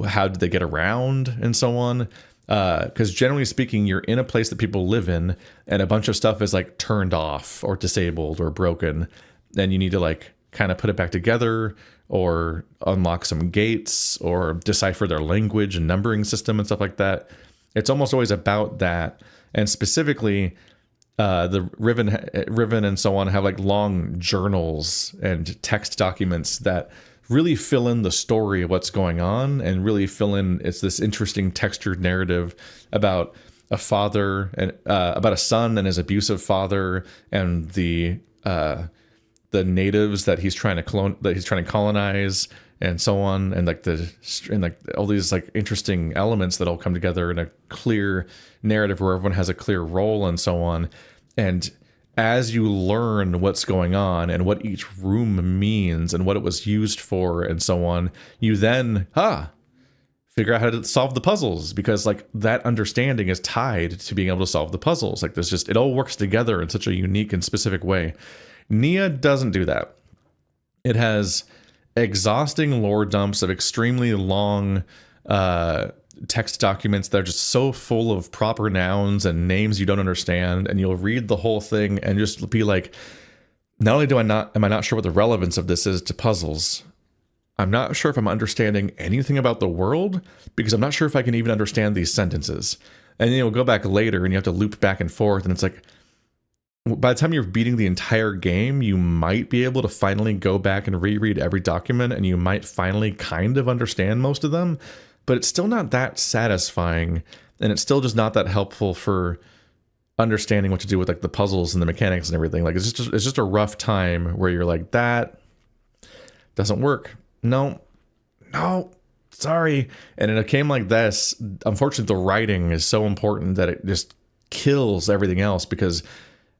Speaker 1: how did they get around, and so on. Because generally speaking, you're in a place that people live in, and a bunch of stuff is like turned off or disabled or broken, then you need to like kind of put it back together, or unlock some gates, or decipher their language and numbering system and stuff like that. It's almost always about that. And specifically, the Riven and so on have like long journals and text documents that really fill in the story of what's going on, and really fill in, it's this interesting textured narrative about a father and about a son and his abusive father, and the natives that he's trying to colonize, and so on, and like all these like interesting elements that all come together in a clear narrative where everyone has a clear role and so on. And as you learn what's going on and what each room means and what it was used for and so on, you then figure out how to solve the puzzles, because like that understanding is tied to being able to solve the puzzles. Like there's just, it all works together in such a unique and specific way. Nia doesn't do that. It has exhausting lore dumps of extremely long text documents that are just so full of proper nouns and names you don't understand, and you'll read the whole thing and just be like, not only am I not sure what the relevance of this is to puzzles, I'm not sure if I'm understanding anything about the world, because I'm not sure if I can even understand these sentences. And then you'll go back later and you have to loop back and forth, and it's like, by the time you're beating the entire game, you might be able to finally go back and reread every document, and you might finally kind of understand most of them, but it's still not that satisfying, and it's still just not that helpful for understanding what to do with like the puzzles and the mechanics and everything. Like it's just a rough time where you're like, that doesn't work. No, sorry. And in a game like this, unfortunately, the writing is so important that it just kills everything else, because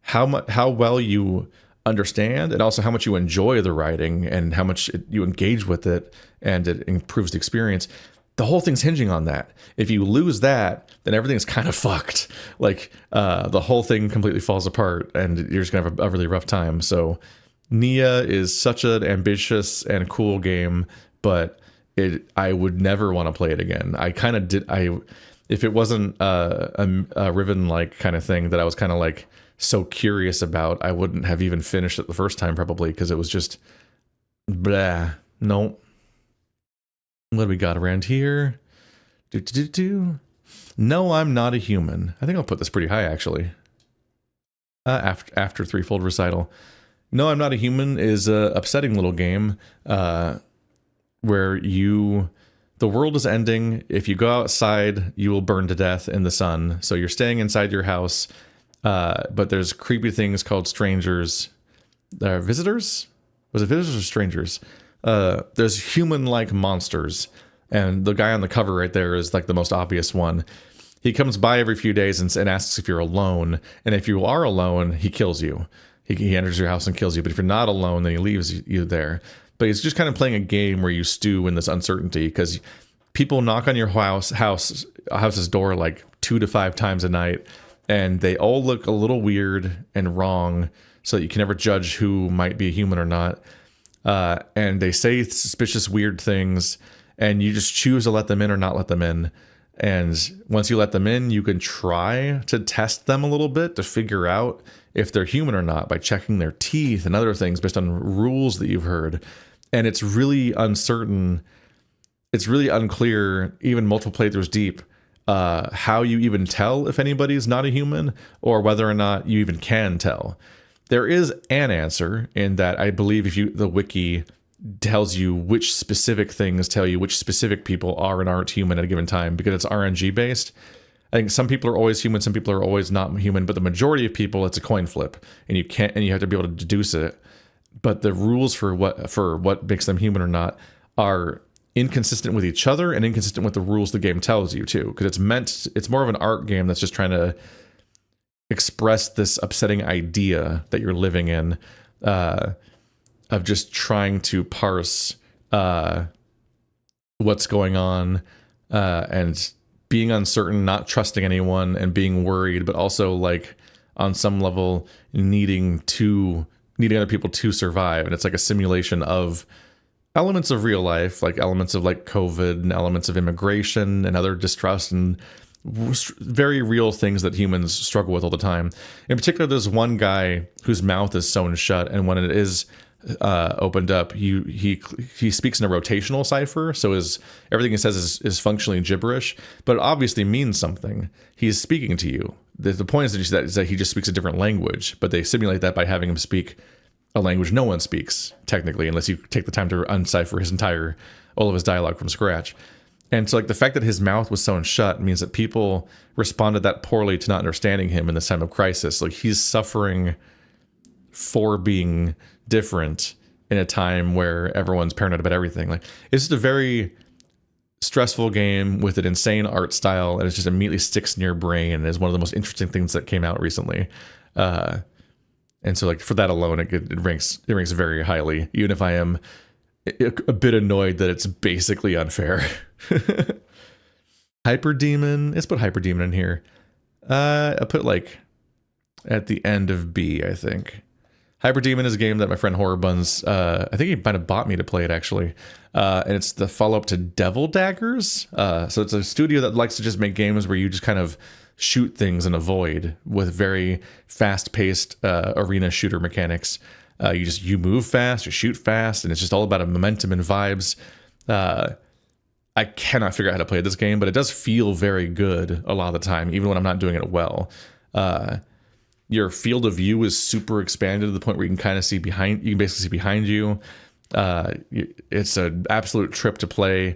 Speaker 1: how well you understand, and also how much you enjoy the writing, and how much you engage with it, and it improves the experience. The whole thing's hinging on that. If you lose that, then everything's kind of fucked. Like the whole thing completely falls apart, and you're just gonna have a really rough time. So Nia is such an ambitious and cool game, but I would never want to play it again. I kind of did. If it wasn't a Riven like kind of thing that I was kind of like so curious about, I wouldn't have even finished it the first time, probably, because it was just blah. No. What do we got around here? No, I'm not a human. I think I'll put this pretty high, actually. After Threefold Recital. No, I'm not a human is a upsetting little game where the world is ending. If you go outside, you will burn to death in the sun. So you're staying inside your house, but there's creepy things called strangers. Visitors? Was it visitors or strangers? There's human-like monsters, and the guy on the cover right there is like the most obvious one. He comes by every few days and asks if you're alone, and if you are alone, he kills you. He enters your house and kills you, but if you're not alone, then he leaves you there. But he's just kind of playing a game where you stew in this uncertainty, because people knock on your house's door like 2 to 5 times a night, and they all look a little weird and wrong, so that you can never judge who might be a human or not. And they say suspicious, weird things, and you just choose to let them in or not let them in. And once you let them in, you can try to test them a little bit to figure out if they're human or not by checking their teeth and other things based on rules that you've heard. And it's really uncertain. It's really unclear, even multiple playthroughs deep, how you even tell if anybody's not a human, or whether or not you even can tell. There is an answer in that I believe the wiki tells you which specific things tell you which specific people are and aren't human at a given time, because it's RNG based. I think some people are always human, some people are always not human, but the majority of people, it's a coin flip, and you have to be able to deduce it. But the rules for what makes them human or not are inconsistent with each other and inconsistent with the rules the game tells you too, because it's more of an art game that's just trying to express this upsetting idea that you're living in, of just trying to parse what's going on, and being uncertain, not trusting anyone, and being worried, but also like on some level needing other people to survive. And it's like a simulation of elements of real life, like elements of like COVID and elements of immigration and other distrust and very real things that humans struggle with all the time. In particular, there's one guy whose mouth is sewn shut, and when it is opened up, he speaks in a rotational cipher, so everything he says is functionally gibberish, but it obviously means something. He's speaking to you. The point is that he just speaks a different language, but they simulate that by having him speak a language no one speaks, technically, unless you take the time to uncipher all of his dialogue from scratch. And so, like, the fact that his mouth was sewn shut means that people responded that poorly to not understanding him in this time of crisis. Like, he's suffering for being different in a time where everyone's paranoid about everything. Like, it's just a very stressful game with an insane art style, and it just immediately sticks in your brain and is one of the most interesting things that came out recently. And so, like, for that alone, it ranks very highly, even if I am a bit annoyed that it's basically unfair. Hyperdemon. Let's put Hyperdemon in here. I put, like, at the end of B, I think. Hyperdemon is a game that my friend Horror Buns, I think he might have bought me to play it, actually. And it's the follow-up to Devil Daggers. So it's a studio that likes to just make games where you just kind of shoot things in a void with very fast-paced arena shooter mechanics. You move fast, you shoot fast, and it's just all about a momentum and vibes. I cannot figure out how to play this game, but it does feel very good a lot of the time, even when I'm not doing it well. Your field of view is super expanded to the point where you can kind of see behind. You can basically see behind you. It's an absolute trip to play.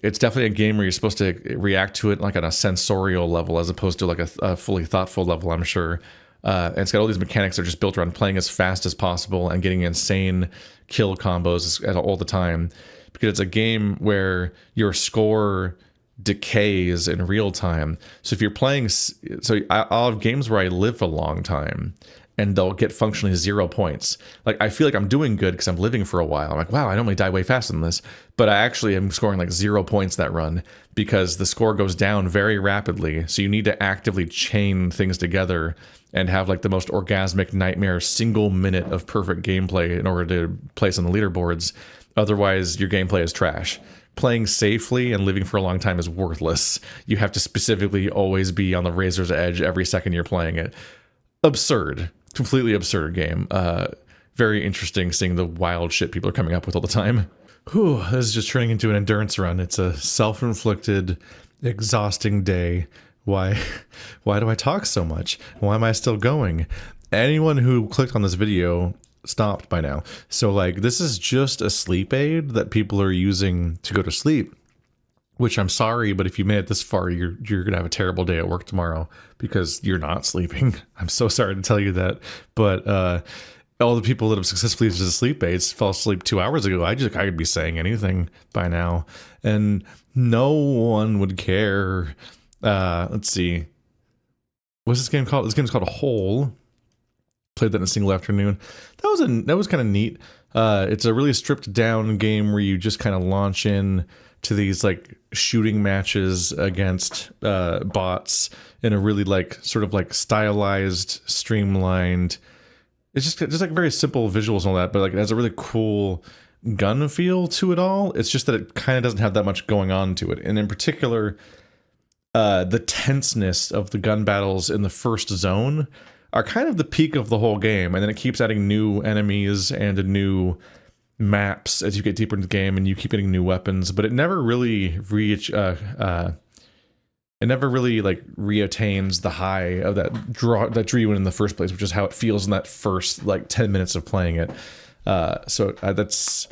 Speaker 1: It's definitely a game where you're supposed to react to it like on a sensorial level, as opposed to like a fully thoughtful level, I'm sure. And it's got all these mechanics that are just built around playing as fast as possible and getting insane kill combos all the time. Because it's a game where your score decays in real time. So if you're playing, I'll have games where I live a long time and they'll get functionally 0 points. Like, I feel like I'm doing good because I'm living for a while. I'm like, wow, I normally die way faster than this. But I actually am scoring like 0 points that run because the score goes down very rapidly. So you need to actively chain things together and have like the most orgasmic nightmare single minute of perfect gameplay in order to place on the leaderboards. Otherwise, your gameplay is trash. Playing safely and living for a long time is worthless. You have to specifically always be on the razor's edge every second you're playing it. Absurd. Completely absurd game. Very interesting seeing the wild shit people are coming up with all the time. Whew, this is just turning into an endurance run. It's a self-inflicted, exhausting day. Why do I talk so much? Why am I still going? Anyone who clicked on this video stopped by now. So, like, this is just a sleep aid that people are using to go to sleep, which I'm sorry, but if you made it this far, you're gonna have a terrible day at work tomorrow because you're not sleeping. I'm so sorry to tell you that, but all the people that have successfully used the sleep aids fell asleep 2 hours ago. I could be saying anything by now and no one would care. Let's see, what's this game called? This game's called A Hole. Played that in a single afternoon. That was kind of neat. It's a really stripped down game where you just kind of launch in to these like shooting matches against bots in a really like sort of like stylized, streamlined. It's just like very simple visuals and all that, but like it has a really cool gun feel to it all. It's just that it kind of doesn't have that much going on to it, and in particular, the tenseness of the gun battles in the first zone are kind of the peak of the whole game, and then it keeps adding new enemies and new maps as you get deeper into the game, and you keep getting new weapons. But it never really reattains the high of that drew you in the first place, which is how it feels in that first like 10 minutes of playing it. So that's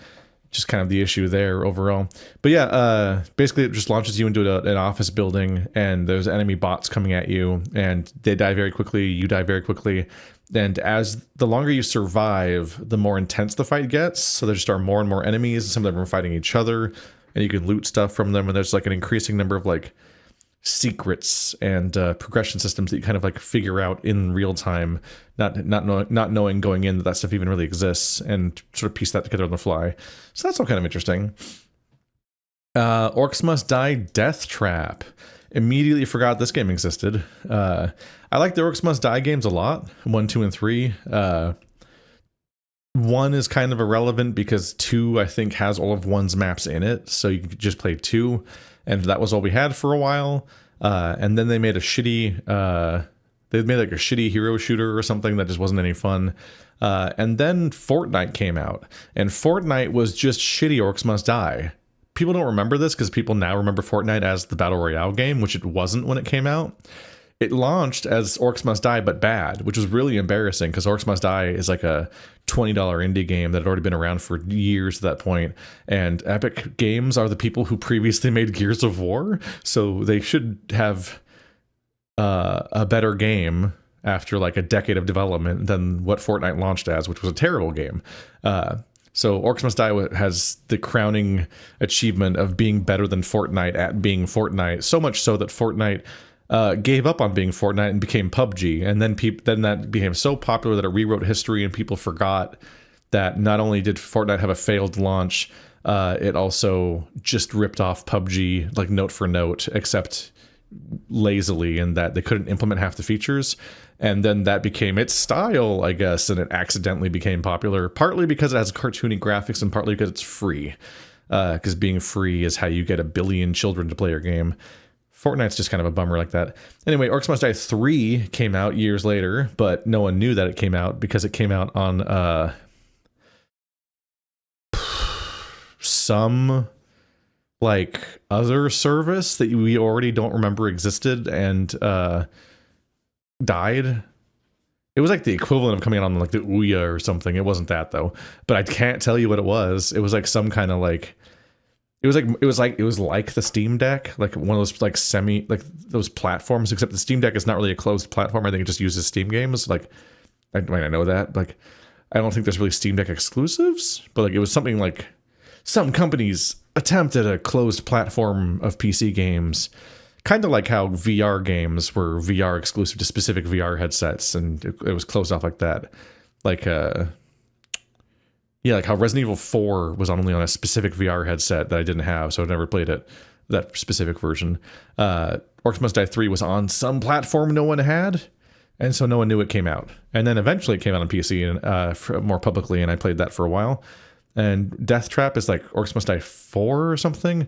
Speaker 1: just kind of the issue there overall. But yeah, basically it just launches you into an office building, and there's enemy bots coming at you, and they die very quickly, you die very quickly. And as the longer you survive, the more intense the fight gets. So there just are more and more enemies, some of them are fighting each other, and you can loot stuff from them, and there's like an increasing number of like secrets and progression systems that you kind of like figure out in real time, not knowing going in that stuff even really exists, and sort of piece that together on the fly. So that's all kind of interesting. Orcs Must Die Death Trap. Immediately forgot this game existed. I like the Orcs Must Die games a lot. 1, 2, and 3. 1 is kind of irrelevant because 2, I think, has all of 1's maps in it, so you can just play 2. And that was all we had for a while. And then they made a shitty, they made like a shitty hero shooter or something that just wasn't any fun. And then Fortnite came out, and Fortnite was just shitty Orcs Must Die. People don't remember this because people now remember Fortnite as the Battle Royale game, which it wasn't when it came out. it launched as Orcs Must Die, but bad, which was really embarrassing because Orcs Must Die is like a $20 indie game that had already been around for years at that point. And Epic Games are the people who previously made Gears of War, so they should have a better game after like a decade of development than what Fortnite launched as, which was a terrible game. So Orcs Must Die has the crowning achievement of being better than Fortnite at being Fortnite, so much so that Fortnite gave up on being Fortnite and became PUBG, and then that became so popular that it rewrote history, and people forgot that not only did Fortnite have a failed launch, it also just ripped off PUBG like note for note, except lazily, in that they couldn't implement half the features, and then that became its style, I guess, and it accidentally became popular, partly because it has cartoony graphics and partly because it's free, because being free is how you get 1 billion children to play your game. Fortnite's just kind of a bummer like that. Anyway, Orcs Must Die 3 came out years later, but no one knew that it came out because it came out on some like other service that we already don't remember existed and died. It was like the equivalent of coming out on like the Ouya or something. It wasn't that though, but I can't tell you what it was. It was like some kind of like it was like the Steam Deck, like one of those like those platforms, except the Steam Deck is not really a closed platform. I think it just uses Steam games. Like I know that. Like I don't think there's really Steam Deck exclusives, but like it was something like some companies attempted a closed platform of PC games, kind of like how VR games were VR exclusive to specific VR headsets, and it was closed off like that. Like yeah, like how Resident Evil 4 was only on a specific VR headset that I didn't have, so I've never played it, that specific version. Orcs Must Die 3 was on some platform no one had, and so no one knew it came out. And then eventually it came out on PC and more publicly, and I played that for a while. And Death Trap is like Orcs Must Die 4 or something.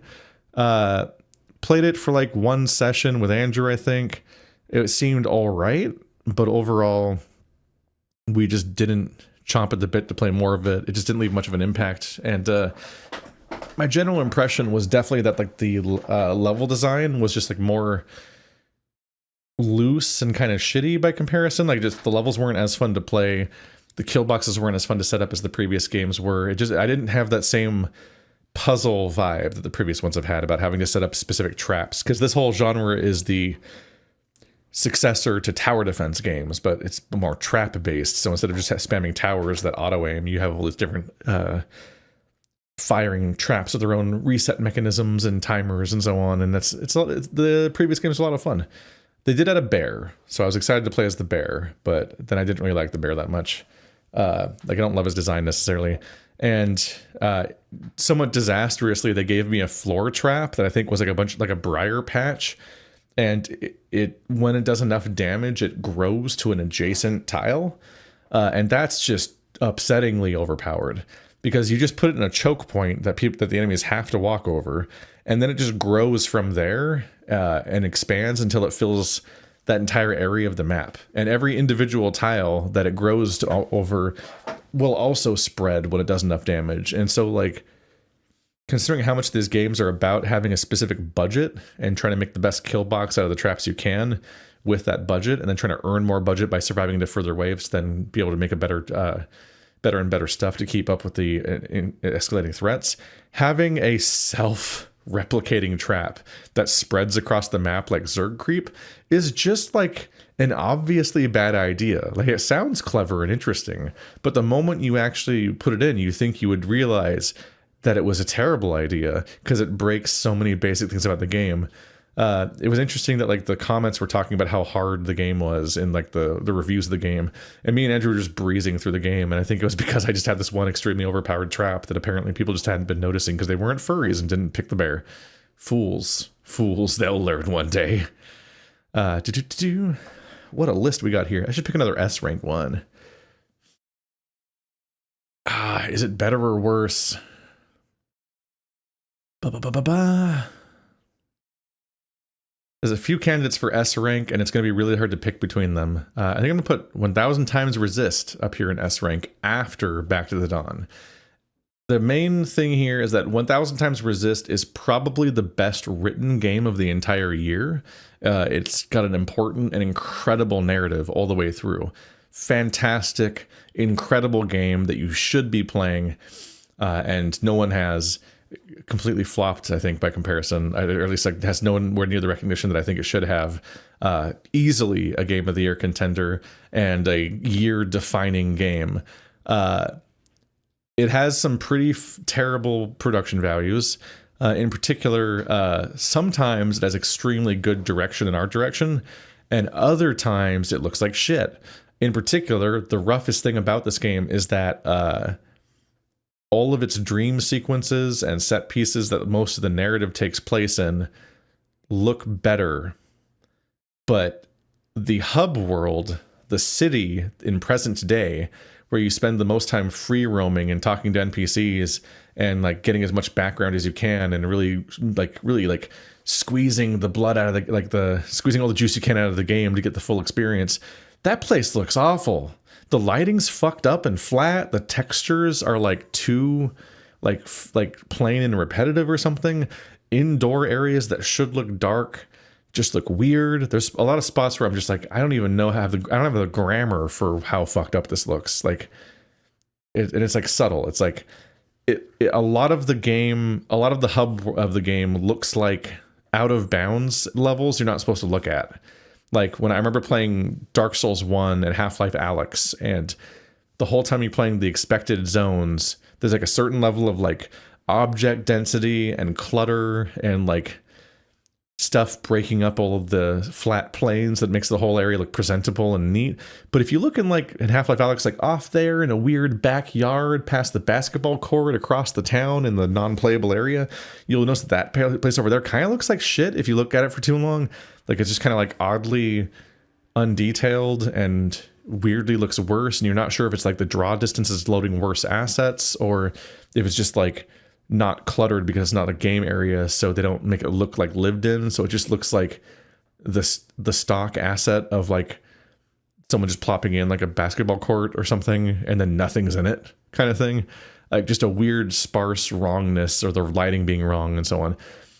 Speaker 1: Played it for like one session with Andrew, I think. It seemed all right, but overall, we just didn't chomp at the bit to play more of it. It just didn't leave much of an impact. And my general impression was definitely that like the level design was just like more loose and kind of shitty by comparison. Like just the levels weren't as fun to play. The kill boxes weren't as fun to set up as the previous games were. I didn't have that same puzzle vibe that the previous ones have had about having to set up specific traps, because this whole genre is the successor to tower defense games, but it's more trap based. So instead of just spamming towers that auto aim, you have all these different firing traps with their own reset mechanisms and timers and so on. And the previous game was a lot of fun. They did add a bear, so I was excited to play as the bear, but then I didn't really like the bear that much. Like I don't love his design necessarily. And somewhat disastrously, they gave me a floor trap that I think was like a briar patch. And it when it does enough damage, it grows to an adjacent tile. And that's just upsettingly overpowered, because you just put it in a choke point that the enemies have to walk over, and then it just grows from there and expands until it fills that entire area of the map. And every individual tile that it grows over will also spread when it does enough damage. And so, like, considering how much these games are about having a specific budget and trying to make the best kill box out of the traps you can with that budget, and then trying to earn more budget by surviving into further waves, then be able to make a better and better stuff to keep up with the escalating threats, having a self-replicating trap that spreads across the map like Zerg creep is just like an obviously bad idea. Like, it sounds clever and interesting, but the moment you actually put it in, you think you would realize that it was a terrible idea, because it breaks so many basic things about the game. It was interesting that like the comments were talking about how hard the game was in like the reviews of the game, and me and Andrew were just breezing through the game, and I think it was because I just had this one extremely overpowered trap that apparently people just hadn't been noticing because they weren't furries and didn't pick the bear. Fools, they'll learn one day. What a list we got here. I should pick another S rank one. Is it better or worse? There's a few candidates for S rank, and it's going to be really hard to pick between them. I think I'm going to put 1000 times resist up here in S rank after Back to the Dawn. the main thing here is that 1000 Times Resist is probably the best written game of the entire year. It's got an important and incredible narrative all the way through. Fantastic, incredible game that you should be playing, and no one has. Completely flopped, I think, by comparison, or at least like has nowhere near the recognition that I think it should have. Easily a Game of the Year contender and a year-defining game. It has some pretty terrible production values. In particular, sometimes it has extremely good direction and art direction, and other times it looks like shit. In particular, the roughest thing about this game is that all of its dream sequences and set pieces that most of the narrative takes place in look better. But the hub world, the city in present day, where you spend the most time free roaming and talking to NPCs and like getting as much background as you can and really squeezing the blood out of squeezing all the juice you can out of the game to get the full experience. That place looks awful. The lighting's fucked up and flat. The textures are like too like plain and repetitive or something. Indoor areas that should look dark just look weird. There's a lot of spots where I'm just like, I don't even know I don't have the grammar for how fucked up this looks. Like, and it's like subtle. It's like a lot of the hub of the game looks like out of bounds levels you're not supposed to look at. Like when I remember playing Dark Souls 1 and Half-Life Alyx, and the whole time you're playing the expected zones, there's like a certain level of like object density and clutter and like stuff breaking up all of the flat planes that makes the whole area look presentable and neat. But if you look in Half-Life Alyx, like off there in a weird backyard past the basketball court across the town in the non-playable area, you'll notice that place over there kind of looks like shit if you look at it for too long. Like it's just kind of like oddly undetailed and weirdly looks worse, and you're not sure if it's like the draw distance is loading worse assets or if it's just like not cluttered because it's not a game area, so they don't make it look like lived in, so it just looks like the stock asset of like someone just plopping in like a basketball court or something and then nothing's in it kind of thing. Like just a weird sparse wrongness or the lighting being wrong and so on.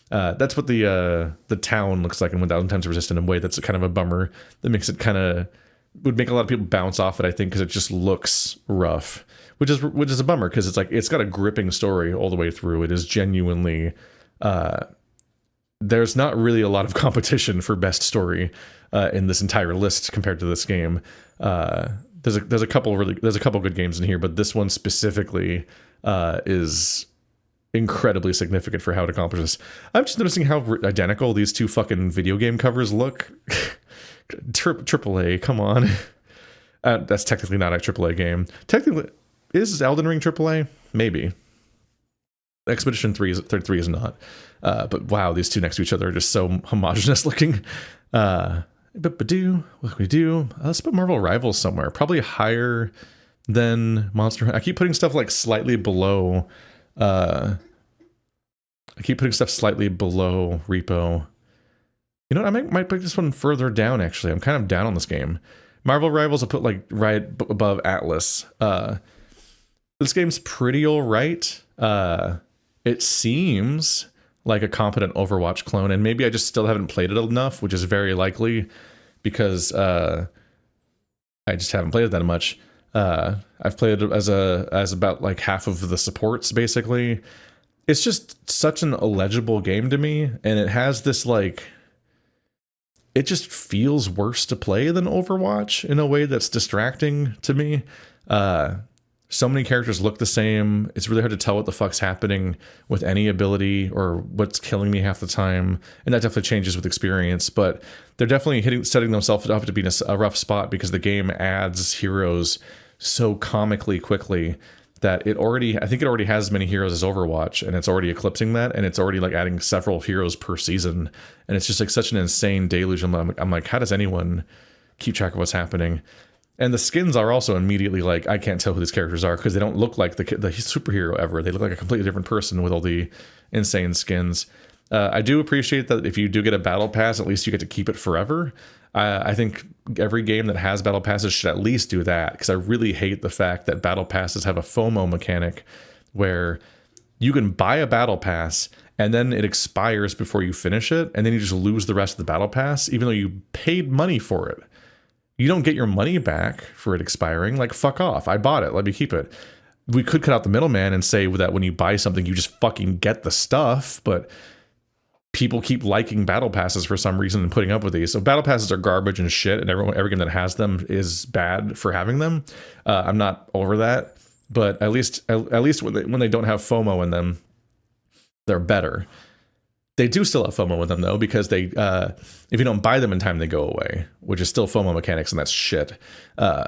Speaker 1: That's what the town looks like in 1000 Times Resist in a way that's kind of a bummer. That makes it would make a lot of people bounce off it, I think, because it just looks rough, which is a bummer because it's like it's got a gripping story all the way through. It is genuinely there's not really a lot of competition for best story in this entire list compared to this game. There's a couple good games in here, but this one specifically is incredibly significant for how it accomplishes. I'm just noticing how identical these two fucking video game covers look. AAA, come on. That's technically not a AAA game. Technically, is Elden Ring AAA? Maybe. Expedition 3 is not. But wow, these two next to each other are just so homogenous looking. What can we do? Let's put Marvel Rivals somewhere. Probably higher than Monster Hunter. I keep putting stuff like slightly below. I keep putting stuff slightly below Repo. You know what? I might put this one further down, actually. I'm kind of down on this game. Marvel Rivals I'll put like right above Atlas. This game's pretty alright. It seems like a competent Overwatch clone, and maybe I just still haven't played it enough, which is very likely because I just haven't played it that much. I've played it as about like half of the supports, basically. It's just such an illegible game to me, and it has this like, it just feels worse to play than Overwatch in a way that's distracting to me. So many characters look the same. It's really hard to tell what the fuck's happening with any ability or what's killing me half the time. And that definitely changes with experience, but they're definitely setting themselves up to be in a rough spot because the game adds heroes so comically quickly that I think it already has as many heroes as Overwatch, and it's already eclipsing that, and it's already like adding several heroes per season. And it's just like such an insane deluge. I'm like, how does anyone keep track of what's happening? And the skins are also immediately like, I can't tell who these characters are because they don't look like the superhero ever. They look like a completely different person with all the insane skins. I do appreciate that if you do get a battle pass, at least you get to keep it forever. I think every game that has battle passes should at least do that, because I really hate the fact that battle passes have a FOMO mechanic where you can buy a battle pass and then it expires before you finish it, and then you just lose the rest of the battle pass, even though you paid money for it. You don't get your money back for it expiring. Like, fuck off. I bought it. Let me keep it. We could cut out the middleman and say that when you buy something, you just fucking get the stuff, but people keep liking battle passes for some reason and putting up with these. So battle passes are garbage and shit, and every game that has them is bad for having them. I'm not over that, but at least when they don't have FOMO in them, they're better. They do still have FOMO with them though, because they if you don't buy them in time, they go away, which is still FOMO mechanics, and that's shit.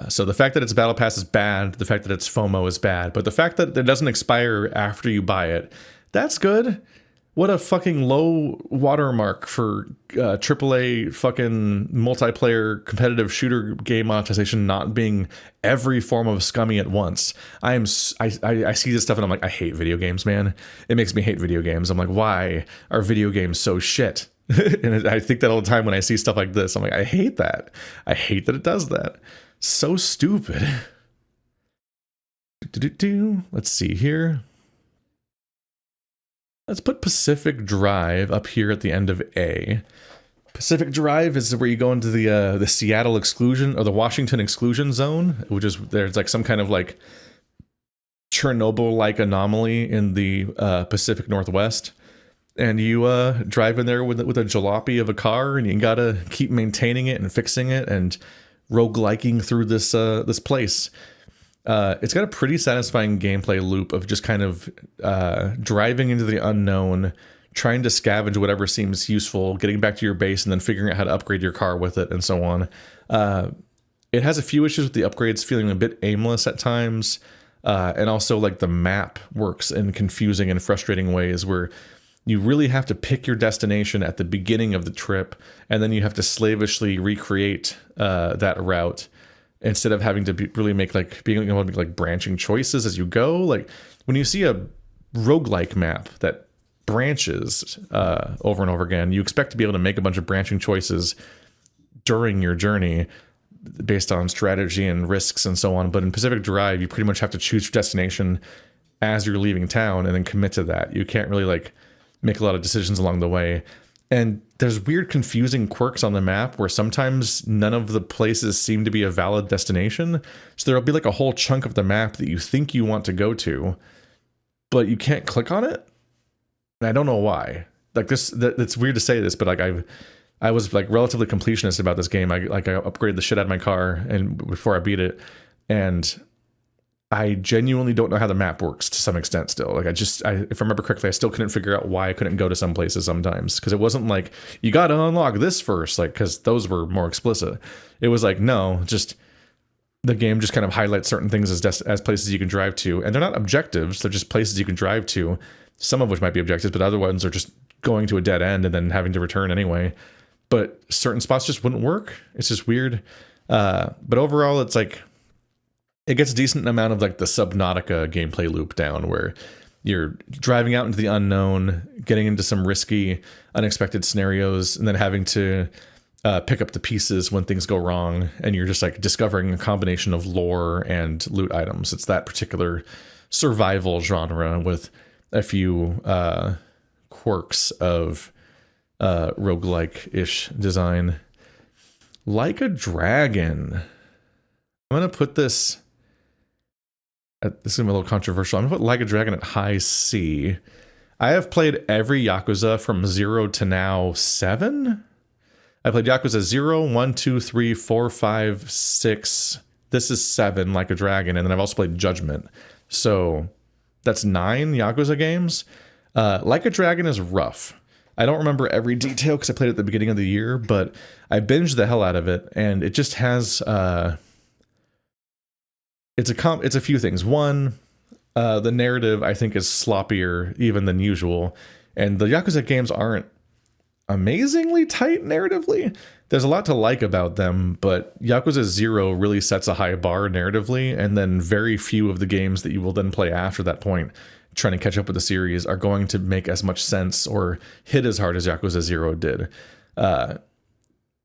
Speaker 1: So the fact that it's battle pass is bad. The fact that it's FOMO is bad. But the fact that it doesn't expire after you buy it, that's good. What a fucking low watermark for AAA fucking multiplayer competitive shooter game monetization not being every form of scummy at once. I see this stuff and I'm like, I hate video games, man. It makes me hate video games. I'm like, why are video games so shit? And I think that all the time when I see stuff like this. I'm like, I hate that. I hate that it does that. So stupid. Let's see here. Let's put Pacific Drive up here at the end of A. Pacific Drive is where you go into the Seattle exclusion, or the Washington exclusion zone, which is, there's like some kind of like Chernobyl-like anomaly in the Pacific Northwest. And you drive in there with a jalopy of a car, and you gotta keep maintaining it and fixing it and rogueliking through this place. It's got a pretty satisfying gameplay loop of just kind of driving into the unknown, trying to scavenge whatever seems useful, getting back to your base, and then figuring out how to upgrade your car with it, and so on. It has a few issues with the upgrades feeling a bit aimless at times, and also like the map works in confusing and frustrating ways where you really have to pick your destination at the beginning of the trip, and then you have to slavishly recreate that route, instead of having to really being able to make like branching choices as you go. Like when you see a roguelike map that branches over and over again, you expect to be able to make a bunch of branching choices during your journey based on strategy and risks and so on. But in Pacific Drive, you pretty much have to choose your destination as you're leaving town and then commit to that. You can't really like make a lot of decisions along the way. And there's weird, confusing quirks on the map where sometimes none of the places seem to be a valid destination. So there'll be like a whole chunk of the map that you think you want to go to, but you can't click on it. And I don't know why. Like it's weird to say this, but like I was like relatively completionist about this game. I upgraded the shit out of my car and before I beat it, and I genuinely don't know how the map works to some extent still. Like if I remember correctly, I still couldn't figure out why I couldn't go to some places sometimes. Because it wasn't like, you got to unlock this first, like, because those were more explicit. It was like, no, just the game just kind of highlights certain things as places you can drive to. And they're not objectives, they're just places you can drive to. Some of which might be objectives, but other ones are just going to a dead end and then having to return anyway. But certain spots just wouldn't work. It's just weird. But overall, it's like, it gets a decent amount of like the Subnautica gameplay loop down, where you're driving out into the unknown, getting into some risky, unexpected scenarios, and then having to pick up the pieces when things go wrong. And you're just like discovering a combination of lore and loot items. It's that particular survival genre with a few quirks of roguelike-ish design. Like a Dragon. I'm going to put this... This is going to be a little controversial. I'm going to put Like a Dragon at high C. I have played every Yakuza from 0 to now 7. I played Yakuza 0, 1, 2, 3, 4, 5, 6. This is 7, Like a Dragon. And then I've also played Judgment. So that's 9 Yakuza games. Like a Dragon is rough. I don't remember every detail because I played it at the beginning of the year, but I binged the hell out of it. And it just has... It's a few things. One, the narrative I think is sloppier even than usual, and the Yakuza games aren't amazingly tight narratively. There's a lot to like about them, but Yakuza 0 really sets a high bar narratively, and then very few of the games that you will then play after that point, trying to catch up with the series, are going to make as much sense or hit as hard as Yakuza 0 did.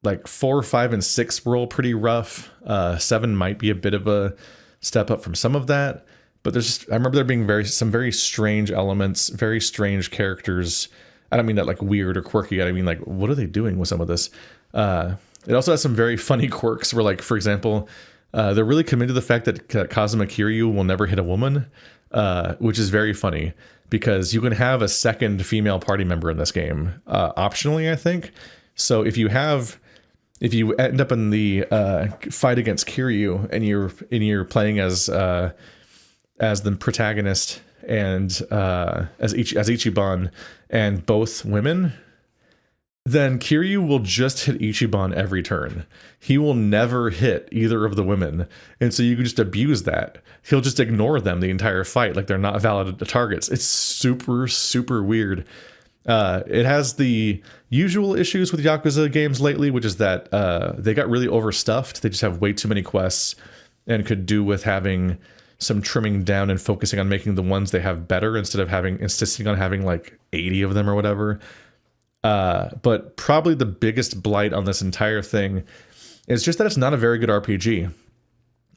Speaker 1: Like 4, 5, and 6 were all pretty rough. 7 might be a bit of a step up from some of that, But I remember there being some very strange elements, very strange characters. I don't mean that like weird or quirky. I mean like, what are they doing with some of this? It also has some very funny quirks where, like, for example, they're really committed to the fact that Kazuma Kiryu will never hit a woman, which is very funny because you can have a second female party member in this game, optionally, I think. So if you end up in the fight against Kiryu and you're playing as the protagonist and as Ichiban and both women, then Kiryu will just hit Ichiban every turn. He will never hit either of the women. And so you can just abuse that. He'll just ignore them the entire fight like they're not valid targets. It's super, super weird. It has the usual issues with Yakuza games lately, which is that they got really overstuffed. They just have way too many quests and could do with having some trimming down and focusing on making the ones they have better instead of insisting on having like 80 of them or whatever. But probably the biggest blight on this entire thing is just that it's not a very good RPG.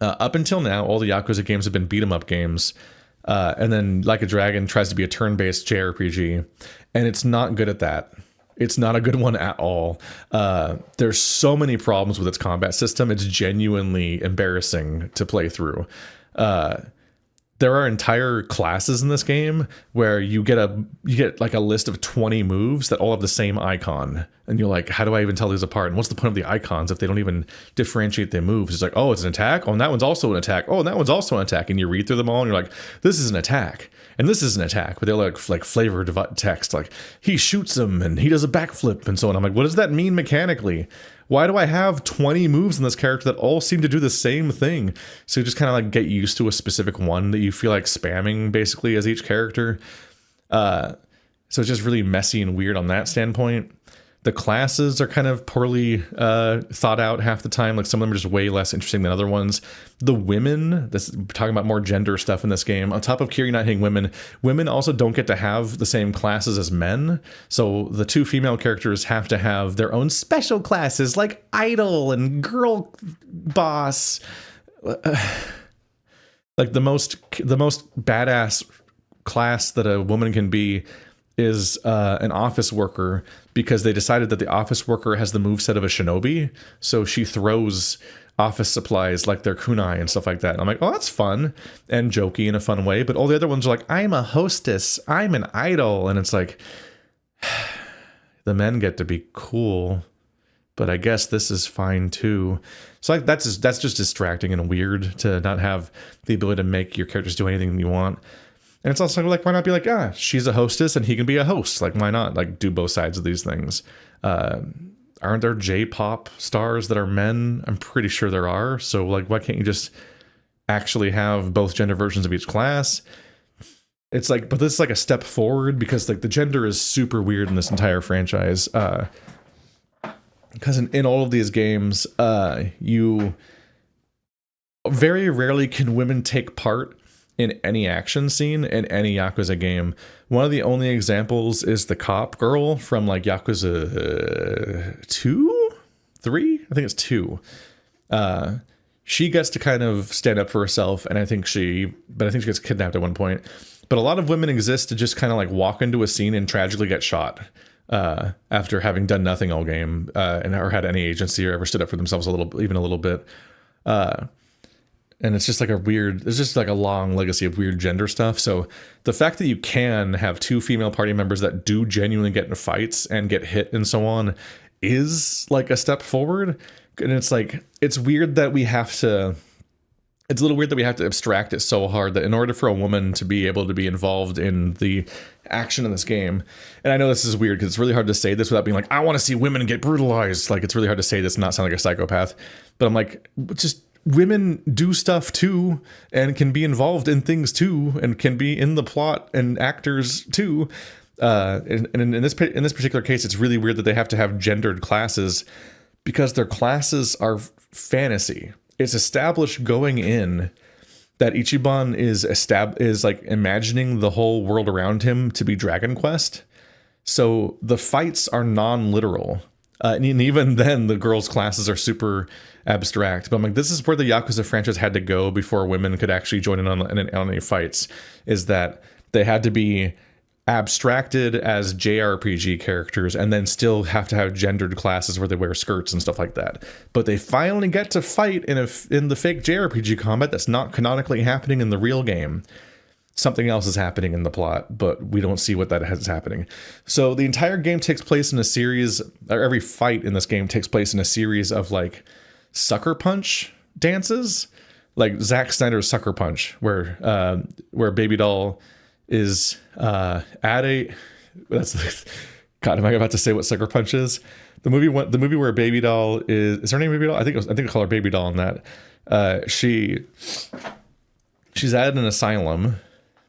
Speaker 1: Up until now, all the Yakuza games have been beat 'em up games. And then Like a Dragon tries to be a turn-based JRPG, and it's not good at that. It's not a good one at all. There's so many problems with its combat system. It's genuinely embarrassing to play through. There are entire classes in this game where you get like a list of 20 moves that all have the same icon. And you're like, how do I even tell these apart? And what's the point of the icons if they don't even differentiate their moves? It's like, oh, it's an attack. Oh, and that one's also an attack. Oh, and that one's also an attack. And you read through them all and you're like, this is an attack. And this is an attack. But they're like flavored text. Like, he shoots him and he does a backflip and so on. I'm like, what does that mean mechanically? Why do I have 20 moves in this character that all seem to do the same thing? So you just kind of like get used to a specific one that you feel like spamming basically as each character. So it's just really messy and weird on that standpoint. The classes are kind of poorly thought out half the time. Like some of them are just way less interesting than other ones. The women, we're talking about more gender stuff in this game. On top of Kiri not hitting women, women also don't get to have the same classes as men. So the two female characters have to have their own special classes like idol and girl boss. Like the most badass class that a woman can be is an office worker, because they decided that the office worker has the moveset of a shinobi, so she throws office supplies like their kunai and stuff like that. And I'm like, oh, that's fun and jokey in a fun way. But all the other ones are like, I'm a hostess, I'm an idol, and it's like, the men get to be cool, but I guess this is fine too. So like that's just distracting and weird to not have the ability to make your characters do anything you want. And it's also like, why not be like, she's a hostess and he can be a host? Like, why not like do both sides of these things? Aren't there J-pop stars that are men? I'm pretty sure there are. So like, why can't you just actually have both gender versions of each class? It's like, but this is like a step forward because like the gender is super weird in this entire franchise. Because in all of these games, you very rarely can women take part in any action scene in any Yakuza game. One of the only examples is the cop girl from like Yakuza 2? 3? I think it's 2. She gets to kind of stand up for herself, and I think she gets kidnapped at one point. But a lot of women exist to just kind of like walk into a scene and tragically get shot after having done nothing all game and or had any agency or ever stood up for themselves even a little bit. And it's just like there's just like a long legacy of weird gender stuff. So the fact that you can have two female party members that do genuinely get into fights and get hit and so on is like a step forward. And it's like, it's weird that it's a little weird that we have to abstract it so hard that in order for a woman to be able to be involved in the action in this game, and I know this is weird because it's really hard to say this without being like, I want to see women get brutalized. Like, it's really hard to say this and not sound like a psychopath. But I'm like, just women do stuff too and can be involved in things too and can be in the plot and actors too. And in this particular case, it's really weird that they have to have gendered classes because their classes are fantasy. It's established going in that Ichiban is like imagining the whole world around him to be Dragon Quest. So the fights are non-literal. And even then, the girls' classes are super abstract. But I'm like, this is where the Yakuza franchise had to go before women could actually join in on any fights, is that they had to be abstracted as JRPG characters and then still have to have gendered classes where they wear skirts and stuff like that. But they finally get to fight in the fake JRPG combat that's not canonically happening in the real game. Something else is happening in the plot, but we don't see what that is happening. So the entire game takes place in a series, or every fight in this game takes place in a series of like sucker punch dances, like Zack Snyder's Sucker Punch, where Baby Doll is God, am I about to say what Sucker Punch is? The movie where Baby Doll is her name Baby Doll? I think I call her Baby Doll in that. She's at an asylum,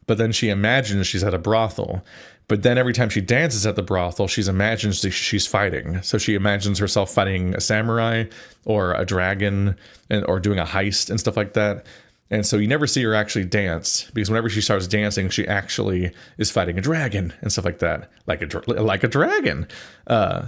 Speaker 1: but then she imagines she's at a brothel. But then every time she dances at the brothel, she imagines she's fighting. So she imagines herself fighting a samurai or a dragon or doing a heist and stuff like that. And so you never see her actually dance, because whenever she starts dancing, she actually is fighting a dragon and stuff like that, like a dragon.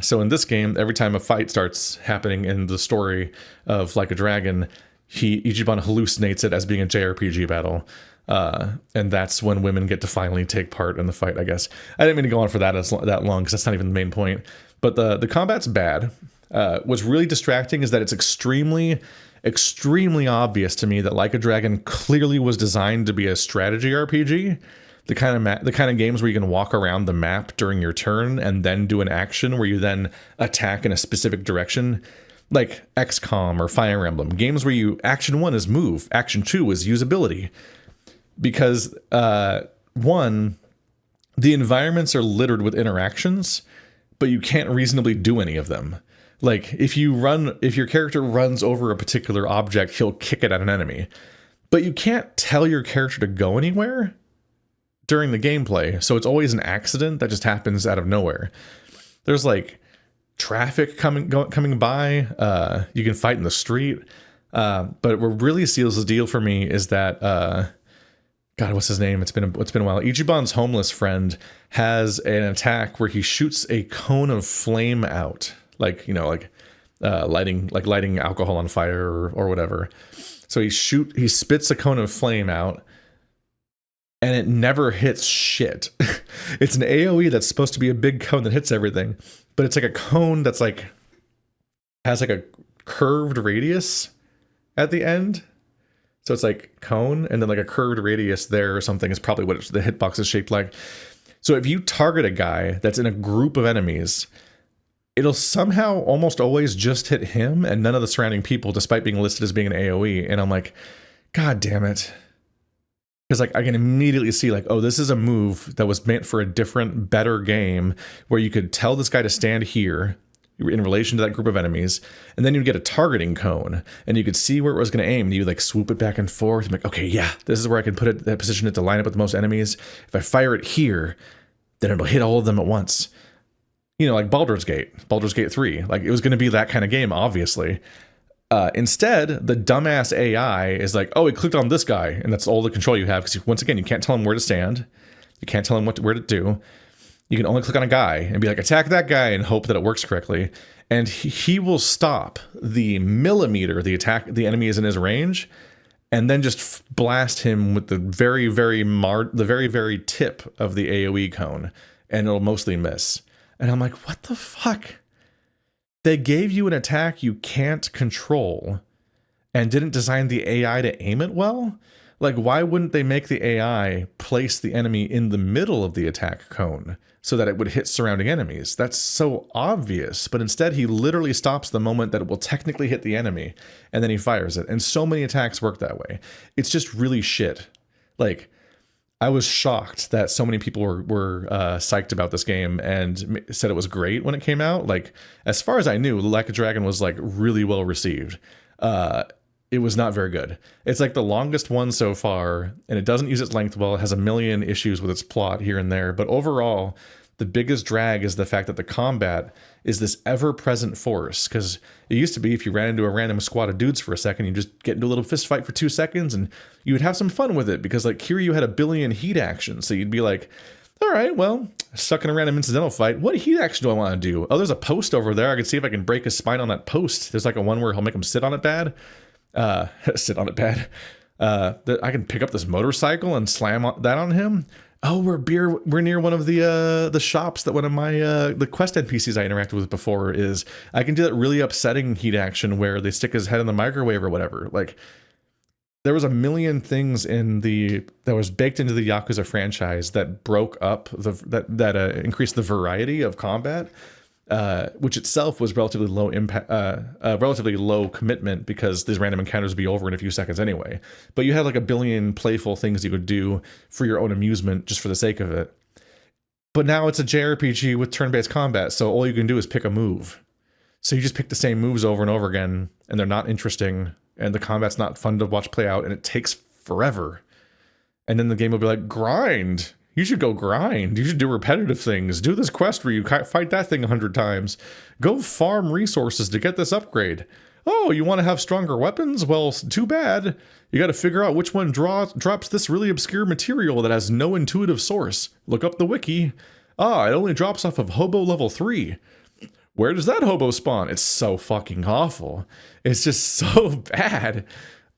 Speaker 1: So in this game, every time a fight starts happening in the story of Like a Dragon, Ichiban hallucinates it as being a JRPG battle. And that's when women get to finally take part in the fight, I guess. I didn't mean to go on for that long, because that's not even the main point. But the combat's bad. What's really distracting is that it's extremely obvious to me that Like a Dragon clearly was designed to be a strategy RPG. The kind of games where you can walk around the map during your turn and then do an action where you then attack in a specific direction. Like XCOM or Fire Emblem. Games where action 1 is move, action 2 is usability. Because, one, the environments are littered with interactions, but you can't reasonably do any of them. Like, if your character runs over a particular object, he'll kick it at an enemy. But you can't tell your character to go anywhere during the gameplay, so it's always an accident that just happens out of nowhere. There's, like, traffic coming by. You can fight in the street. But what really seals the deal for me is that... God, what's his name? It's been a while. Ichiban's homeless friend has an attack where he shoots a cone of flame out, lighting alcohol on fire or whatever. So he spits a cone of flame out, and it never hits shit. It's an AoE that's supposed to be a big cone that hits everything, but it's like a cone that's like has like a curved radius at the end. So it's like cone and then like a curved radius there or something is probably what the hitbox is shaped like. So if you target a guy that's in a group of enemies, it'll somehow almost always just hit him and none of the surrounding people, despite being listed as being an AoE. And I'm like, God damn it. Because like I can immediately see like, oh, this is a move that was meant for a different, better game where you could tell this guy to stand here in relation to that group of enemies, and then you'd get a targeting cone, and you could see where it was going to aim, and you like swoop it back and forth, and like, okay, yeah, this is where I can put it, that position it to line up with the most enemies. If I fire it here, then it'll hit all of them at once. You know, like Baldur's Gate 3. Like, it was going to be that kind of game, obviously. Instead, the dumbass AI is like, oh, it clicked on this guy, and that's all the control you have, because once again, you can't tell him where to stand. You can't tell him where to do. You can only click on a guy and be like, attack that guy, and hope that it works correctly. And he will stop the millimeter the enemy is in his range, and then just blast him with the very, very tip of the AoE cone, and it'll mostly miss. And I'm like, what the fuck? They gave you an attack you can't control and didn't design the AI to aim it well? Like, why wouldn't they make the AI place the enemy in the middle of the attack cone so that it would hit surrounding enemies? That's so obvious. But instead, he literally stops the moment that it will technically hit the enemy, and then he fires it. And so many attacks work that way. It's just really shit. Like, I was shocked that so many people were psyched about this game and said it was great when it came out. Like, as far as I knew, Like a Dragon was, like, really well received. It was not very good. It's like the longest one so far, and it doesn't use its length well. It has a million issues with its plot here and there. But overall, the biggest drag is the fact that the combat is this ever-present force. Because it used to be if you ran into a random squad of dudes for a second, you just get into a little fist fight for 2 seconds, and you would have some fun with it. Because like Kiryu had a billion heat actions. So you'd be like All right, well, stuck in a random incidental fight. What heat action do I want to do? Oh, there's a post over there. I can see if I can break his spine on that post. There's like a one where he'll make him sit on it bad. Sit on it bad. I can pick up this motorcycle and slam that on him. Oh, we're near one of the shops that one of my the quest NPCs I interacted with before is. I can do that really upsetting heat action where they stick his head in the microwave or whatever. Like, there was a million things that was baked into the Yakuza franchise that broke up that increased the variety of combat, which itself was relatively low impact, relatively low commitment because these random encounters would be over in a few seconds anyway. But you had like a billion playful things you could do for your own amusement just for the sake of it. But now it's a JRPG with turn-based combat, so all you can do is pick a move. So you just pick the same moves over and over again, and they're not interesting. And the combat's not fun to watch play out, and it takes forever. And then the game will be like, grind. You should go grind. You should do repetitive things. Do this quest where you fight that thing 100 times. Go farm resources to get this upgrade. Oh, you want to have stronger weapons? Well, too bad. You got to figure out which one drops this really obscure material that has no intuitive source. Look up the wiki. Ah, it only drops off of Hobo level 3. Where does that hobo spawn? It's so fucking awful. It's just so bad.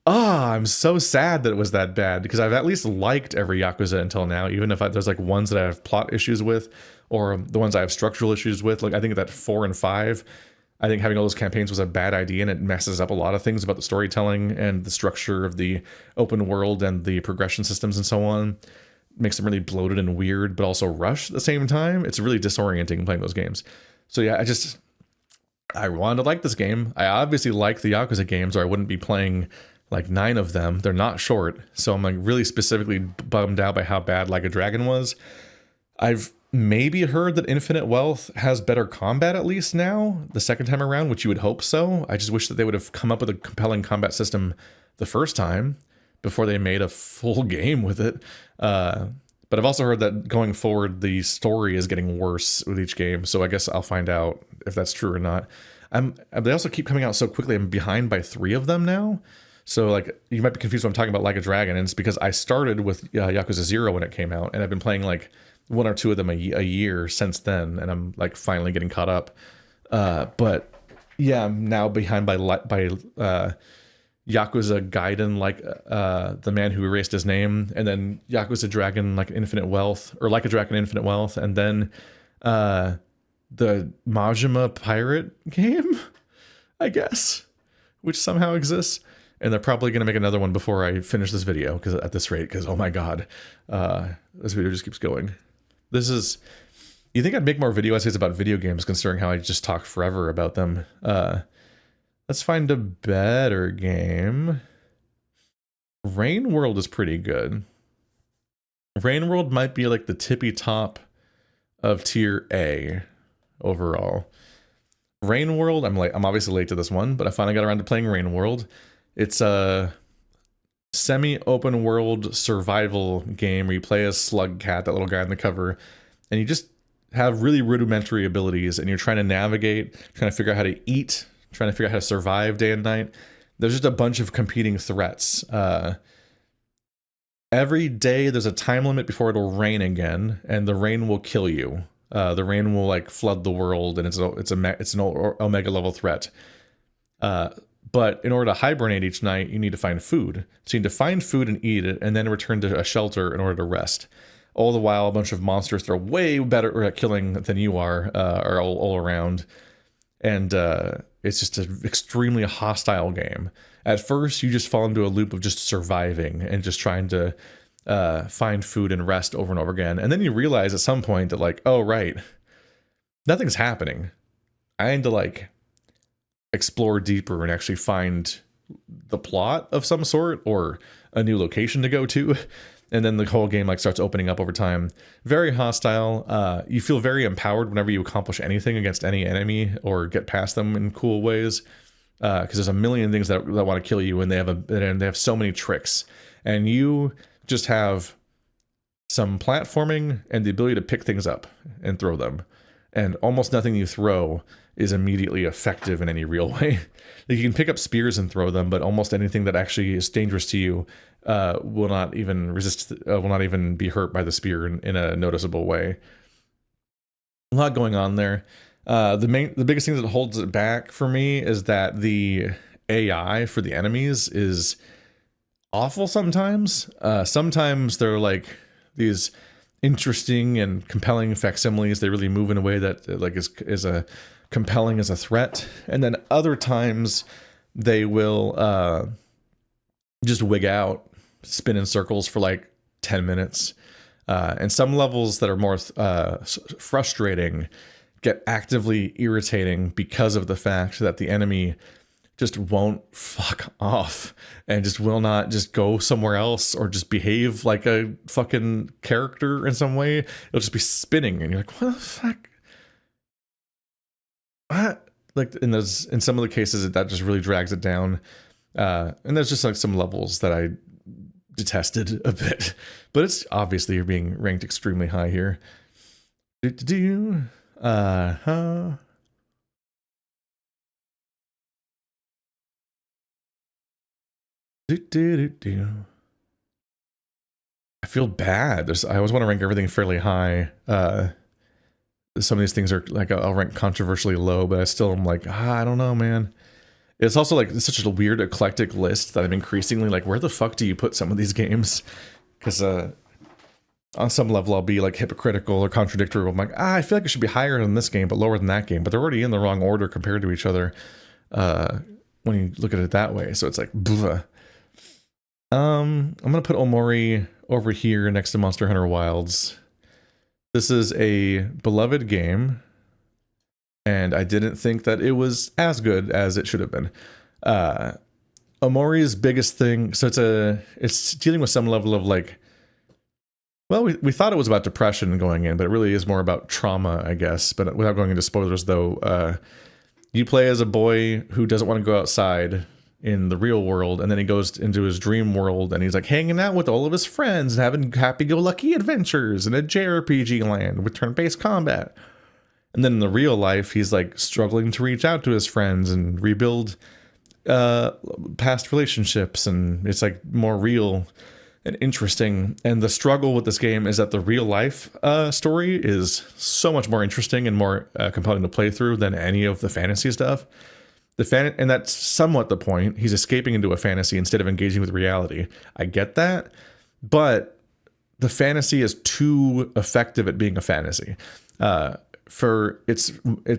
Speaker 1: I'm so sad that it was that bad because I've at least liked every Yakuza until now, even if there's like ones that I have plot issues with or the ones I have structural issues with. Like I think that 4 and 5, I think having all those campaigns was a bad idea and it messes up a lot of things about the storytelling and the structure of the open world and the progression systems and so on. Makes them really bloated and weird, but also rushed at the same time. It's really disorienting playing those games. So yeah, I wanted to like this game. I obviously like the Yakuza games or I wouldn't be playing like 9 of them. They're not short. So I'm like really specifically bummed out by how bad Like a Dragon was. I've maybe heard that Infinite Wealth has better combat at least now, the second time around, which you would hope so. I just wish that they would have come up with a compelling combat system the first time before they made a full game with it. But I've also heard that going forward, the story is getting worse with each game. So I guess I'll find out if that's true or not. They also keep coming out so quickly. I'm behind by 3 of them now. So like you might be confused when I'm talking about Like a Dragon. And it's because I started with Yakuza 0 when it came out. And I've been playing like 1 or 2 of them a year since then. And I'm like finally getting caught up. But yeah, I'm now behind by Yakuza Gaiden, like the man who erased his name, and then Yakuza Dragon, like Infinite Wealth, or Like a Dragon Infinite Wealth, and then the Majima pirate game, I guess, which somehow exists. And they're probably going to make another one before I finish this video, because at this rate, because oh my god, this video just keeps going. You think I'd make more video essays about video games, considering how I just talk forever about them. Let's find a better game. Rain World is pretty good. Rain World might be like the tippy top of tier A overall. Rain World, I'm obviously late to this one, but I finally got around to playing Rain World. It's a semi-open world survival game where you play as Slug Cat, that little guy on the cover, and you just have really rudimentary abilities, and you're trying to navigate, trying to figure out how to eat, trying to figure out how to survive day and night. There's just a bunch of competing threats. Every day there's a time limit before it'll rain again, and the rain will kill you. The rain will like flood the world, and it's an Omega level threat. But in order to hibernate each night, you need to find food. So you need to find food and eat it, and then return to a shelter in order to rest. All the while, a bunch of monsters that are way better at killing than you are all around. And it's just an extremely hostile game. At first, you just fall into a loop of just surviving and just trying to find food and rest over and over again. And then you realize at some point that like, oh, right, nothing's happening. I need to like explore deeper and actually find the plot of some sort or a new location to go to. And then the whole game like starts opening up over time. Very hostile. You feel very empowered whenever you accomplish anything against any enemy or get past them in cool ways. Because there's a million things that want to kill you, and they have so many tricks. And you just have some platforming and the ability to pick things up and throw them. and almost nothing you throw is immediately effective in any real way. Like, you can pick up spears and throw them, but almost anything that actually is dangerous to you will not even will not even be hurt by the spear in a noticeable way. A lot going on there. The biggest thing that holds it back for me is that the AI for the enemies is awful sometimes. Sometimes they're like these interesting and compelling facsimiles. They really move in a way that like is a compelling as a threat. And then other times they will just wig out, spin in circles for like 10 minutes. And some levels that are more frustrating get actively irritating because of the fact that the enemy just won't fuck off and just will not just go somewhere else or just behave like a fucking character in some way. It'll just be spinning and you're like, what the fuck? What? Like in some of the cases that just really drags it down. And there's just like some levels that I detested a bit, but it's obviously you're being ranked extremely high here. I feel bad. I always want to rank everything fairly high. Some of these things are like I'll rank controversially low, but I still am like, I don't know, man. It's also like it's such a weird eclectic list that I'm increasingly like, where the fuck do you put some of these games? Because on some level I'll be like hypocritical or contradictory. I'm like, I feel like it should be higher than this game, but lower than that game. But they're already in the wrong order compared to each other when you look at it that way. So it's like, bleh. I'm gonna put Omori over here next to Monster Hunter Wilds. This is a beloved game, and I didn't think that it was as good as it should have been. Omori's biggest thing, so it's dealing with some level of like, well, we thought it was about depression going in, but it really is more about trauma, I guess. But without going into spoilers, though, you play as a boy who doesn't want to go outside in the real world, and then he goes into his dream world, and he's like hanging out with all of his friends and having happy-go-lucky adventures in a JRPG land with turn-based combat. And then in the real life, he's like struggling to reach out to his friends and rebuild past relationships, and it's like more real and interesting. And the struggle with this game is that the real life story is so much more interesting and more compelling to play through than any of the fantasy stuff. And that's somewhat the point. He's escaping into a fantasy instead of engaging with reality. I get that, but the fantasy is too effective at being a fantasy. It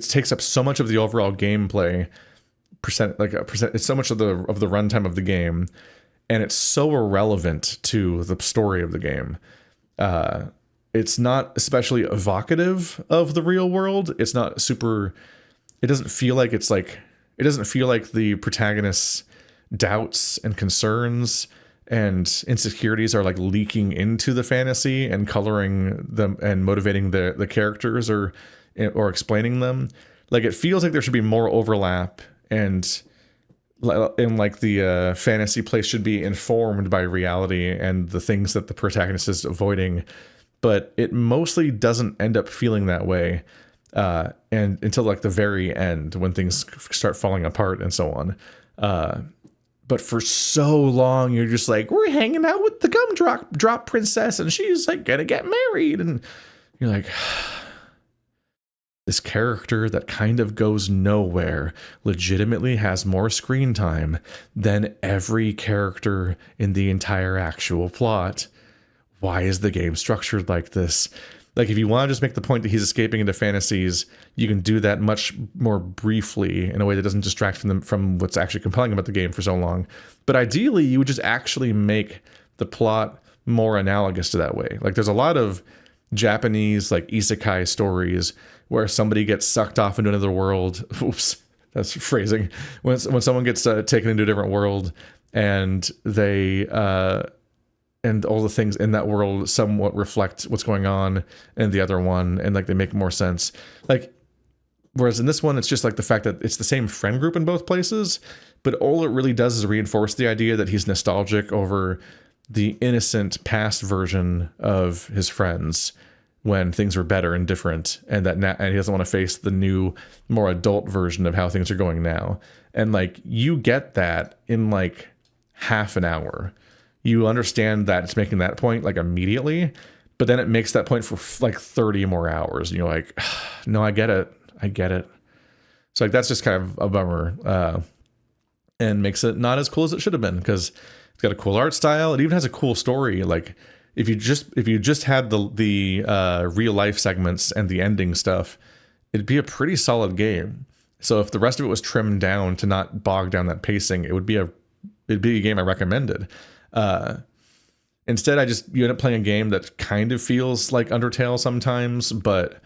Speaker 1: takes up so much of the overall gameplay it's so much of the runtime of the game, and it's so irrelevant to the story of the game. It's not especially evocative of the real world. It's not super. It doesn't feel like the protagonist's doubts and concerns and insecurities are like leaking into the fantasy and coloring them and motivating the characters or explaining them. Like, it feels like there should be more overlap, and like the fantasy place should be informed by reality and the things that the protagonist is avoiding, but it mostly doesn't end up feeling that way. And until like the very end when things start falling apart and so on. But for so long, you're just like, we're hanging out with the gumdrop princess and she's like gonna get married. And you're like, this character that kind of goes nowhere legitimately has more screen time than every character in the entire actual plot. Why is the game structured like this? Like, if you want to just make the point that he's escaping into fantasies, you can do that much more briefly in a way that doesn't distract from what's actually compelling about the game for so long. But ideally, you would just actually make the plot more analogous to that way. Like, there's a lot of Japanese, like, isekai stories where somebody gets sucked off into another world. Oops, that's phrasing. When someone gets taken into a different world and they... and all the things in that world somewhat reflect what's going on in the other one, and like they make more sense. Like, whereas in this one, it's just like the fact that it's the same friend group in both places, but all it really does is reinforce the idea that he's nostalgic over the innocent past version of his friends when things are better and different, and that and he doesn't want to face the new, more adult version of how things are going now. And like, you get that in like half an hour. You understand that it's making that point like immediately, but then it makes that point for like 30 more hours. And you're like, no, I get it. So like, that's just kind of a bummer, and makes it not as cool as it should have been, because it's got a cool art style. It even has a cool story. Like, if you just had the real life segments and the ending stuff, it'd be a pretty solid game. So if the rest of it was trimmed down to not bog down that pacing, it'd be a game I recommended. Instead, you end up playing a game that kind of feels like Undertale sometimes, but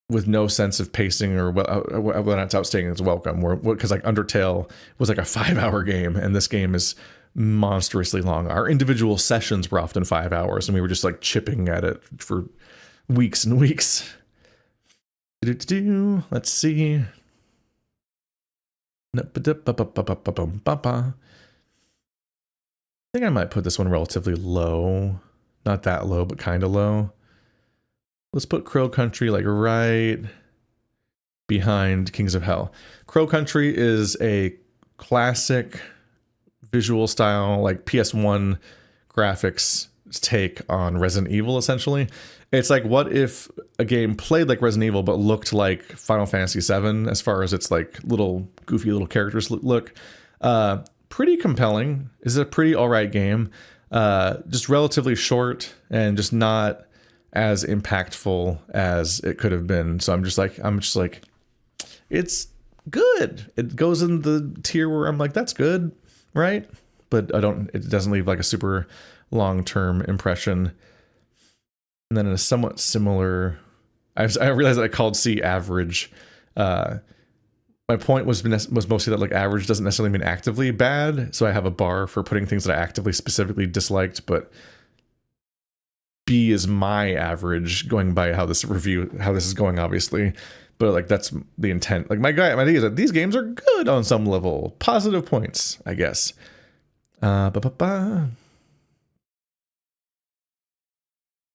Speaker 1: with no sense of pacing or whether it's outstaying as welcome. Because like Undertale was like a 5-hour game, and this game is monstrously long. Our individual sessions were often 5 hours, and we were just like chipping at it for weeks and weeks. Let's see. I think I might put this one relatively low. Not that low, but kind of low. Let's put Crow Country like right behind Kings of Hell. Crow Country is a classic visual style, like PS1 graphics take on Resident Evil, essentially. It's like, what if a game played like Resident Evil but looked like Final Fantasy VII as far as its like little goofy little characters look. Pretty compelling. It's a pretty alright game. Just relatively short and just not as impactful as it could have been. So I'm just like, it's good. It goes in the tier where I'm like, that's good, right? But it doesn't leave like a super long-term impression. And then in a somewhat similar, I realized that I called C average. My point was mostly that like average doesn't necessarily mean actively bad. So I have a bar for putting things that I actively specifically disliked, but B is my average, going by how this is going, obviously. But like, that's the intent. Like my thing is that these games are good on some level. Positive points, I guess. I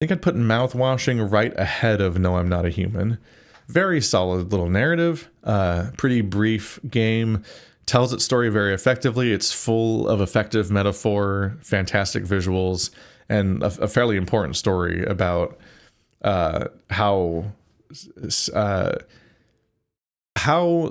Speaker 1: think I'd put Mouthwashing right ahead of No, I'm Not a Human. Very solid little narrative. Pretty brief game. Tells its story very effectively. It's full of effective metaphor, fantastic visuals, and a fairly important story about how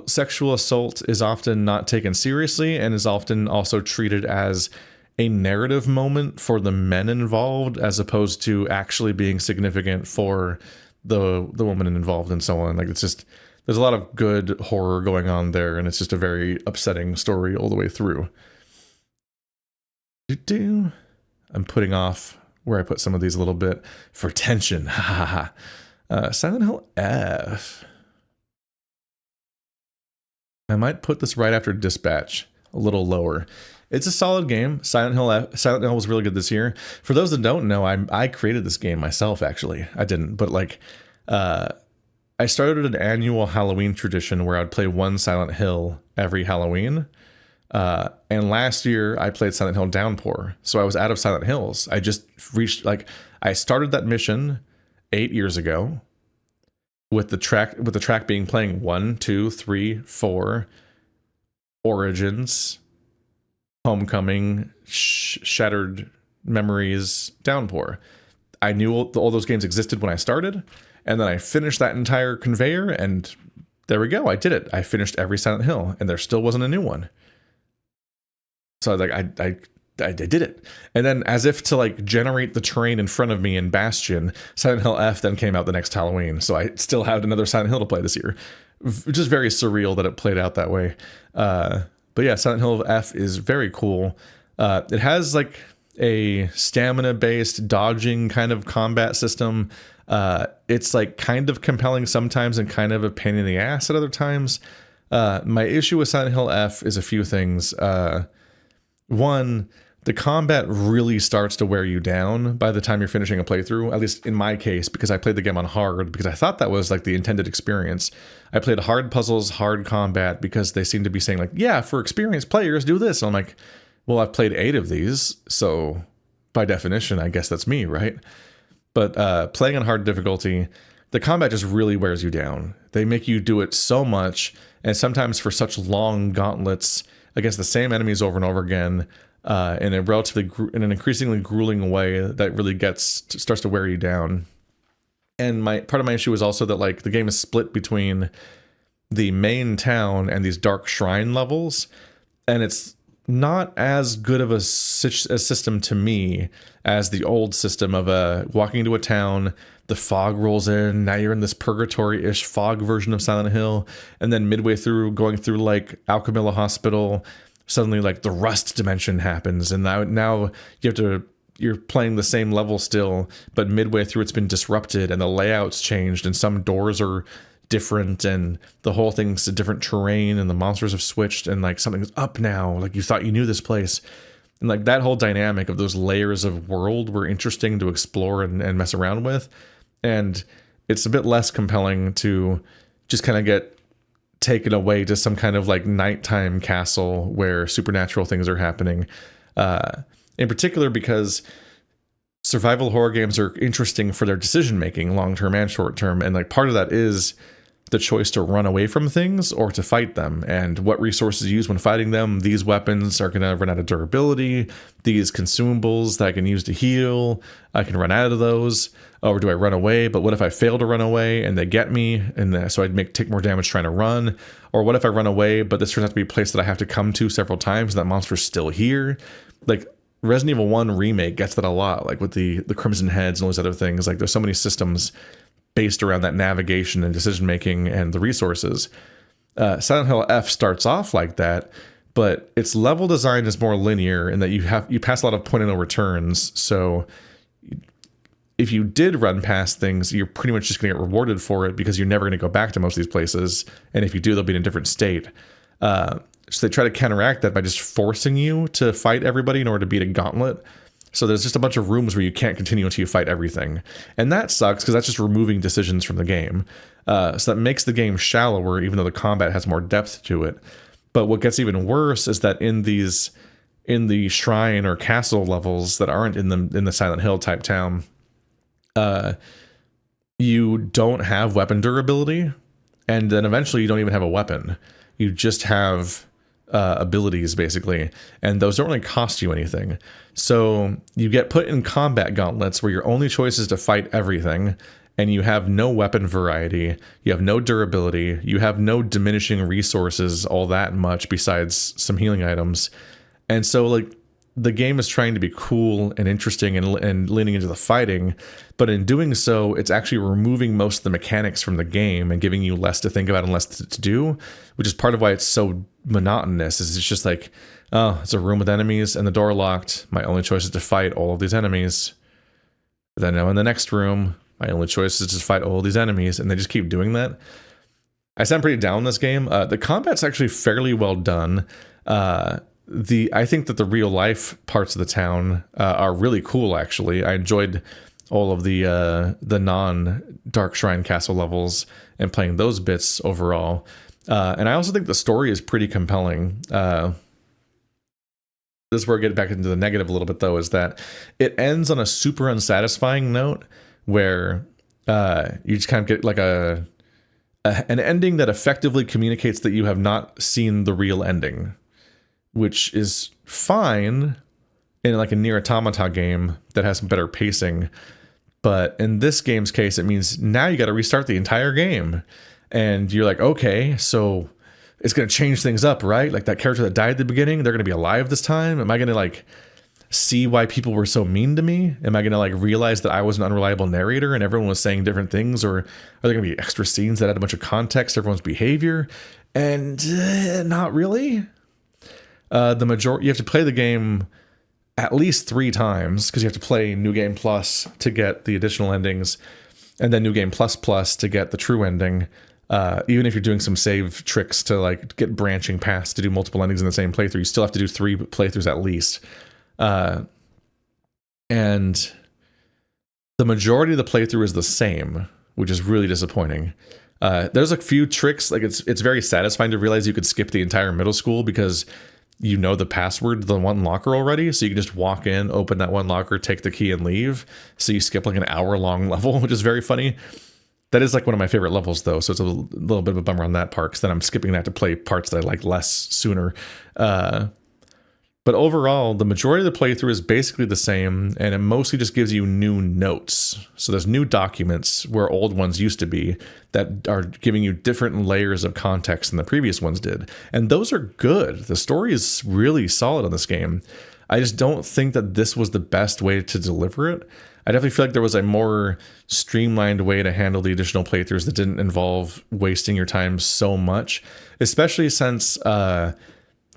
Speaker 1: sexual assault is often not taken seriously and is often also treated as a narrative moment for the men involved, as opposed to actually being significant for the woman involved and so on. Like, it's just, there's a lot of good horror going on there, and it's just a very upsetting story all the way through. I'm putting off where I put some of these a little bit for tension. Silent Hill F. I might put this right after Dispatch, a little lower. It's a solid game. Silent Hill was really good this year. For those that don't know, I created this game myself, actually. I didn't, but like, I started an annual Halloween tradition where I'd play one Silent Hill every Halloween. And last year I played Silent Hill Downpour. So I was out of Silent Hills. I just reached, like, I started that mission 8 years ago with the track being playing 1, 2, 3, 4, Origins, Homecoming, Shattered Memories, Downpour. I knew all those games existed when I started, and then I finished that entire conveyor, and there we go. I did it. I finished every Silent Hill, and there still wasn't a new one. So I was like, I did it. And then, as if to like generate the terrain in front of me in Bastion, Silent Hill F then came out the next Halloween. So I still had another Silent Hill to play this year. Just very surreal that it played out that way. But yeah, Silent Hill F is very cool. It has like a stamina-based dodging kind of combat system. It's like kind of compelling sometimes and kind of a pain in the ass at other times. My issue with Silent Hill F is a few things. One, the combat really starts to wear you down by the time you're finishing a playthrough, at least in my case, because I played the game on hard, because I thought that was like the intended experience. I played hard puzzles, hard combat, because they seem to be saying like, yeah, for experienced players, do this. And I'm like, well, I've played 8 of these, so by definition, I guess that's me, right? But playing on hard difficulty, the combat just really wears you down. They make you do it so much, and sometimes for such long gauntlets against the same enemies over and over again, in an increasingly grueling way that really starts to wear you down. And part of my issue is also that like the game is split between the main town and these dark shrine levels, and it's not as good of a system to me as the old system of walking into a town, the fog rolls in, now you're in this purgatory-ish fog version of Silent Hill, and then midway through going through like Alchemilla Hospital, suddenly like the rust dimension happens, and now you're playing the same level still, but midway through it's been disrupted and the layout's changed and some doors are different and the whole thing's a different terrain and the monsters have switched and like something's up now, like you thought you knew this place. And like that whole dynamic of those layers of world were interesting to explore and mess around with. And it's a bit less compelling to just kind of get taken away to some kind of like nighttime castle where supernatural things are happening. In particular because survival horror games are interesting for their decision making, long term and short term, and like part of that is the choice to run away from things or to fight them, and what resources you use when fighting them. These weapons are going to run out of durability. These consumables that I can use to heal, I can run out of those. Or do I run away? But what if I fail to run away and they get me, and so I'd take more damage trying to run? Or what if I run away, but this turns out to be a place that I have to come to several times, and that monster's still here? Like Resident Evil 1 Remake gets that a lot, like with the Crimson Heads and all these other things. Like there's so many systems based around that navigation and decision making and the resources. Silent Hill F starts off like that, but its level design is more linear in that you pass a lot of point and no returns. So if you did run past things, you're pretty much just going to get rewarded for it because you're never going to go back to most of these places. And if you do, they'll be in a different state. So they try to counteract that by just forcing you to fight everybody in order to beat a gauntlet. So there's just a bunch of rooms where you can't continue until you fight everything. And that sucks because that's just removing decisions from the game. So that makes the game shallower, even though the combat has more depth to it. But what gets even worse is that in the shrine or castle levels that aren't in the Silent Hill type town, you don't have weapon durability. And then eventually you don't even have a weapon. You just have abilities basically, and those don't really cost you anything. So you get put in combat gauntlets where your only choice is to fight everything, and you have no weapon variety, you have no durability, you have no diminishing resources all that much besides some healing items. And so like the game is trying to be cool and interesting and leaning into the fighting, but in doing so, it's actually removing most of the mechanics from the game and giving you less to think about and less to do, which is part of why it's so monotonous. Is it's just like, oh, it's a room with enemies and the door locked. My only choice is to fight all of these enemies. Then I'm in the next room. My only choice is to fight all of these enemies, and they just keep doing that. I sound pretty down on this game. The combat's actually fairly well done. I think that the real life parts of the town are really cool. Actually, I enjoyed all of the non Dark Shrine Castle levels and playing those bits overall. And I also think the story is pretty compelling. This is where I get back into the negative a little bit, though, is that it ends on a super unsatisfying note where you just kind of get like an ending that effectively communicates that you have not seen the real ending, which is fine in like a Nier Automata game that has some better pacing. But in this game's case, it means now you got to restart the entire game. And you're like, okay, so it's going to change things up, right? Like that character that died at the beginning, they're going to be alive this time. Am I going to like see why people were so mean to me? Am I going to like realize that I was an unreliable narrator and everyone was saying different things? Or are there going to be extra scenes that add a bunch of context to everyone's behavior? And not really. The majority, you have to play the game at least 3 times because you have to play New Game Plus to get the additional endings, and then New Game Plus Plus to get the true ending. Even if you're doing some save tricks to like get branching paths to do multiple endings in the same playthrough, you still have to do 3 playthroughs at least. And the majority of the playthrough is the same, which is really disappointing. There's a few tricks, like it's very satisfying to realize you could skip the entire middle school because you know the password to the one locker already, so you can just walk in, open that one locker, take the key, and leave. So you skip like an hour-long level, which is very funny. That is like one of my favorite levels, though, so it's a little bit of a bummer on that part, because then I'm skipping that to play parts that I like less sooner. But overall, the majority of the playthrough is basically the same, and it mostly just gives you new notes. So there's new documents where old ones used to be that are giving you different layers of context than the previous ones did. And those are good. The story is really solid on this game. I just don't think that this was the best way to deliver it. I definitely feel like there was a more streamlined way to handle the additional playthroughs that didn't involve wasting your time so much, especially since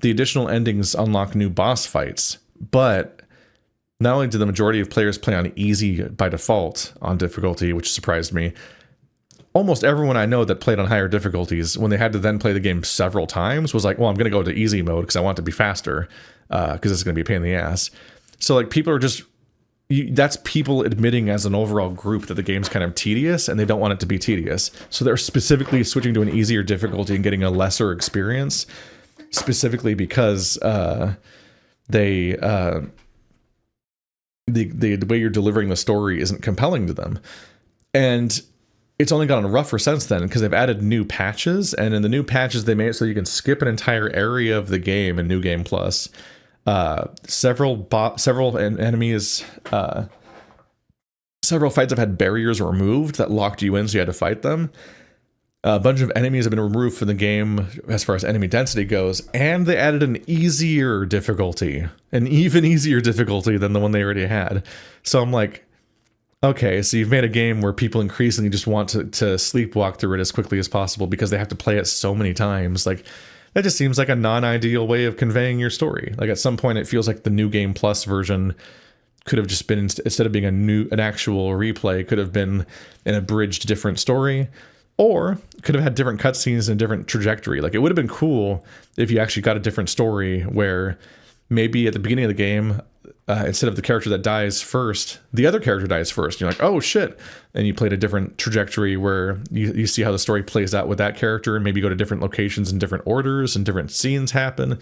Speaker 1: the additional endings unlock new boss fights. But not only did the majority of players play on easy by default on difficulty, which surprised me, almost everyone I know that played on higher difficulties, when they had to then play the game several times, was like, well, I'm going to go to easy mode because I want it to be faster, because it's going to be a pain in the ass. So like people are just, that's people admitting as an overall group that the game's kind of tedious and they don't want it to be tedious. So they're specifically switching to an easier difficulty and getting a lesser experience, specifically because the way you're delivering the story isn't compelling to them. And it's only gotten rougher since then, because they've added new patches, and in the new patches they made it so you can skip an entire area of the game in New Game Plus. Several enemies, several fights have had barriers removed that locked you in, so you had to fight them. A bunch of enemies have been removed from the game as far as enemy density goes, and they added an easier difficulty, an even easier difficulty than the one they already had. So I'm like, okay, so you've made a game where people increasingly just want to sleepwalk through it as quickly as possible because they have to play it so many times. Like, that just seems like a non-ideal way of conveying your story. Like, at some point it feels like the New Game Plus version could have just been, instead of being an actual replay, could have been an abridged different story, or could have had different cutscenes and a different trajectory. Like, it would have been cool if you actually got a different story where maybe at the beginning of the game, instead of the character that dies first, the other character dies first. You're like, oh shit. And you played a different trajectory where you see how the story plays out with that character, and maybe go to different locations in different orders and different scenes happen.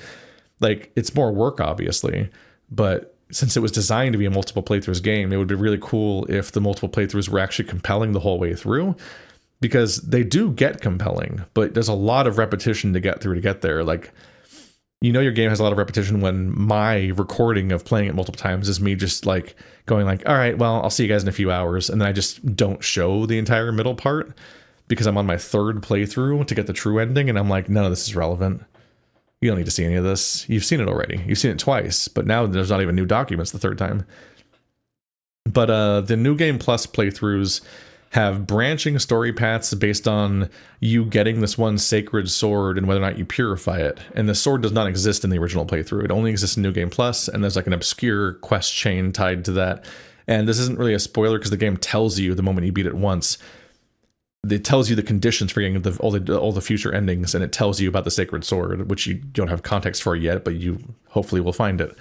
Speaker 1: Like, it's more work, obviously, but since it was designed to be a multiple playthroughs game, it would be really cool if the multiple playthroughs were actually compelling the whole way through, because they do get compelling, but there's a lot of repetition to get through to get there. Like, you know, your game has a lot of repetition when my recording of playing it multiple times is me just like going like, all right, well, I'll see you guys in a few hours. And then I just don't show the entire middle part because I'm on my third playthrough to get the true ending. And I'm like, none of this is relevant. You don't need to see any of this. You've seen it already. You've seen it twice, but now there's not even new documents the third time. But the New Game Plus playthroughs have branching story paths based on you getting this one sacred sword and whether or not you purify it. And the sword does not exist in the original playthrough. It only exists in New Game Plus, and there's like an obscure quest chain tied to that. And this isn't really a spoiler because the game tells you the moment you beat it once. It tells you the conditions for getting all the future endings, and it tells you about the sacred sword, which you don't have context for yet, but you hopefully will find it.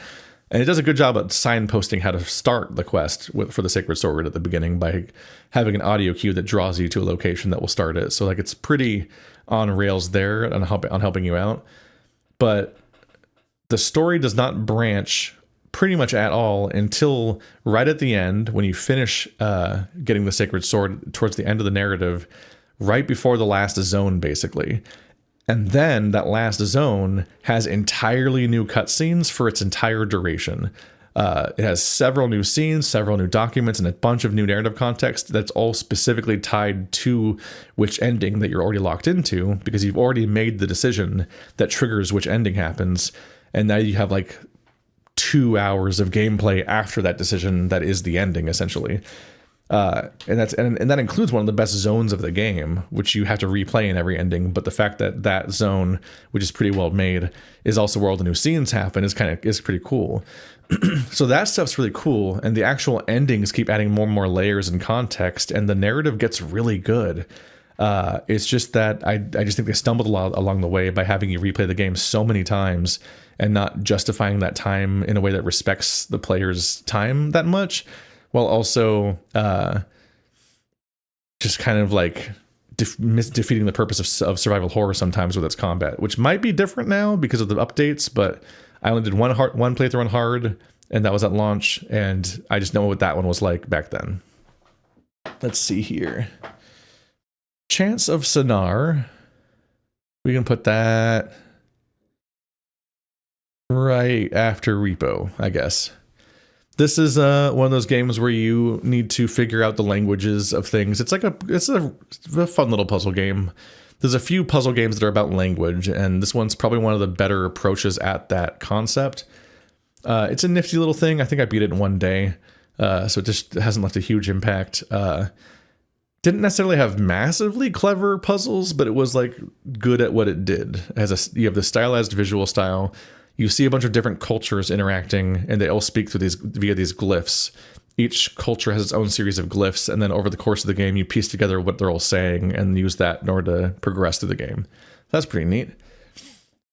Speaker 1: And it does a good job at signposting how to start the quest for the Sacred Sword at the beginning by having an audio cue that draws you to a location that will start it. So like, it's pretty on rails there on helping you out. But the story does not branch pretty much at all until right at the end, when you finish getting the Sacred Sword towards the end of the narrative, right before the last zone, basically. And then that last zone has entirely new cutscenes for its entire duration. It has several new scenes, several new documents, and a bunch of new narrative context that's all specifically tied to which ending that you're already locked into, because you've already made the decision that triggers which ending happens. And now you have like 2 hours of gameplay after that decision that is the ending, essentially. And that includes one of the best zones of the game, which you have to replay in every ending. But the fact that that zone, which is pretty well made, is also where all the new scenes happen is pretty cool. So that stuff's really cool, and the actual endings keep adding more and more layers and context, and the narrative gets really good. It's just that I just think they stumbled a lot along the way by having you replay the game so many times and not justifying that time in a way that respects the player's time that much, while also just kind of like defeating the purpose of survival horror sometimes with its combat, which might be different now because of the updates, but I only did one playthrough on hard, and that was at launch, and I just know what that one was like back then. Let's see here. Chance of Sonar. We can put that right after Repo, I guess. This is one of those games where you need to figure out the languages of things. It's a fun little puzzle game. There's a few puzzle games that are about language, and this one's probably one of the better approaches at that concept. It's a nifty little thing. I think I beat it in one day, so it just hasn't left a huge impact. Didn't necessarily have massively clever puzzles, but it was like good at what it did. You have the stylized visual style. You see a bunch of different cultures interacting, and they all speak through via these glyphs. Each culture has its own series of glyphs, and then over the course of the game, you piece together what they're all saying and use that in order to progress through the game. That's pretty neat.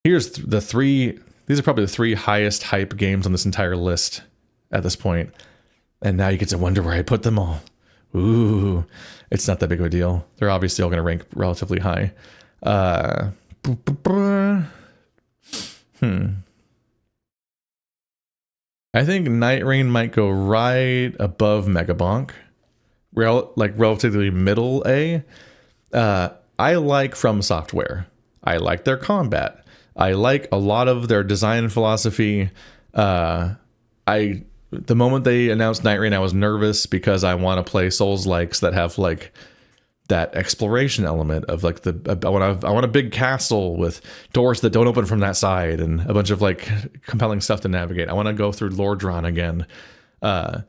Speaker 1: Here's the three. These are probably the three highest hype games on this entire list at this point. And now you get to wonder where I put them all. Ooh, it's not that big of a deal. They're obviously all going to rank relatively high. I think Night Rain might go right above Mega Bonk. Relatively middle A. I like From Software. I like their combat. I like a lot of their design philosophy. The moment they announced Night Rain, I was nervous because I want to play Souls-likes that have like that exploration element of like I want a big castle with doors that don't open from that side and a bunch of like compelling stuff to navigate. I want to go through Lordran again. I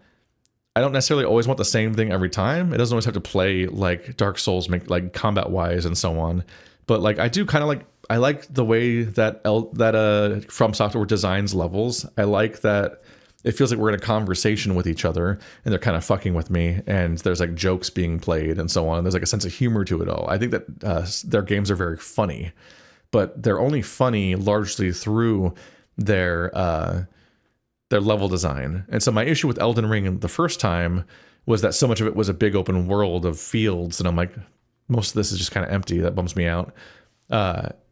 Speaker 1: don't necessarily always want the same thing every time. It doesn't always have to play like Dark Souls, like combat wise and so on. But like I do kind of like, I like the way that From Software designs levels. I like that it feels like we're in a conversation with each other and they're kind of fucking with me, and there's like jokes being played and so on. There's like a sense of humor to it all. I think that their games are very funny, but they're only funny largely through their level design. And so my issue with Elden Ring the first time was that so much of it was a big open world of fields, and I'm like, most of this is just kind of empty. That bums me out.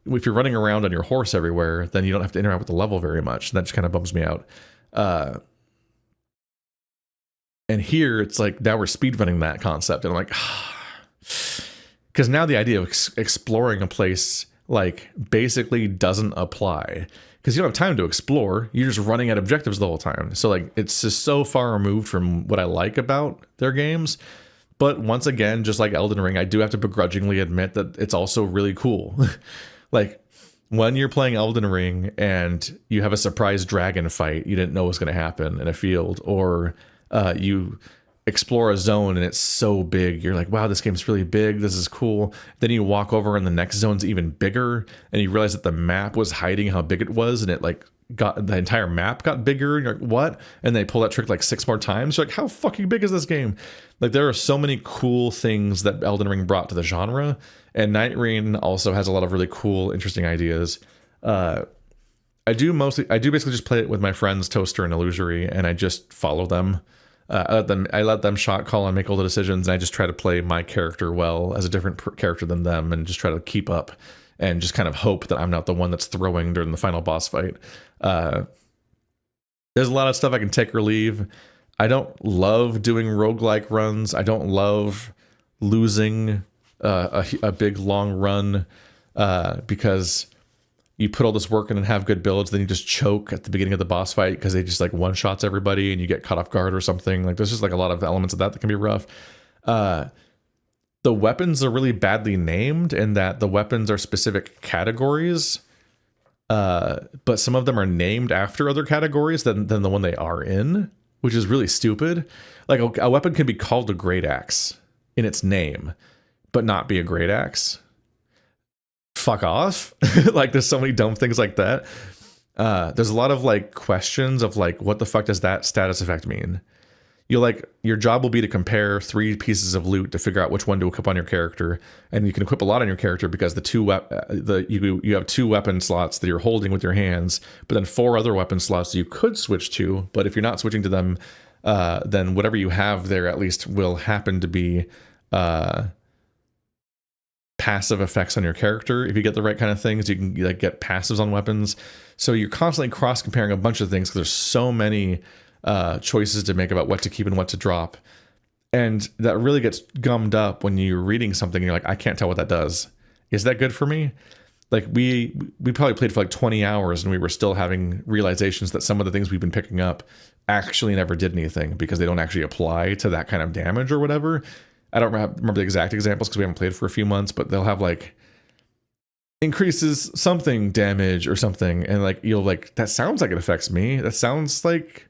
Speaker 1: If you're running around on your horse everywhere, then you don't have to interact with the level very much. That just kind of bums me out. And here it's like, now we're speedrunning that concept, and I'm like, because now the idea of exploring a place like basically doesn't apply, because you don't have time to explore. You're just running at objectives the whole time. So like, it's just so far removed from what I like about their games. But once again, just like Elden Ring, I do have to begrudgingly admit that it's also really cool. Like, when you're playing Elden Ring and you have a surprise dragon fight you didn't know was going to happen in a field, or you explore a zone and it's so big, you're like, wow, this game's really big, this is cool. Then you walk over and the next zone's even bigger, and you realize that the map was hiding how big it was, and it like the entire map got bigger, and you're like, what? And they pull that trick like 6 more times. You're like, how fucking big is this game? Like, there are so many cool things that Elden Ring brought to the genre, and Night Rain also has a lot of really cool, interesting ideas. I do basically just play it with my friends Toaster and Illusory, and I just follow them. I let them shot call and make all the decisions, and I just try to play my character well as a different character than them, and just try to keep up and just kind of hope that I'm not the one that's throwing during the final boss fight. There's a lot of stuff I can take or leave. I don't love doing roguelike runs. I don't love losing a big long run because you put all this work in and have good builds, then you just choke at the beginning of the boss fight because they just like one-shots everybody and you get caught off guard or something. Like, there's just like a lot of elements of that can be rough. The weapons are really badly named in that the weapons are specific categories, but some of them are named after other categories than the one they are in, which is really stupid. Like, a weapon can be called a great axe in its name, but not be a great axe. Fuck off. Like, there's so many dumb things like that. There's a lot of like questions of like, what the fuck does that status effect mean? Your job will be to compare 3 pieces of loot to figure out which one to equip on your character, and you can equip a lot on your character because you have 2 weapon slots that you're holding with your hands, but then 4 other weapon slots you could switch to. But if you're not switching to them, then whatever you have there at least will happen to be passive effects on your character. If you get the right kind of things, you can like get passives on weapons. So you're constantly cross comparing a bunch of things because there's so many choices to make about what to keep and what to drop. And that really gets gummed up when you're reading something and you're like, I can't tell what that does. Is that good for me? Like we probably played for like 20 hours and we were still having realizations that some of the things we've been picking up actually never did anything because they don't actually apply to that kind of damage or whatever. I don't remember the exact examples because we haven't played for a few months, but they'll have like increases something damage or something. And like, you'll like, that sounds like it affects me. That sounds like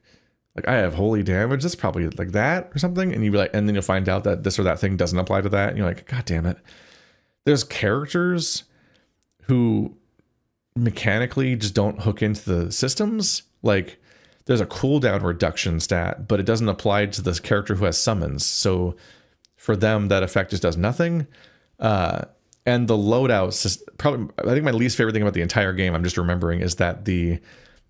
Speaker 1: I have holy damage. That's probably like that or something. And you'll be like, and then you'll find out that this or that thing doesn't apply to that. And you're like, God damn it. There's characters who mechanically just don't hook into the systems. Like there's a cooldown reduction stat, but it doesn't apply to this character who has summons. So for them, that effect just does nothing. And the loadouts, probably, I think my least favorite thing about the entire game, I'm just remembering, is that the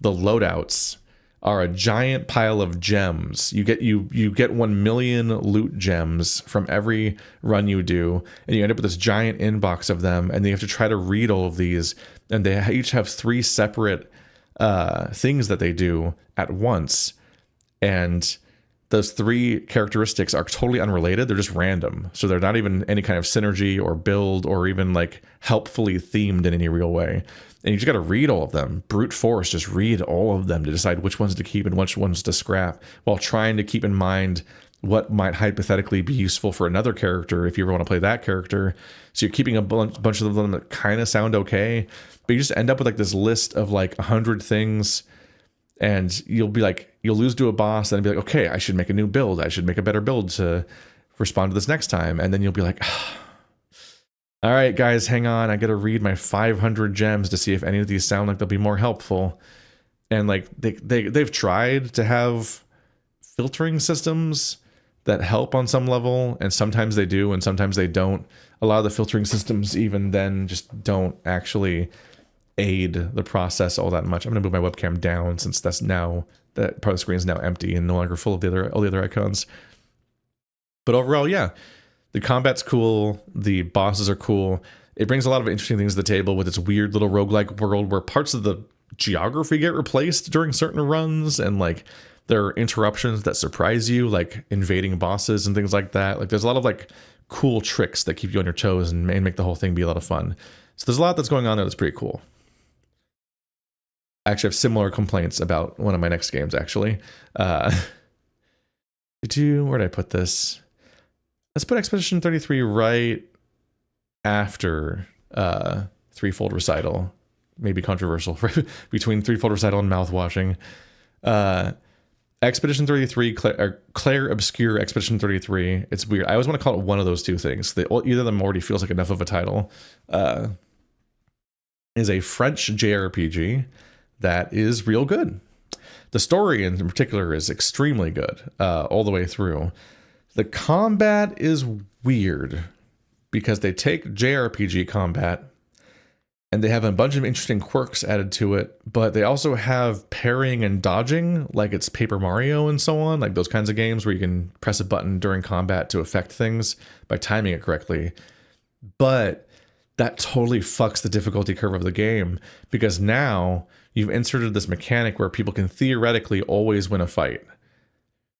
Speaker 1: loadouts are a giant pile of gems. You get 1 million loot gems from every run you do, and you end up with this giant inbox of them, and you have to try to read all of these, and they each have 3 separate things that they do at once, and those 3 characteristics are totally unrelated. They're just random. So they're not even any kind of synergy or build or even like helpfully themed in any real way. And you just got to read all of them. Brute force, just read all of them to decide which ones to keep and which ones to scrap, while trying to keep in mind what might hypothetically be useful for another character if you ever want to play that character. So you're keeping a bunch of them that kind of sound okay, but you just end up with like this list of like 100 things. And you'll be like, you'll lose to a boss and be like, okay, I should make a new build. I should make a better build to respond to this next time. And then you'll be like, all right, guys, hang on. I got to read my 500 gems to see if any of these sound like they'll be more helpful. And like they've tried to have filtering systems that help on some level. And sometimes they do, and sometimes they don't. A lot of the filtering systems even then just don't actually aid the process all that much. I'm gonna move my webcam down since that part of the screen is now empty and no longer full of all the other icons. But overall, yeah, the combat's cool. The bosses are cool. It brings a lot of interesting things to the table with its weird little roguelike world where parts of the geography get replaced during certain runs, and like there are interruptions that surprise you, like invading bosses and things like that. Like there's a lot of like cool tricks that keep you on your toes and make the whole thing be a lot of fun. So there's a lot that's going on there that's pretty cool. I actually have similar complaints about one of my next games, actually. Where did I put this? Let's put Expedition 33 right after Threefold Recital. Maybe controversial, right? Between Threefold Recital and Mouthwashing. Expedition 33, Clair, Obscur, Expedition 33. It's weird. I always want to call it one of those two things. Either of them already feels like enough of a title. Is a French JRPG that is real good. The story in particular is extremely good all the way through. The combat is weird because they take JRPG combat and they have a bunch of interesting quirks added to it, but they also have parrying and dodging like it's Paper Mario and so on, like those kinds of games where you can press a button during combat to affect things by timing it correctly. But that totally fucks the difficulty curve of the game, because now you've inserted this mechanic where people can theoretically always win a fight.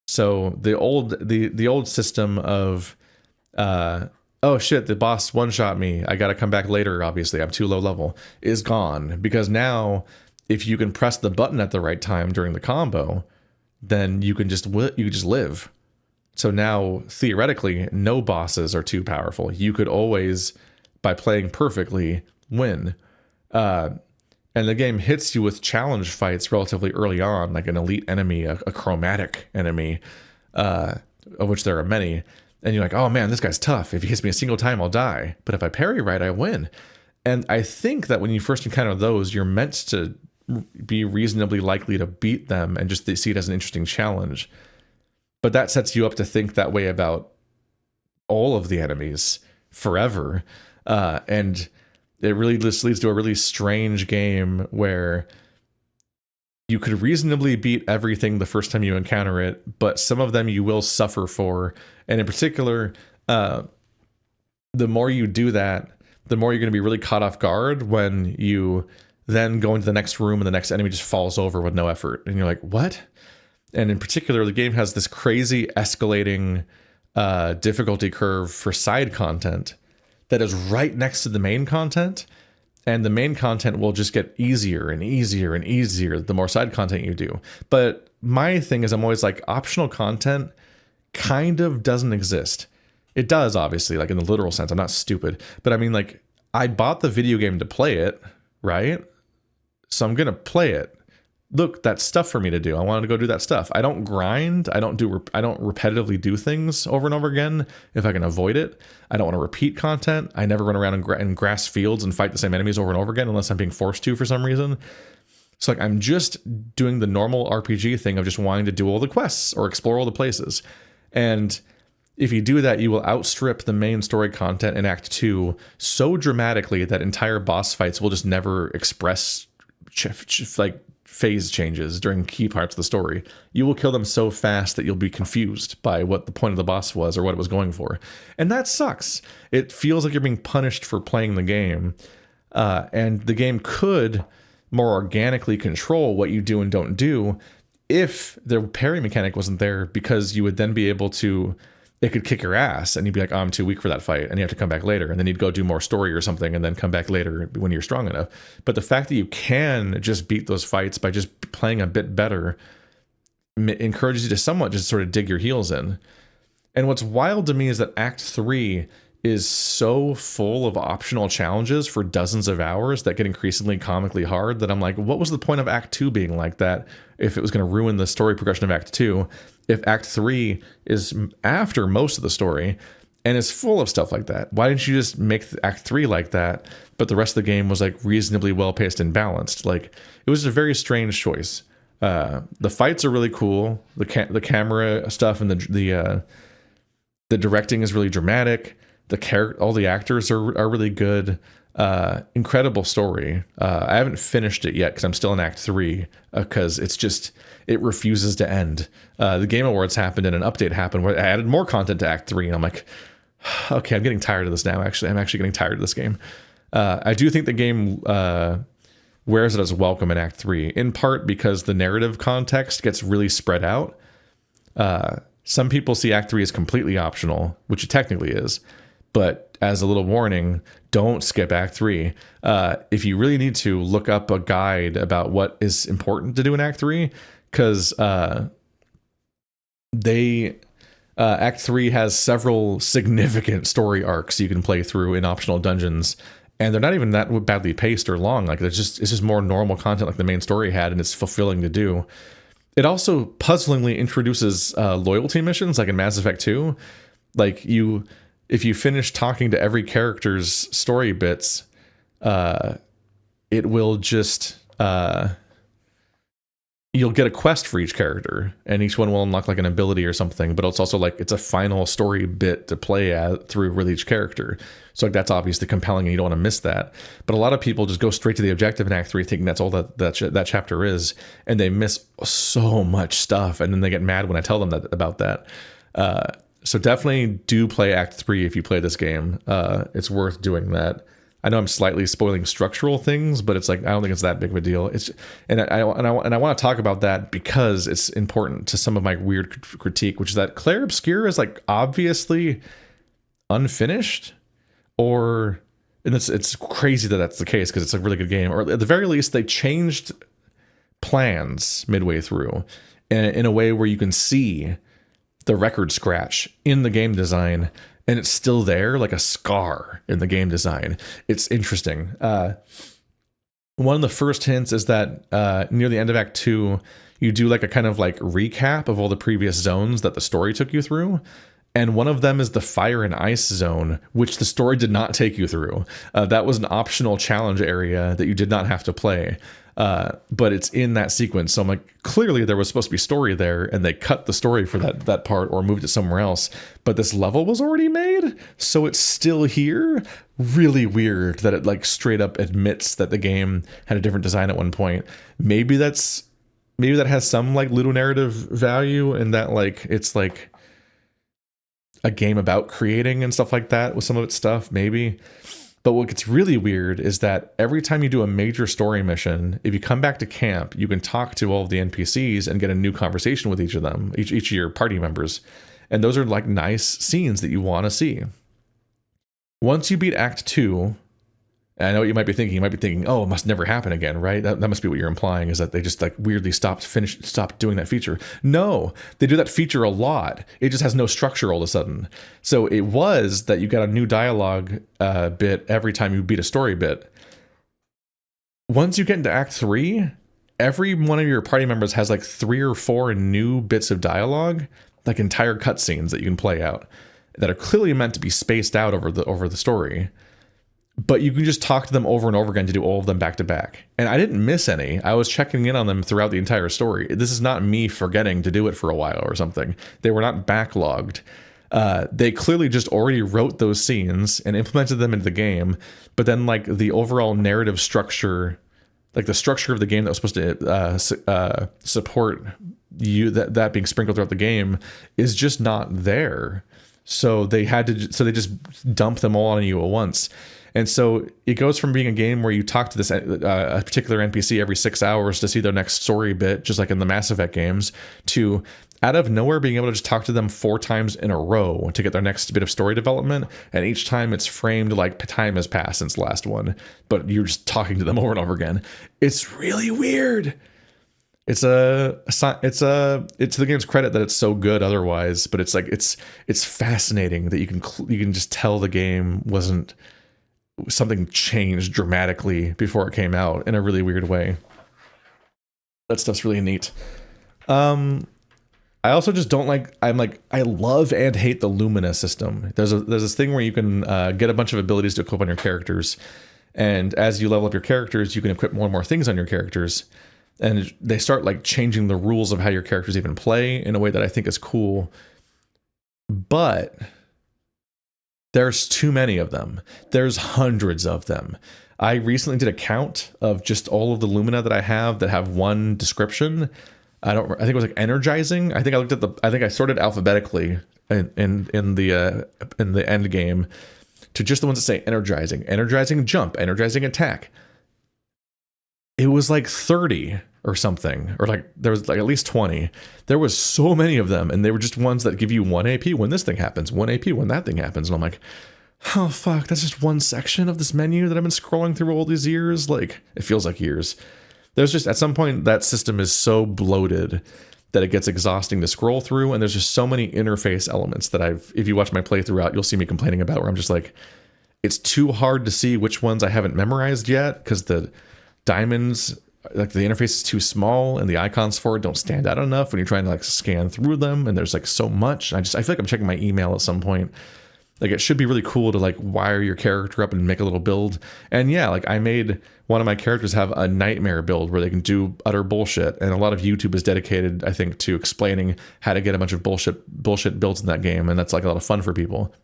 Speaker 1: So the old system of oh shit, the boss one-shot me, I gotta come back later, obviously I'm too low level, is gone. Because now if you can press the button at the right time during the combo, then you can just live. So now theoretically no bosses are too powerful. You could always, by playing perfectly, win. And the game hits you with challenge fights relatively early on, like an elite enemy, a chromatic enemy, of which there are many. And you're like, oh man, this guy's tough. If he hits me a single time, I'll die. But if I parry right, I win. And I think that when you first encounter those, you're meant to be reasonably likely to beat them and just see it as an interesting challenge. But that sets you up to think that way about all of the enemies forever. And it really just leads to a really strange game where you could reasonably beat everything the first time you encounter it, but some of them you will suffer for. And in particular, the more you do that, the more you're going to be really caught off guard when you then go into the next room and the next enemy just falls over with no effort. And you're like, what? And in particular, the game has this crazy escalating difficulty curve for side content that is right next to the main content. And the main content will just get easier and easier and easier the more side content you do. But my thing is, I'm always like, optional content kind of doesn't exist. It does, obviously, like in the literal sense. I'm not stupid. But I mean, like, I bought the video game to play it, right? So I'm going to play it. Look, that's stuff for me to do. I wanted to go do that stuff. I don't grind. I don't repetitively do things over and over again if I can avoid it. I don't want to repeat content. I never run around in grass fields and fight the same enemies over and over again unless I'm being forced to for some reason. So like, I'm just doing the normal RPG thing of just wanting to do all the quests or explore all the places. And if you do that, you will outstrip the main story content in Act 2 so dramatically that entire boss fights will just never express like phase changes during key parts of the story. You will kill them so fast that you'll be confused by what the point of the boss was or what it was going for. And that sucks. It feels like you're being punished for playing the game. And the game could more organically control what you do and don't do if the parry mechanic wasn't there, because you would then be able to, it could kick your ass and you'd be like, oh, I'm too weak for that fight, and you have to come back later, and then you'd go do more story or something and then come back later when you're strong enough. But the fact that you can just beat those fights by just playing a bit better encourages you to somewhat just sort of dig your heels in. And what's wild to me is that Act 3 is so full of optional challenges for dozens of hours that get increasingly comically hard that I'm like, what was the point of Act 2 being like that if it was going to ruin the story progression of Act 2? If Act 3 is after most of the story and is full of stuff like that, why didn't you just make Act 3 like that, but the rest of the game was like reasonably well-paced and balanced? Like, it was a very strange choice. The fights are really cool. The camera stuff and the directing is really dramatic. All the actors are really good. Incredible story. I haven't finished it yet because I'm still in Act 3 because it refuses to end. The Game Awards happened and an update happened where I added more content to Act 3, and I'm like, okay, I'm getting tired of this now. Actually, I'm actually getting tired of this game. I do think the game wears it as welcome in Act 3, in part because the narrative context gets really spread out. Some people see Act 3 as completely optional, which it technically is. But as a little warning, don't skip Act 3. If you really need to, look up a guide about what is important to do in Act 3, because Act 3 has several significant story arcs you can play through in optional dungeons, and they're not even that badly paced or long. Like, it's just more normal content like the main story had, and it's fulfilling to do. It also puzzlingly introduces loyalty missions, like in Mass Effect 2. Like, if you finish talking to every character's story bits, it will just you'll get a quest for each character, and each one will unlock like an ability or something, but it's also like it's a final story bit to play through with each character. So like, that's obviously compelling and you don't want to miss that. But a lot of people just go straight to the objective in Act 3 thinking that's all that chapter is, and they miss so much stuff, and then they get mad when I tell them about that. So definitely do play Act 3 if you play this game. It's worth doing that. I know I'm slightly spoiling structural things, but it's like, I don't think it's that big of a deal. I want to talk about that because it's important to some of my weird critique, which is that Clair Obscur is like obviously unfinished, and it's crazy that that's the case because it's a really good game. Or at the very least, they changed plans midway through in a way where you can see the record scratch in the game design, and it's still there like a scar in the game design. It's interesting. One of the first hints is that near the end of Act 2, you do like a kind of like recap of all the previous zones that the story took you through. And one of them is the fire and ice zone, which the story did not take you through. That was an optional challenge area that you did not have to play. But it's in that sequence. So I'm like, clearly there was supposed to be story there, and they cut the story for that part or moved it somewhere else. But this level was already made, so it's still here. Really weird that it like straight up admits that the game had a different design at one point. Maybe that has some like ludonarrative value, and that like it's like a game about creating and stuff like that with some of its stuff, maybe. But what gets really weird is that every time you do a major story mission, if you come back to camp, you can talk to all of the NPCs and get a new conversation with each of them, each of your party members. And those are like nice scenes that you want to see. Once you beat Act 2, and I know what you might be thinking. You might be thinking, oh, it must never happen again, right? That must be what you're implying, is that they just like weirdly stopped doing that feature. No, they do that feature a lot. It just has no structure all of a sudden. So it was that you got a new dialogue bit every time you beat a story bit. Once you get into Act 3, every one of your party members has like 3 or 4 new bits of dialogue, like entire cutscenes that you can play out that are clearly meant to be spaced out over the story. But you can just talk to them over and over again to do all of them back to back. And I didn't miss any. I was checking in on them throughout the entire story. This is not me forgetting to do it for a while or something. They were not backlogged. They clearly just already wrote those scenes and implemented them into the game. But then like the overall narrative structure, like the structure of the game that was supposed to support you, that being sprinkled throughout the game, is just not there. So they just dump them all on you at once. And so it goes from being a game where you talk to this a particular NPC every 6 hours to see their next story bit, just like in the Mass Effect games, to out of nowhere being able to just talk to them 4 times in a row to get their next bit of story development. And each time it's framed like time has passed since the last one, but you're just talking to them over and over again. It's really weird. It's the game's credit that it's so good otherwise, but it's like it's fascinating that you can just tell the game wasn't, something changed dramatically before it came out in a really weird way. That stuff's really neat. I also just don't like, I love and hate the Lumina system. There's this thing where you can get a bunch of abilities to equip on your characters, and as you level up your characters, you can equip more and more things on your characters, and they start like changing the rules of how your characters even play in a way that I think is cool. But there's too many of them. There's hundreds of them. I recently did a count of just all of the Lumina that I have one description. I think it was like energizing. I think I sorted alphabetically in the end game to just the ones that say energizing jump, energizing attack. It was like 30 or something, or like there was like at least 20. There was so many of them, and they were just ones that give you 1 AP when this thing happens, 1 AP when that thing happens. And I'm like, oh fuck, that's just one section of this menu that I've been scrolling through all these years. Like, it feels like years. There's just, at some point, that system is so bloated that it gets exhausting to scroll through, and there's just so many interface elements that if you watch my playthrough out, you'll see me complaining about, where I'm just like, it's too hard to see which ones I haven't memorized yet, because the diamonds, like the interface is too small and the icons for it don't stand out enough when you're trying to like scan through them, and there's like so much. I feel like I'm checking my email at some point. Like, it should be really cool to like wire your character up and make a little build. And yeah, like I made one of my characters have a nightmare build where they can do utter bullshit, and a lot of YouTube is dedicated, I think, to explaining how to get a bunch of bullshit builds in that game, and that's like a lot of fun for people.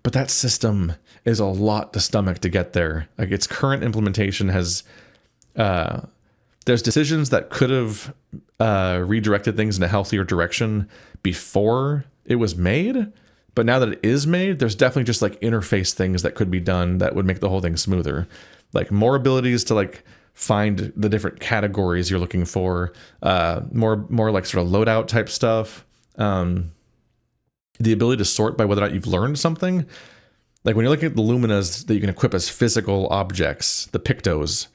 Speaker 1: But that system is a lot to stomach to get there. Like, its current implementation has there's decisions that could have redirected things in a healthier direction before it was made. But now that it is made, there's definitely just like interface things that could be done that would make the whole thing smoother. Like more abilities to like find the different categories you're looking for, more like sort of loadout type stuff. The ability to sort by whether or not you've learned something. Like when you're looking at the Luminas that you can equip as physical objects, the Pictos,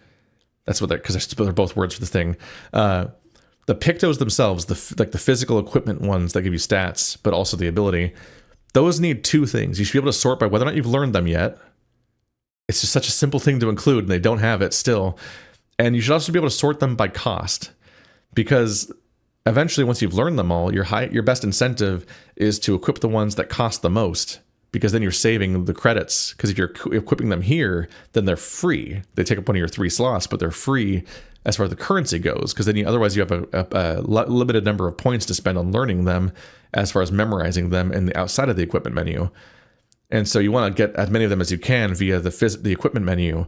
Speaker 1: that's what they're, because they're both words for the thing. The Pictos themselves, the physical equipment ones that give you stats, but also the ability, those need 2 things. You should be able to sort by whether or not you've learned them yet. It's just such a simple thing to include, and they don't have it still. And you should also be able to sort them by cost, because eventually, once you've learned them all, your best incentive is to equip the ones that cost the most, because then you're saving the credits. Because if you're equipping them here, then they're free. They take up one of your 3 slots, but they're free as far as the currency goes, because then otherwise you have a limited number of points to spend on learning them as far as memorizing them in the outside of the equipment menu. And so you want to get as many of them as you can via the equipment menu.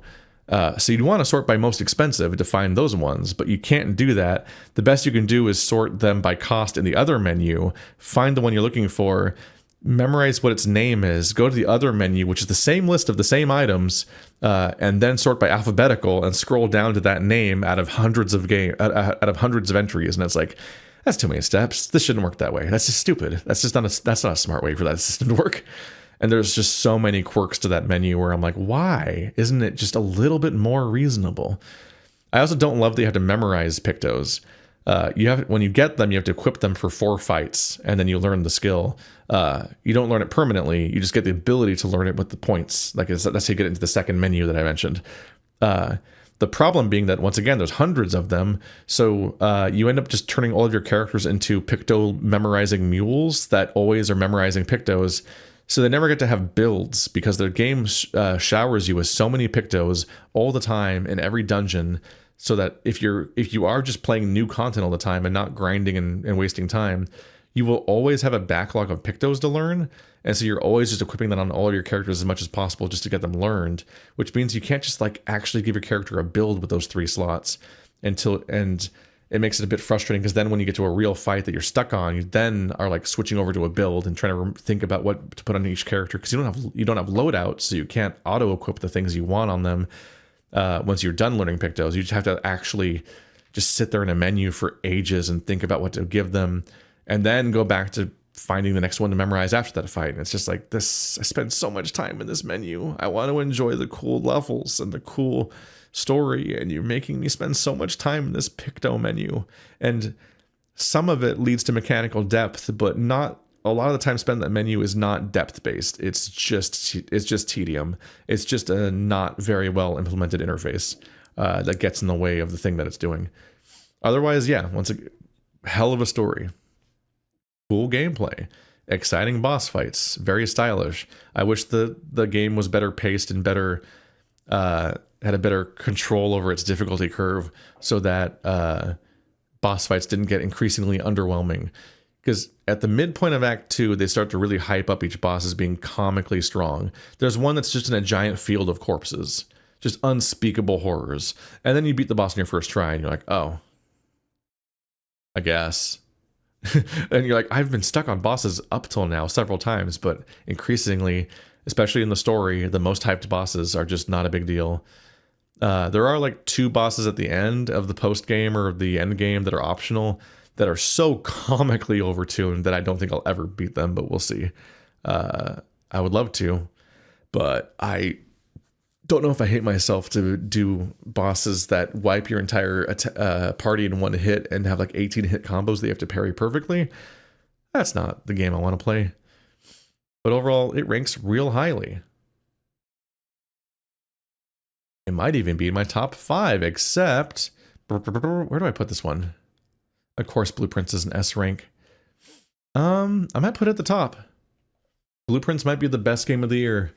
Speaker 1: So you'd want to sort by most expensive to find those ones, but you can't do that. The best you can do is sort them by cost in the other menu, find the one you're looking for, memorize what its name is, go to the other menu, which is the same list of the same items, and then sort by alphabetical and scroll down to that name out of hundreds of entries. And it's like, that's too many steps. This shouldn't work that way. That's just stupid. That's not a smart way for that system to work. And there's just so many quirks to that menu where I'm like, why isn't it just a little bit more reasonable? I also don't love that you have to memorize Pictos. When you get them, you have to equip them for 4 fights, and then you learn the skill. You don't learn it permanently. You just get the ability to learn it with the points. That's how you get into the second menu that I mentioned. The problem being that, once again, there's hundreds of them, so you end up just turning all of your characters into Picto memorizing mules that always are memorizing Pictos. So they never get to have builds because their game showers you with so many Pictos all the time in every dungeon, so that if you are just playing new content all the time and not grinding and wasting time, you will always have a backlog of Pictos to learn. And so you're always just equipping that on all of your characters as much as possible just to get them learned, which means you can't just like actually give your character a build with those 3 slots and it makes it a bit frustrating, because then when you get to a real fight that you're stuck on, you then are like switching over to a build and trying to think about what to put on each character, because you don't have loadouts, so you can't auto equip the things you want on them once you're done learning Pictos. You just have to actually just sit there in a menu for ages and think about what to give them, and then go back to finding the next one to memorize after that fight. And it's just like this. I spend so much time in this menu. I want to enjoy the cool levels and the cool story, and you're making me spend so much time in this Picto menu. And some of it leads to mechanical depth, but not a lot of the time spent in that menu is not depth based. It's just tedium. It's just a not very well implemented interface that gets in the way of the thing that it's doing. Otherwise, yeah, once again, hell of a story, cool gameplay, exciting boss fights, very stylish. I wish the game was better paced and better had a better control over its difficulty curve, so that boss fights didn't get increasingly underwhelming. Because at the midpoint of Act 2, they start to really hype up each boss as being comically strong. There's one that's just in a giant field of corpses, just unspeakable horrors. And then you beat the boss in your first try, and you're like, oh, I guess. And you're like, I've been stuck on bosses up till now several times, but increasingly, especially in the story, the most hyped bosses are just not a big deal. There are like 2 bosses at the end of the post game or the end game that are optional, that are so comically overtuned that I don't think I'll ever beat them, but we'll see. I would love to, but I don't know if I hate myself to do bosses that wipe your entire party in one hit and have like 18 hit combos that you have to parry perfectly. That's not the game I want to play. But overall, it ranks real highly. It might even be in my top 5, except where do I put this one? Of course, Blueprints is an S rank. I might put it at the top. Blueprints might be the best game of the year.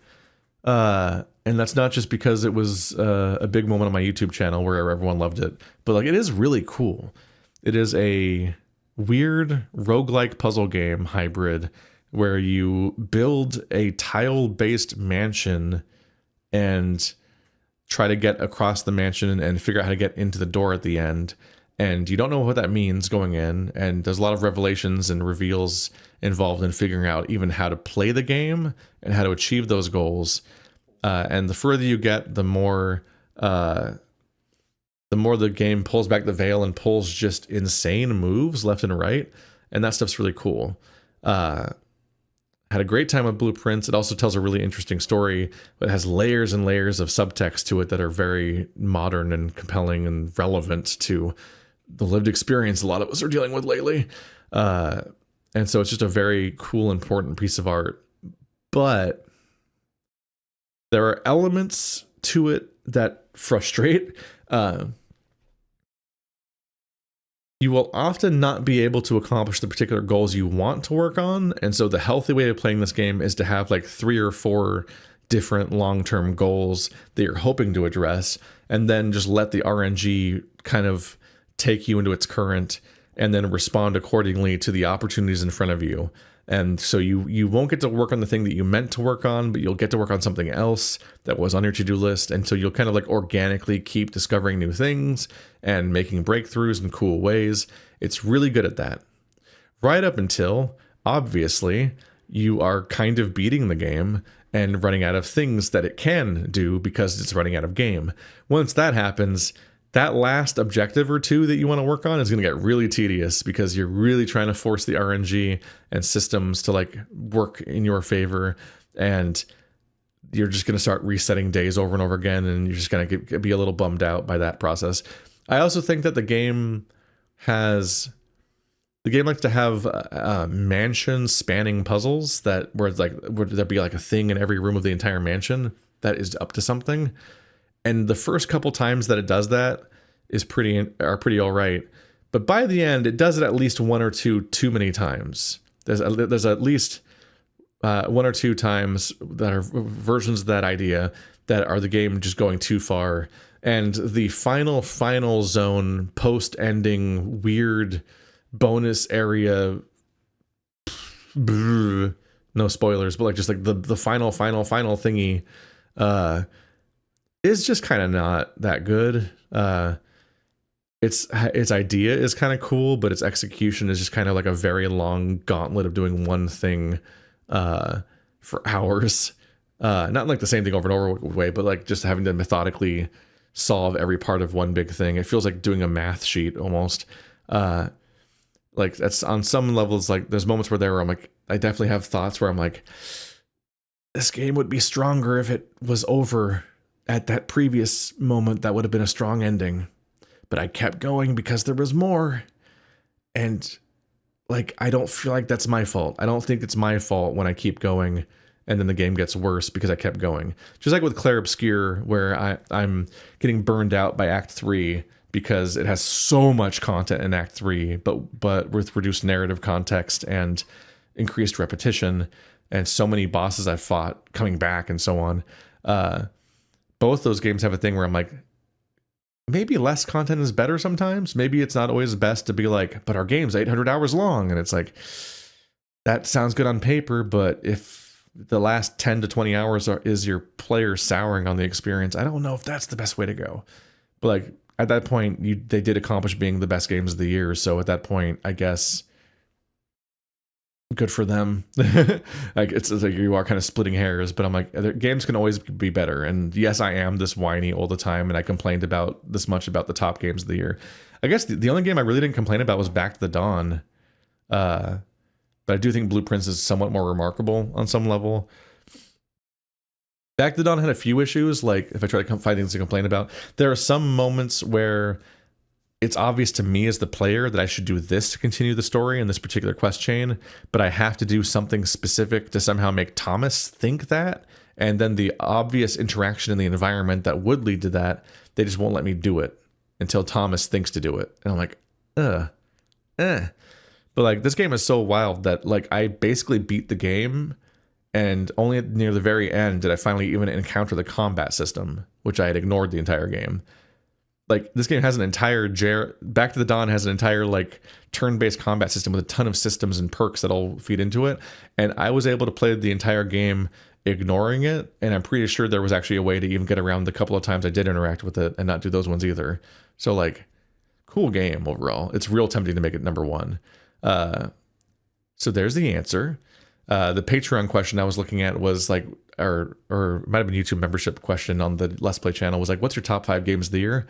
Speaker 1: And that's not just because it was a big moment on my YouTube channel where everyone loved it, but like, it is really cool. It is a weird roguelike puzzle game hybrid where you build a tile-based mansion and try to get across the mansion and figure out how to get into the door at the end. And you don't know what that means going in, and there's a lot of revelations and reveals involved in figuring out even how to play the game and how to achieve those goals. And the further you get, the more the game pulls back the veil and pulls just insane moves left and right, and that stuff's really cool. Had a great time with Blueprints. It also tells a really interesting story, but it has layers and layers of subtext to it that are very modern and compelling and relevant to the lived experience a lot of us are dealing with lately. And so it's just a very cool, important piece of art. But there are elements to it that frustrate. You will often not be able to accomplish the particular goals you want to work on. And so the healthy way of playing this game is to have like 3 or 4 different long-term goals that you're hoping to address, and then just let the RNG kind of take you into its current and then respond accordingly to the opportunities in front of you. And so you won't get to work on the thing that you meant to work on, but you'll get to work on something else that was on your to-do list. And so you'll kind of like organically keep discovering new things and making breakthroughs in cool ways. It's really good at that. Right up until, obviously, you are kind of beating the game and running out of things that it can do because it's running out of game. Once that happens, that last objective or two that you want to work on is going to get really tedious because you're really trying to force the RNG and systems to like work in your favor, and you're just going to start resetting days over and over again, and you're just going to be a little bummed out by that process. I also think that the game likes to have mansion spanning puzzles where there be like a thing in every room of the entire mansion that is up to something. And the first couple times that it does that are pretty all right. But by the end, it does it at least one or two too many times. There's at least one or two times that are versions of that idea that are the game just going too far. And the final zone, post-ending, weird bonus area, no spoilers, but like just like the final thingy, is just kind of not that good. Its idea is kind of cool, but its execution is just kind of like a very long gauntlet of doing one thing for hours. Not like the same thing over and over way, but like just having to methodically solve every part of one big thing. It feels like doing a math sheet almost. Like that's on some levels, like there's moments where I'm like, I definitely have thoughts where I'm like, this game would be stronger if it was over at that previous moment. That would have been a strong ending, but I kept going because there was more. And like, I don't feel like that's my fault. I don't think it's my fault when I keep going and then the game gets worse because I kept going. Just like with Clair Obscur, where I'm getting burned out by Act 3 because it has so much content in Act 3, but with reduced narrative context and increased repetition, and so many bosses I've fought coming back and so on. Both those games have a thing where I'm like, maybe less content is better sometimes. Maybe it's not always best to be like, but our game's 800 hours long. And it's like, that sounds good on paper, but if the last 10 to 20 hours is your player souring on the experience, I don't know if that's the best way to go. But like at that point, they did accomplish being the best games of the year. So at that point, I guess good for them. Like it's like you are kind of splitting hairs, but I'm like, games can always be better. And yes, I am this whiny all the time, and I complained about this much about the top games of the year. I guess the only game I really didn't complain about was Back to the Dawn. But I do think Blueprints is somewhat more remarkable on some level. Back to the Dawn had a few issues, like if I try to find things to complain about, there are some moments where it's obvious to me as the player that I should do this to continue the story in this particular quest chain, but I have to do something specific to somehow make Thomas think that, and then the obvious interaction in the environment that would lead to that, they just won't let me do it until Thomas thinks to do it. And I'm like, But like, this game is so wild that like I basically beat the game, and only near the very end did I finally even encounter the combat system, which I had ignored the entire game. Like, this game has an entire Back to the Dawn has an entire like turn-based combat system with a ton of systems and perks that all feed into it, and I was able to play the entire game ignoring it, and I'm pretty sure there was actually a way to even get around the couple of times I did interact with it and not do those ones either. So like, cool game overall. It's real tempting to make it number one. So there's the answer. The Patreon question I was looking at was like, or it might have been YouTube membership question on the Let's Play channel, was like, what's your top 5 games of the year?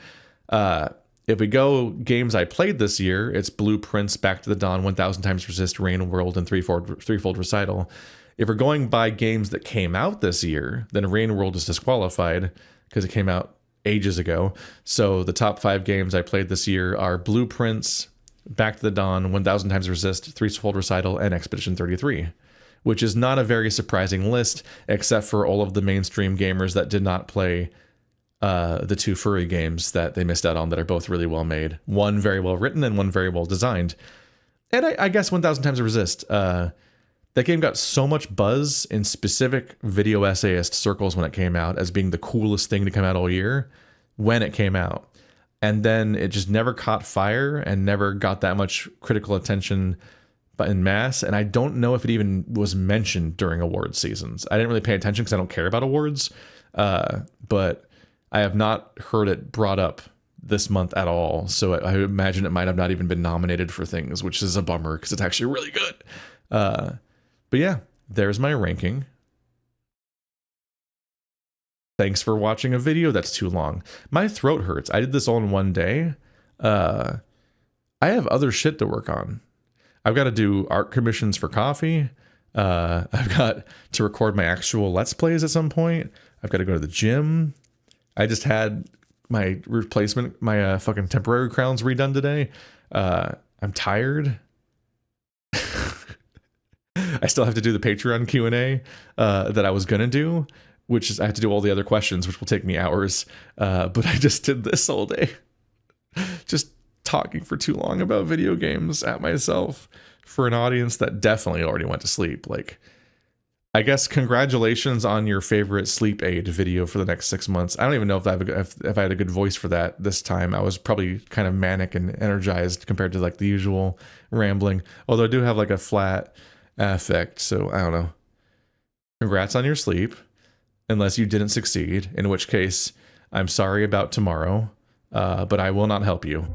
Speaker 1: If we go games I played this year, it's Blueprints, Back to the Dawn, 1000 Times Resist, Rain World, and Threefold Recital. If we're going by games that came out this year, then Rain World is disqualified because it came out ages ago. So the top 5 games I played this year are Blueprints, Back to the Dawn, 1000 Times Resist, Threefold Recital, and Expedition 33, which is not a very surprising list, except for all of the mainstream gamers that did not play the 2 Furry games that they missed out on that are both really well made. One very well written and one very well designed. And I guess 1000 Times Resist. That game got so much buzz in specific video essayist circles when it came out as being the coolest thing to come out all year when it came out. And then it just never caught fire and never got that much critical attention in mass. And I don't know if it even was mentioned during awards seasons. I didn't really pay attention because I don't care about awards. But I have not heard it brought up this month at all. So I imagine it might have not even been nominated for things, which is a bummer because it's actually really good. But yeah, there's my ranking. Thanks for watching a video that's too long. My throat hurts. I did this all in one day. I have other shit to work on. I've got to do art commissions for coffee. I've got to record my actual Let's Plays at some point. I've got to go to the gym. I just had my replacement, my fucking temporary crowns redone today. I'm tired. I still have to do the Patreon Q&A that I was going to do, which is I have to do all the other questions, which will take me hours. But I just did this all day. Just talking for too long about video games at myself for an audience that definitely already went to sleep. Like, I guess congratulations on your favorite sleep aid video for the next 6 months. I don't even know if I had a good voice for that this time. I was probably kind of manic and energized compared to like the usual rambling. Although I do have like a flat affect, so I don't know. Congrats on your sleep, unless you didn't succeed, in which case I'm sorry about tomorrow, but I will not help you.